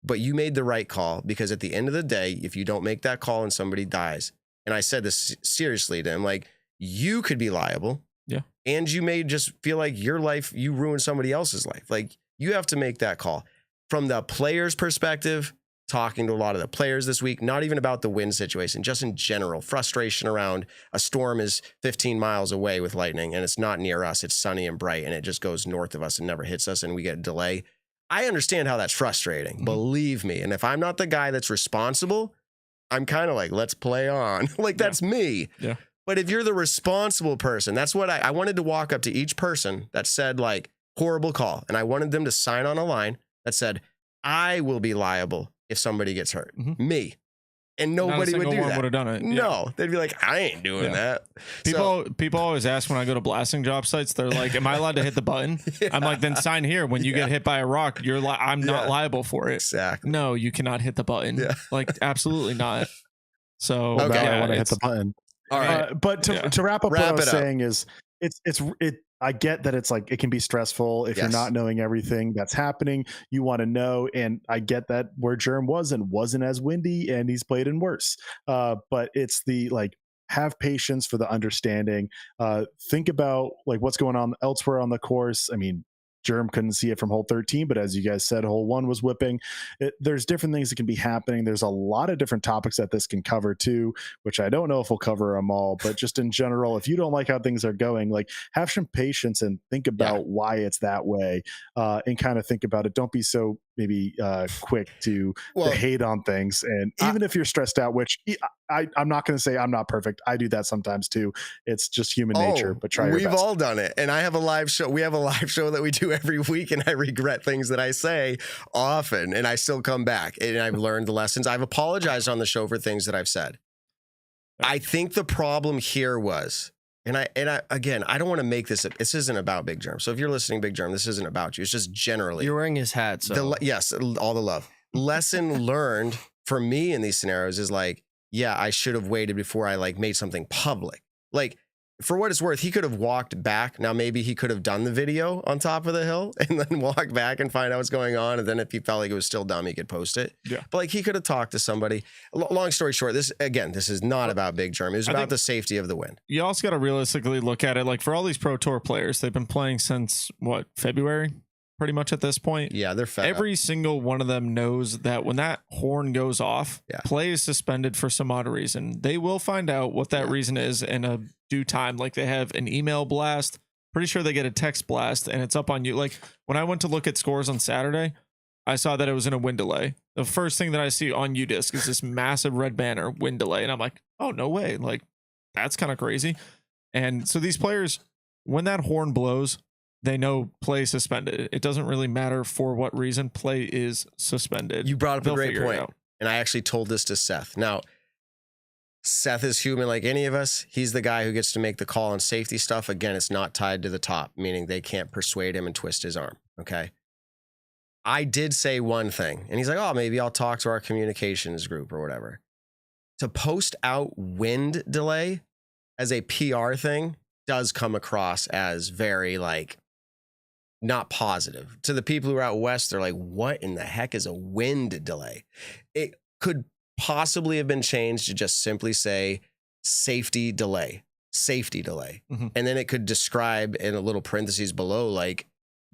But you made the right call, because at the end of the day, if you don't make that call and somebody dies, and I said this seriously to him, like, you could be liable. Yeah. And you may just feel like your life, you ruined somebody else's life. Like, you have to make that call. From the player's perspective, talking to a lot of the players this week, not even about the wind situation, just in general, frustration around a storm is 15 miles away with lightning and it's not near us. It's sunny and bright and it just goes north of us and never hits us and we get a delay. I understand how that's frustrating, believe me. And if I'm not the guy that's responsible, I'm kind of like, let's play on. Like, that's me. Yeah. But if you're the responsible person, that's what I wanted to walk up to each person that said, like, horrible call. And I wanted them to sign on a line that said, I will be liable if somebody gets hurt. Me. And nobody would do that. Would have done it. No, they'd be like, I ain't doing that. People always ask when I go to blasting job sites, they're like, am I allowed to hit the button? I'm like, then sign here. When you get hit by a rock, I'm not liable for it. Exactly. No, you cannot hit the button. Like, absolutely not. So I want to hit the button. All right. But to wrap up what I was saying is, I get that it's like, it can be stressful if you're not knowing everything that's happening. You want to know, and I get that where Germ wasn't as windy, and he's played in worse. But it's the, like, have patience for the understanding. Think about like what's going on elsewhere on the course. I mean, Germ couldn't see it from hole 13, but as you guys said, hole 1 was whipping. There's different things that can be happening. There's a lot of different topics that this can cover too, which I don't know if we'll cover them all, but just in general, if you don't like how things are going, like, have some patience and think about why it's that way, and kind of think about it. Don't be so maybe quick to hate on things. And even if you're stressed out, which I'm not going to say I'm not perfect. I do that sometimes too. It's just human nature, but try your best. We've all done it. And I have a live show. We have a live show that we do every week, and I regret things that I say often, and I still come back, and I've learned the lessons. I've apologized on the show for things that I've said. I think the problem here was, and I again, I don't want to make this isn't about Big Germ. So if you're listening, Big Germ, this isn't about you. It's just generally. You're wearing his hat. So yes, all the love. Lesson learned for me in these scenarios is like, yeah, I should have waited before I like made something public. Like, for what it's worth, he could have walked back. Now, maybe he could have done the video on top of the hill and then walk back and find out what's going on. And then if he felt like it was still dumb, he could post it. Yeah. But like, he could have talked to somebody. Long story short, this is not about Big Germ. It was about the safety of the wind. You also got to realistically look at it. Like, for all these Pro Tour players, they've been playing since February? Pretty much at this point. Yeah, they're fed Every up. single one of them knows that when that horn goes off, play is suspended for some odd reason. They will find out what that reason is in a due time. Like, they have an email blast. Pretty sure they get a text blast, and it's up on you. Like, when I went to look at scores on Saturday, I saw that it was in a wind delay. The first thing that I see on UDisc is this massive red banner, wind delay. And I'm like, oh, no way. Like, that's kind of crazy. And so these players, when that horn blows, they know play suspended. It doesn't really matter for what reason. Play is suspended. You brought up a great point. And I actually told this to Seth. Now, Seth is human like any of us. He's the guy who gets to make the call on safety stuff. Again, it's not tied to the top, meaning they can't persuade him and twist his arm. Okay. I did say one thing, and he's like, oh, maybe I'll talk to our communications group or whatever. To post out wind delay as a PR thing does come across as very like not positive. To the people who are out west, they're like, what in the heck is a wind delay? It could possibly have been changed to just simply say safety delay. And then it could describe in a little parentheses below, like,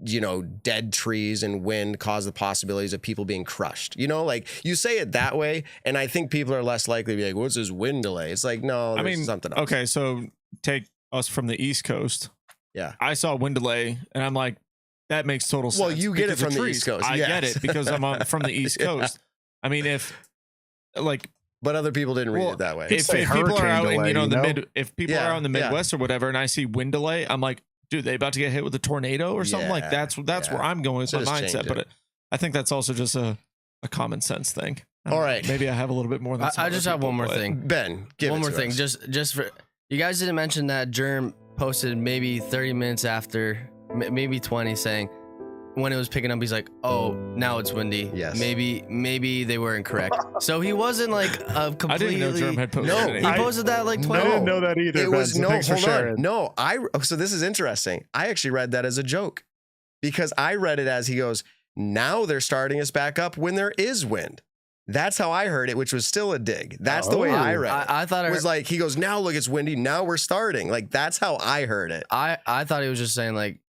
you know, dead trees and wind cause the possibilities of people being crushed. You know, like you say it that way, and I think people are less likely to be like, what's this wind delay? It's like, no, there's something else. Okay, so take us from the East Coast. Yeah. I saw wind delay, and I'm like, that makes total sense. Well, you get it from the East Coast. I get it because I'm from the East Coast. I mean, but other people didn't read it that way. If people are out in, if people are out in the Midwest or whatever, and I see wind delay, I'm like, dude, they about to get hit with a tornado or something like that's where I'm going with my mindset. But I think that's also just a common sense thing. All right, maybe I have a little bit more than I just have one more thing. Ben, give one it more to thing. us. Just for you guys didn't mention that Germ posted maybe 30 minutes after, maybe 20, saying when it was picking up, he's like, oh, now it's windy. Yes. Maybe they were incorrect. So he wasn't like a completely. I didn't know Germ had posted it. He posted that like 20. I didn't know that either. It was Ben, so hold on. No, so this is interesting. I actually read that as a joke because I read it as he goes, now they're starting us back up when there is wind. That's how I heard it, which was still a dig. That's the way I read it. I thought it was like, he goes, now look, it's windy. Now we're starting. Like, that's how I heard it. I thought he was just saying like,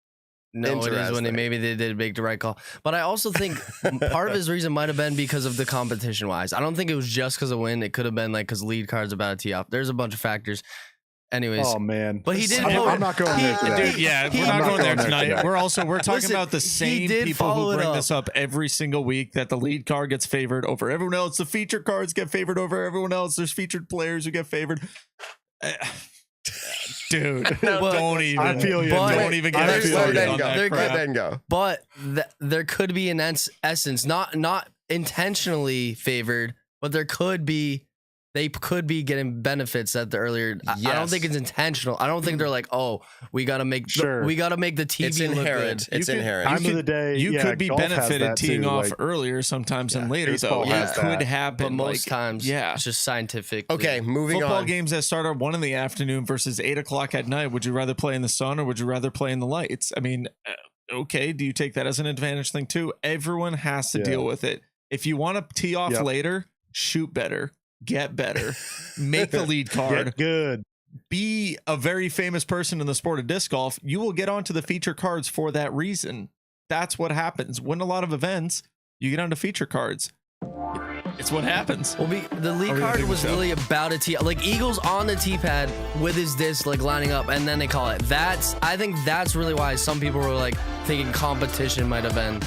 no, it is windy. Maybe they did make the right call. But I also think part of his reason might have been because of the competition wise. I don't think it was just because of wind. It could have been like because lead cards about to tee off. There's a bunch of factors. Anyways. Oh man. But he did. I'm not going there today. Dude, yeah, we're not going there tonight. We're talking about the same people who bring this up every single week, that the lead card gets favored over everyone else. The feature cards get favored over everyone else. There's featured players who get favored. Dude, don't even. I feel you. Don't even get me started on that crap. Then go. But there could be an essence, not intentionally favored, but there could be. They could be getting benefits at the earlier. Yes. I don't think it's intentional. I don't think they're like, oh, we got to make the TV it's look inherent. good. It's inherent. Time of the day. You could be golf has benefited that teeing too, off like, earlier sometimes than later, baseball though. has It that. could happen. But most times, yeah, it's just scientific. Okay, moving Football on. games that start at 1 in the afternoon versus 8 o'clock at night. Would you rather play in the sun or would you rather play in the lights? I mean, okay, do you take that as an advantage thing too? Everyone has to deal with it. If you want to tee off later, shoot better. Get better, make the lead card. Get good. Be a very famous person in the sport of disc golf. You will get onto the feature cards for that reason. That's what happens. Win a lot of events, you get onto feature cards. It's what happens. Well, the lead card was really about a tee, like Eagles on the tee pad with his disc like lining up, and then they call it. I think that's really why some people were like thinking competition might have been.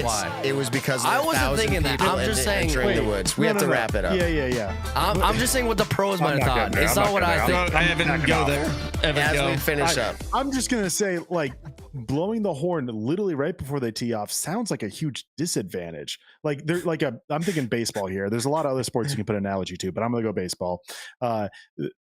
Why? It was because I wasn't thinking that. I'm just saying. Entering the woods. We have to wrap it up. Yeah. I'm just saying what the pros might have thought. It's not what I think. I haven't go there. As we finish up, I'm just gonna say, like, blowing the horn literally right before they tee off sounds like a huge disadvantage. Like, they're like I'm thinking baseball here. There's a lot of other sports you can put an analogy to, but I'm gonna go baseball.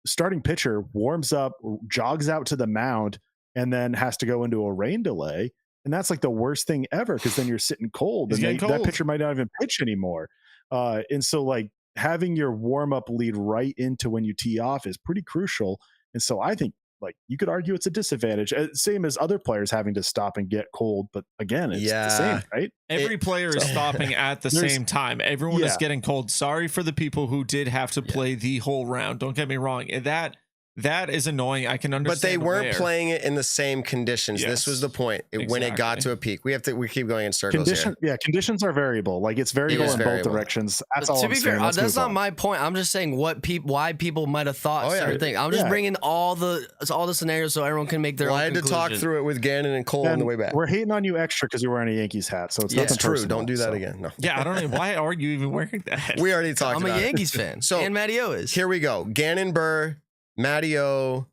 Starting pitcher warms up, jogs out to the mound, and then has to go into a rain delay. And that's like the worst thing ever, because then you're sitting cold and that pitcher might not even pitch anymore. And so like having your warm up lead right into when you tee off is pretty crucial. And so I think like you could argue it's a disadvantage, same as other players having to stop and get cold. But again, it's the same, right? Every player is stopping at the same time. Everyone is getting cold. Sorry for the people who did have to play the whole round. Don't get me wrong. That is annoying. I can understand. But they weren't playing it in the same conditions. Yes, this was the point. When it got to a peak, we keep going in circles here. Yeah, conditions are variable. Like it's variable in both directions. That's all. To be fair, that's not my point. I'm just saying why people might have thought certain things. I'm just bringing all the scenarios so everyone can make their own conclusion. I had to talk through it with Gannon and Cole on the way back. We're hating on you extra because you're wearing a Yankees hat, so it's nothing true. personal. Don't do that again. No. Yeah, I don't know. Why are you even wearing that? We already talked about it. I'm a Yankees fan. So and Matty O is. Here we go. Gannon Burr, Matteao,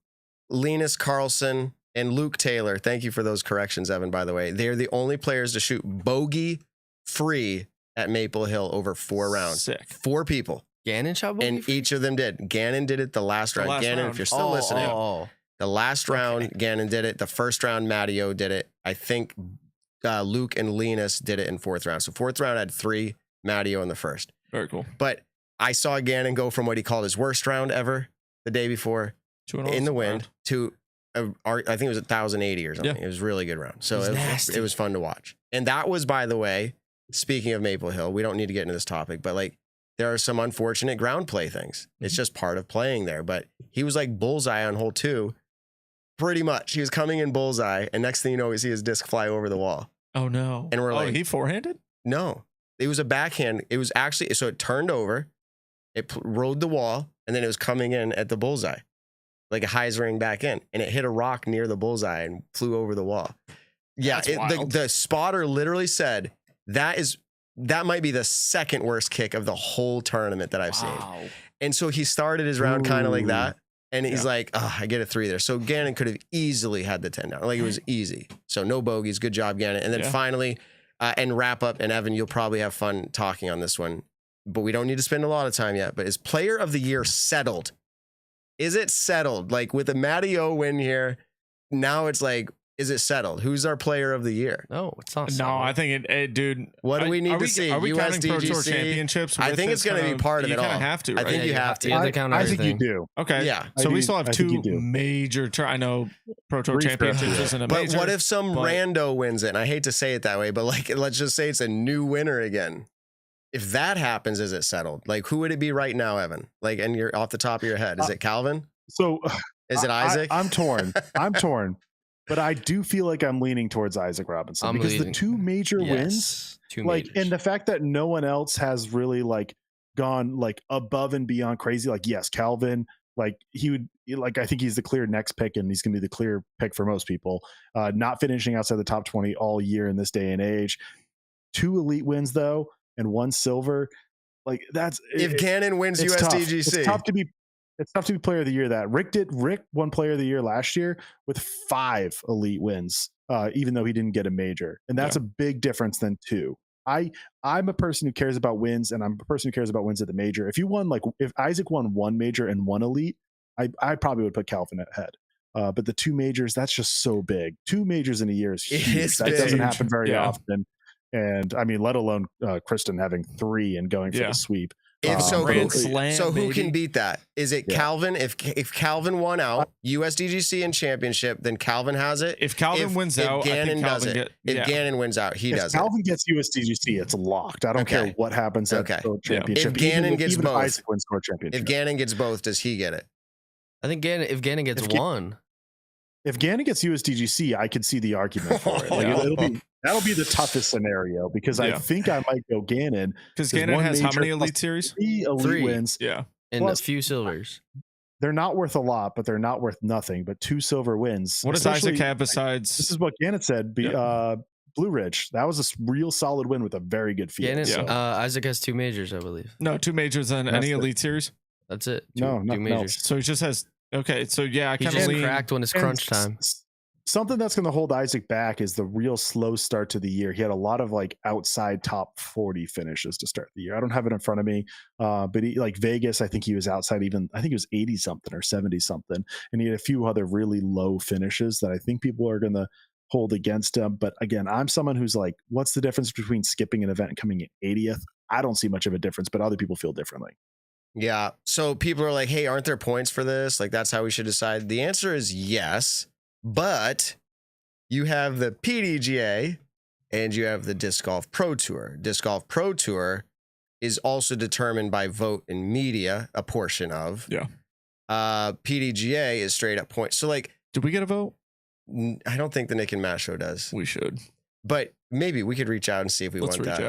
Linus Carlson, and Luke Taylor. Thank you for those corrections, Evan, by the way. They're the only players to shoot bogey-free at Maple Hill over 4 rounds. Sick. 4 people. Gannon shot bogey? And each of them did. Gannon did it the last round. Gannon, if you're still listening. The last round, Gannon did it. The first round, Matty O did it. I think Luke and Linus did it in 4th round. So 4th round had 3, Matty O in the first. Very cool. But I saw Gannon go from what he called his worst round ever the day before in the wind to I think it was 1,080 or something. It was a really good round. So it was fun to watch. And that was, by the way, speaking of Maple Hill, we don't need to get into this topic, but like there are some unfortunate ground play things. It's just part of playing there. But he was like bullseye on hole 2. Pretty much. He was coming in bullseye, and next thing you know, we see his disc fly over the wall. Oh, no. And we're like... he forehanded? No. It was a backhand. It was actually... So it turned over, it rode the wall, and then it was coming in at the bullseye. Like a Heisering back in. And it hit a rock near the bullseye and flew over the wall. Yeah, the spotter literally said, that might be the 2nd worst kick of the whole tournament that I've seen. And so he started his round kind of like that. And he's like, I get a 3 there. So Gannon could have easily had the 10 down. Like it was easy. So no bogeys. Good job, Gannon. And then finally, and wrap up, and Evan, you'll probably have fun talking on this one, but we don't need to spend a lot of time yet. But is player of the year settled? Is it settled? Like with the Matty O win here, now it's like, is it settled? Who's our player of the year? No, it's not. No, I think dude. What do we need to see? Are we counting Pro Tour USDGC? championships? I think it's going to be part of it all. You kind of have to, right? I think you have to. You have to count I think everything. you do. Okay. Yeah. So we still have 2 major. I know Pro Tour championships isn't a major. But what if some rando wins it? And I hate to say it that way, but like, let's just say it's a new winner again. If that happens, is it settled? Like, who would it be right now, Evan? Like, and you're off the top of your head. Is it Calvin? So is it Isaac? I'm torn. I'm torn. But I do feel like I'm leaning towards Isaac Robinson because the 2 major wins, and the fact that no one else has really like gone like above and beyond crazy. Like, yes, Calvin, like he would, like, I think he's the clear next pick and he's going to be the clear pick for most people. Not finishing outside the top 20 all year in this day and age. 2 elite wins though, and 1 silver. Like that's if Gannon wins USDGC. It's tough to be player of the year. That Rick won player of the year last year with 5 elite wins, even though he didn't get a major. And that's a big difference than 2. I'm a person who cares about wins, and I'm a person who cares about wins at the major. If Isaac won 1 major and 1 elite, I probably would put Calvin ahead. But the 2 majors, that's just so big. 2 majors in a year is huge. That doesn't happen very often. And I mean, let alone Kristen having 3 and going for the sweep. Who can beat that? Is it Calvin? If Calvin won out USDGC and championship, then Calvin has it. If Calvin wins out, Gannon does it. If Gannon wins out, he does it. If Calvin gets USDGC, it's locked. I don't care what happens at the championship. If Gannon gets both, Isaac wins for championship. If Gannon gets both, does he get it? I think if Gannon gets 1. If Gannon gets USDGC, I could see the argument for it. Like, that'll be the toughest scenario because I think I might go Gannon. Because Gannon has how many elite series? 3 elite wins. Yeah. And plus, a few silvers. They're not worth a lot, but they're not worth nothing. But 2 silver wins. What does Isaac have besides? This is what Gannon said. Blue Ridge. That was a real solid win with a very good field. Isaac has 2 majors, I believe. No, 2 majors and any elite series? That's it. No, 2 majors. So he just has. Okay, so I kind of cracked when it's crunch time. Something that's going to hold Isaac back is the real slow start to the year. He had a lot of like outside top 40 finishes to start the year. I don't have it in front of me, but like Vegas, I think he was outside I think he was 80 something or 70 something. And he had a few other really low finishes that I think people are going to hold against him. But again, I'm someone who's like, what's the difference between skipping an event and coming in 80th? I don't see much of a difference, but other people feel differently. Yeah. So people are like, hey, aren't there points for this? Like, that's how we should decide. The answer is yes, but you have the PDGA and you have the Disc Golf Pro Tour. Disc Golf Pro Tour is also determined by vote in media, a portion of. Yeah. PDGA is straight up points. So like, did we get a vote? I don't think the Nick and Matt show does. We should. But maybe we could reach out and see if we want that. Let's reach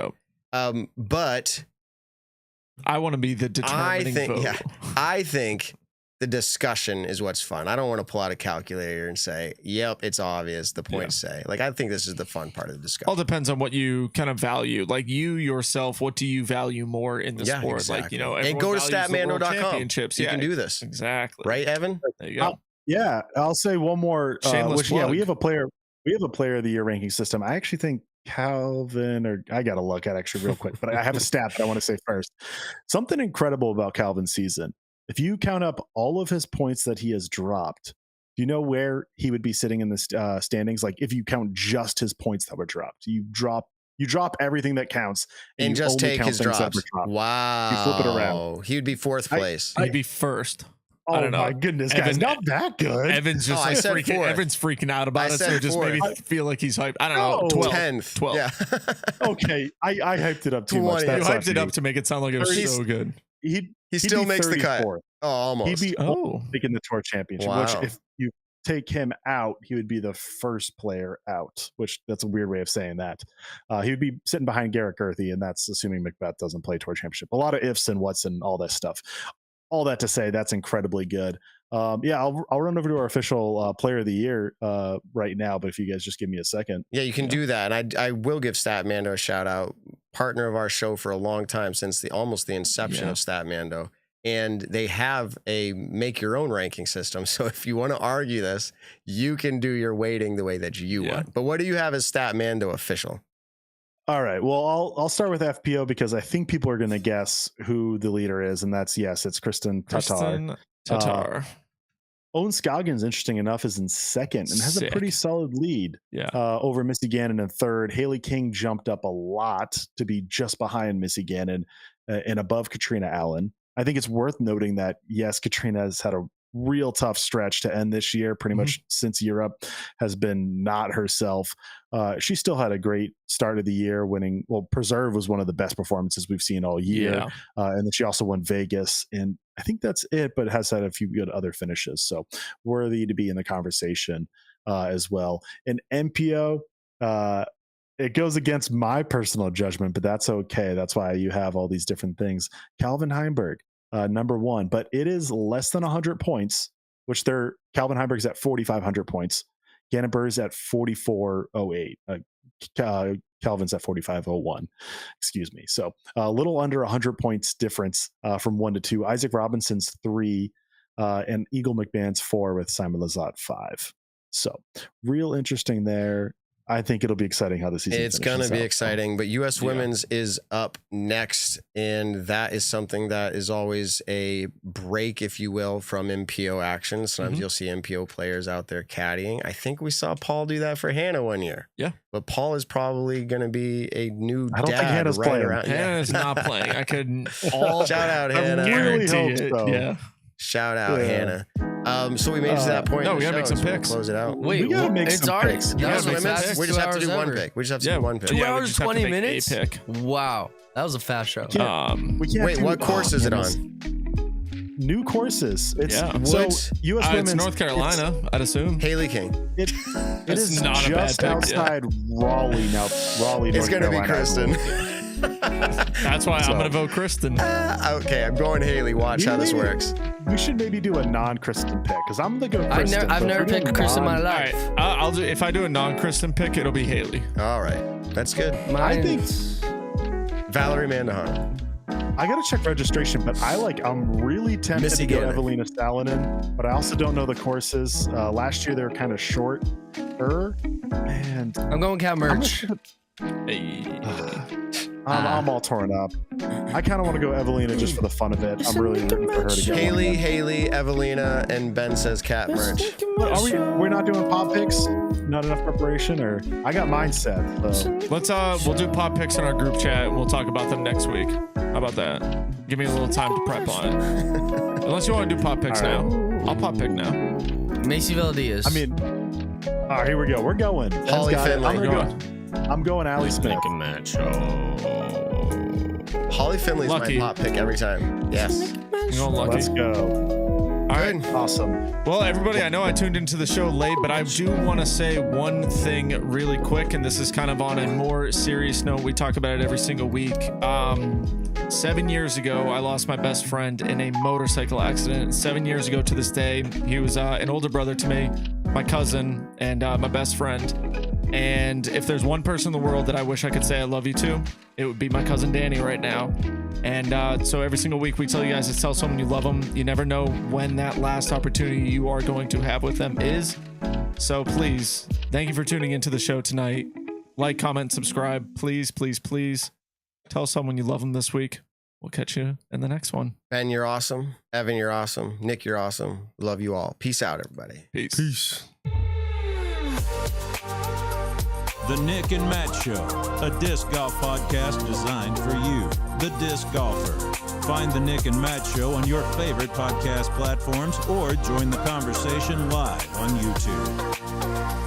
out. But I want to be the determining vote. I think the discussion is what's fun. I don't want to pull out a calculator and say, yep, it's obvious, the points say. Like, I think this is the fun part of the discussion. All depends on what you kind of value. Like, you yourself, what do you value more in the sport? Exactly. Like, you know, and go to statmando.com. You can do this. Exactly. Right, Evan? There you go. Yeah, I'll say one more. Shameless plug. We have a player of the year ranking system. I actually think Calvin, or I got to look at actually real quick, but I have a stat that I want to say first. Something incredible about Calvin's season. If you count up all of his points that he has dropped, do you know where he would be sitting in the standings? Like, if you count just his points that were dropped, you drop everything that counts and just take his drops. Wow. You flip it around. He would be fourth place. He'd be first. I don't know. My goodness, guys, not that good. Evan's just Evan's freaking out about it, so it just made me feel like he's hyped. I don't know. 12. 10th. 12. Yeah. Okay. I hyped it up too much. You hyped it up to make it sound like it was so good. He still makes the cut. Oh, almost. He'd be taking the tour championship, which if you take him out, he would be the first player out, which that's a weird way of saying that. He would be sitting behind Garrett Gerthy, and that's assuming McBeth doesn't play tour championship. A lot of ifs and whats and all that stuff. All that to say, that's incredibly good. I'll run over to our official player of the year right now, but if you guys just give me a second. Yeah, you can do that. And I will give Statmando a shout out, partner of our show for a long time, since almost the inception of Statmando. And they have a make your own ranking system. So if you want to argue this, you can do your weighting the way that you want. But what do you have as Statmando official? All right. Well, I'll start with FPO because I think people are going to guess who the leader is, and it's Kristen Tatar. Owen Scoggins, interesting enough, is in second and has a pretty solid lead over Missy Gannon in third. Hailey King jumped up a lot to be just behind Missy Gannon and above Katrina Allen. I think it's worth noting that, yes, Katrina has had a real tough stretch to end this year, pretty much since Europe has been not herself. She still had a great start of the year, winning. Well, Preserve was one of the best performances we've seen all year. And then she also won Vegas, and I think that's it, but has had a few good other finishes. So worthy to be in the conversation as well. And MPO, it goes against my personal judgment, but that's okay. That's why you have all these different things. Calvin Heimberg, number one, but it is less than 100 points, which Calvin Heimberg's at 4,500 points. Gannon Burr's at 4,408. Calvin's at 4,501. Excuse me. So a little under 100 points difference from 1 to 2. Isaac Robinson's 3, and Eagle McMahon's 4 with Simon Lizotte 5. So real interesting there. I think it'll be exciting how the season It's going to be exciting, but U.S. Women's is up next, and that is something that is always a break, if you will, from MPO action. Sometimes you'll see MPO players out there caddying. I think we saw Paul do that for Hannah one year. Yeah. But Paul is probably going to be a new I don't dad think Hannah's right playing. around. Hannah's not playing. I couldn't. Shout out, Hannah. I really hope so. Yeah. Shout out, Hannah. So we made it to that point. No, in we the gotta make show, some so we'll picks. Close it out. Wait, we gotta make it's some already. picks. That was the Women's, fastest we just have to 2 do hours one ever. pick. We just have to do one pick. 2 we hours, just have to 20 make a minutes? pick. Wow. That was a fast show. Wait, what course is it on? New courses. It's Yeah. so What? U.S. Women's. It's North Carolina, I'd assume. Hailey King. It is not a bad just pick, outside Raleigh now. Raleigh. It's North going to be Carolina, I Kristen. believe. That's why I'm going to vote Kristen. Okay, I'm going Haley. Watch how this works. We should maybe do a non-Kristen pick because I'm gonna go Kristen. I've never picked Kristen in my All life. right, I'll do. If I do a non-Kristen pick, it'll be Hailey. All right, that's good. I think Valerie Mandahano. I gotta check registration, but I'm really tempted Missy to go Gannon. Evelina Salonen, but I also don't know the courses. Last year they were kind of shorter, and I'm going Cal Merch. I'm all torn up. I kind of want to go Evelina just for the fun of it. I'm really rooting for her to get one. Haley, Evelina, and Ben says cat merch. But we're not doing pop picks? Not enough preparation, or I got mine set. So. Let's we'll do pop picks in our group chat. We'll talk about them next week. How about that? Give me a little time to prep on it. Unless you want to do pop picks now, I'll pop pick now. Macy Valdez. I mean, all right, here we go. We're going. Holly Finley. I'm going Allie Smith. Holly Finley's Lucky. my pop pick every time. Yes. I'm going Lucky. Let's go. All right. Awesome. Well, everybody, I know I tuned into the show late, but I do want to say one thing really quick, and this is kind of on a more serious note. We talk about it every single week. 7 years ago, I lost my best friend in a motorcycle accident. 7 years ago to this day, he was an older brother to me, my cousin, and my best friend. And if there's one person in the world that I wish I could say I love you to, it would be my cousin Danny right now. And so every single week we tell you guys to tell someone you love them. You never know when that last opportunity you are going to have with them is. So please, thank you for tuning into the show tonight. Like, comment, subscribe. Please, please, please tell someone you love them this week. We'll catch you in the next one. Ben, you're awesome. Evan, you're awesome. Nick, you're awesome. Love you all. Peace out, everybody. Peace. The Nick and Matt Show, a disc golf podcast designed for you, the disc golfer. Find the Nick and Matt Show on your favorite podcast platforms or join the conversation live on YouTube.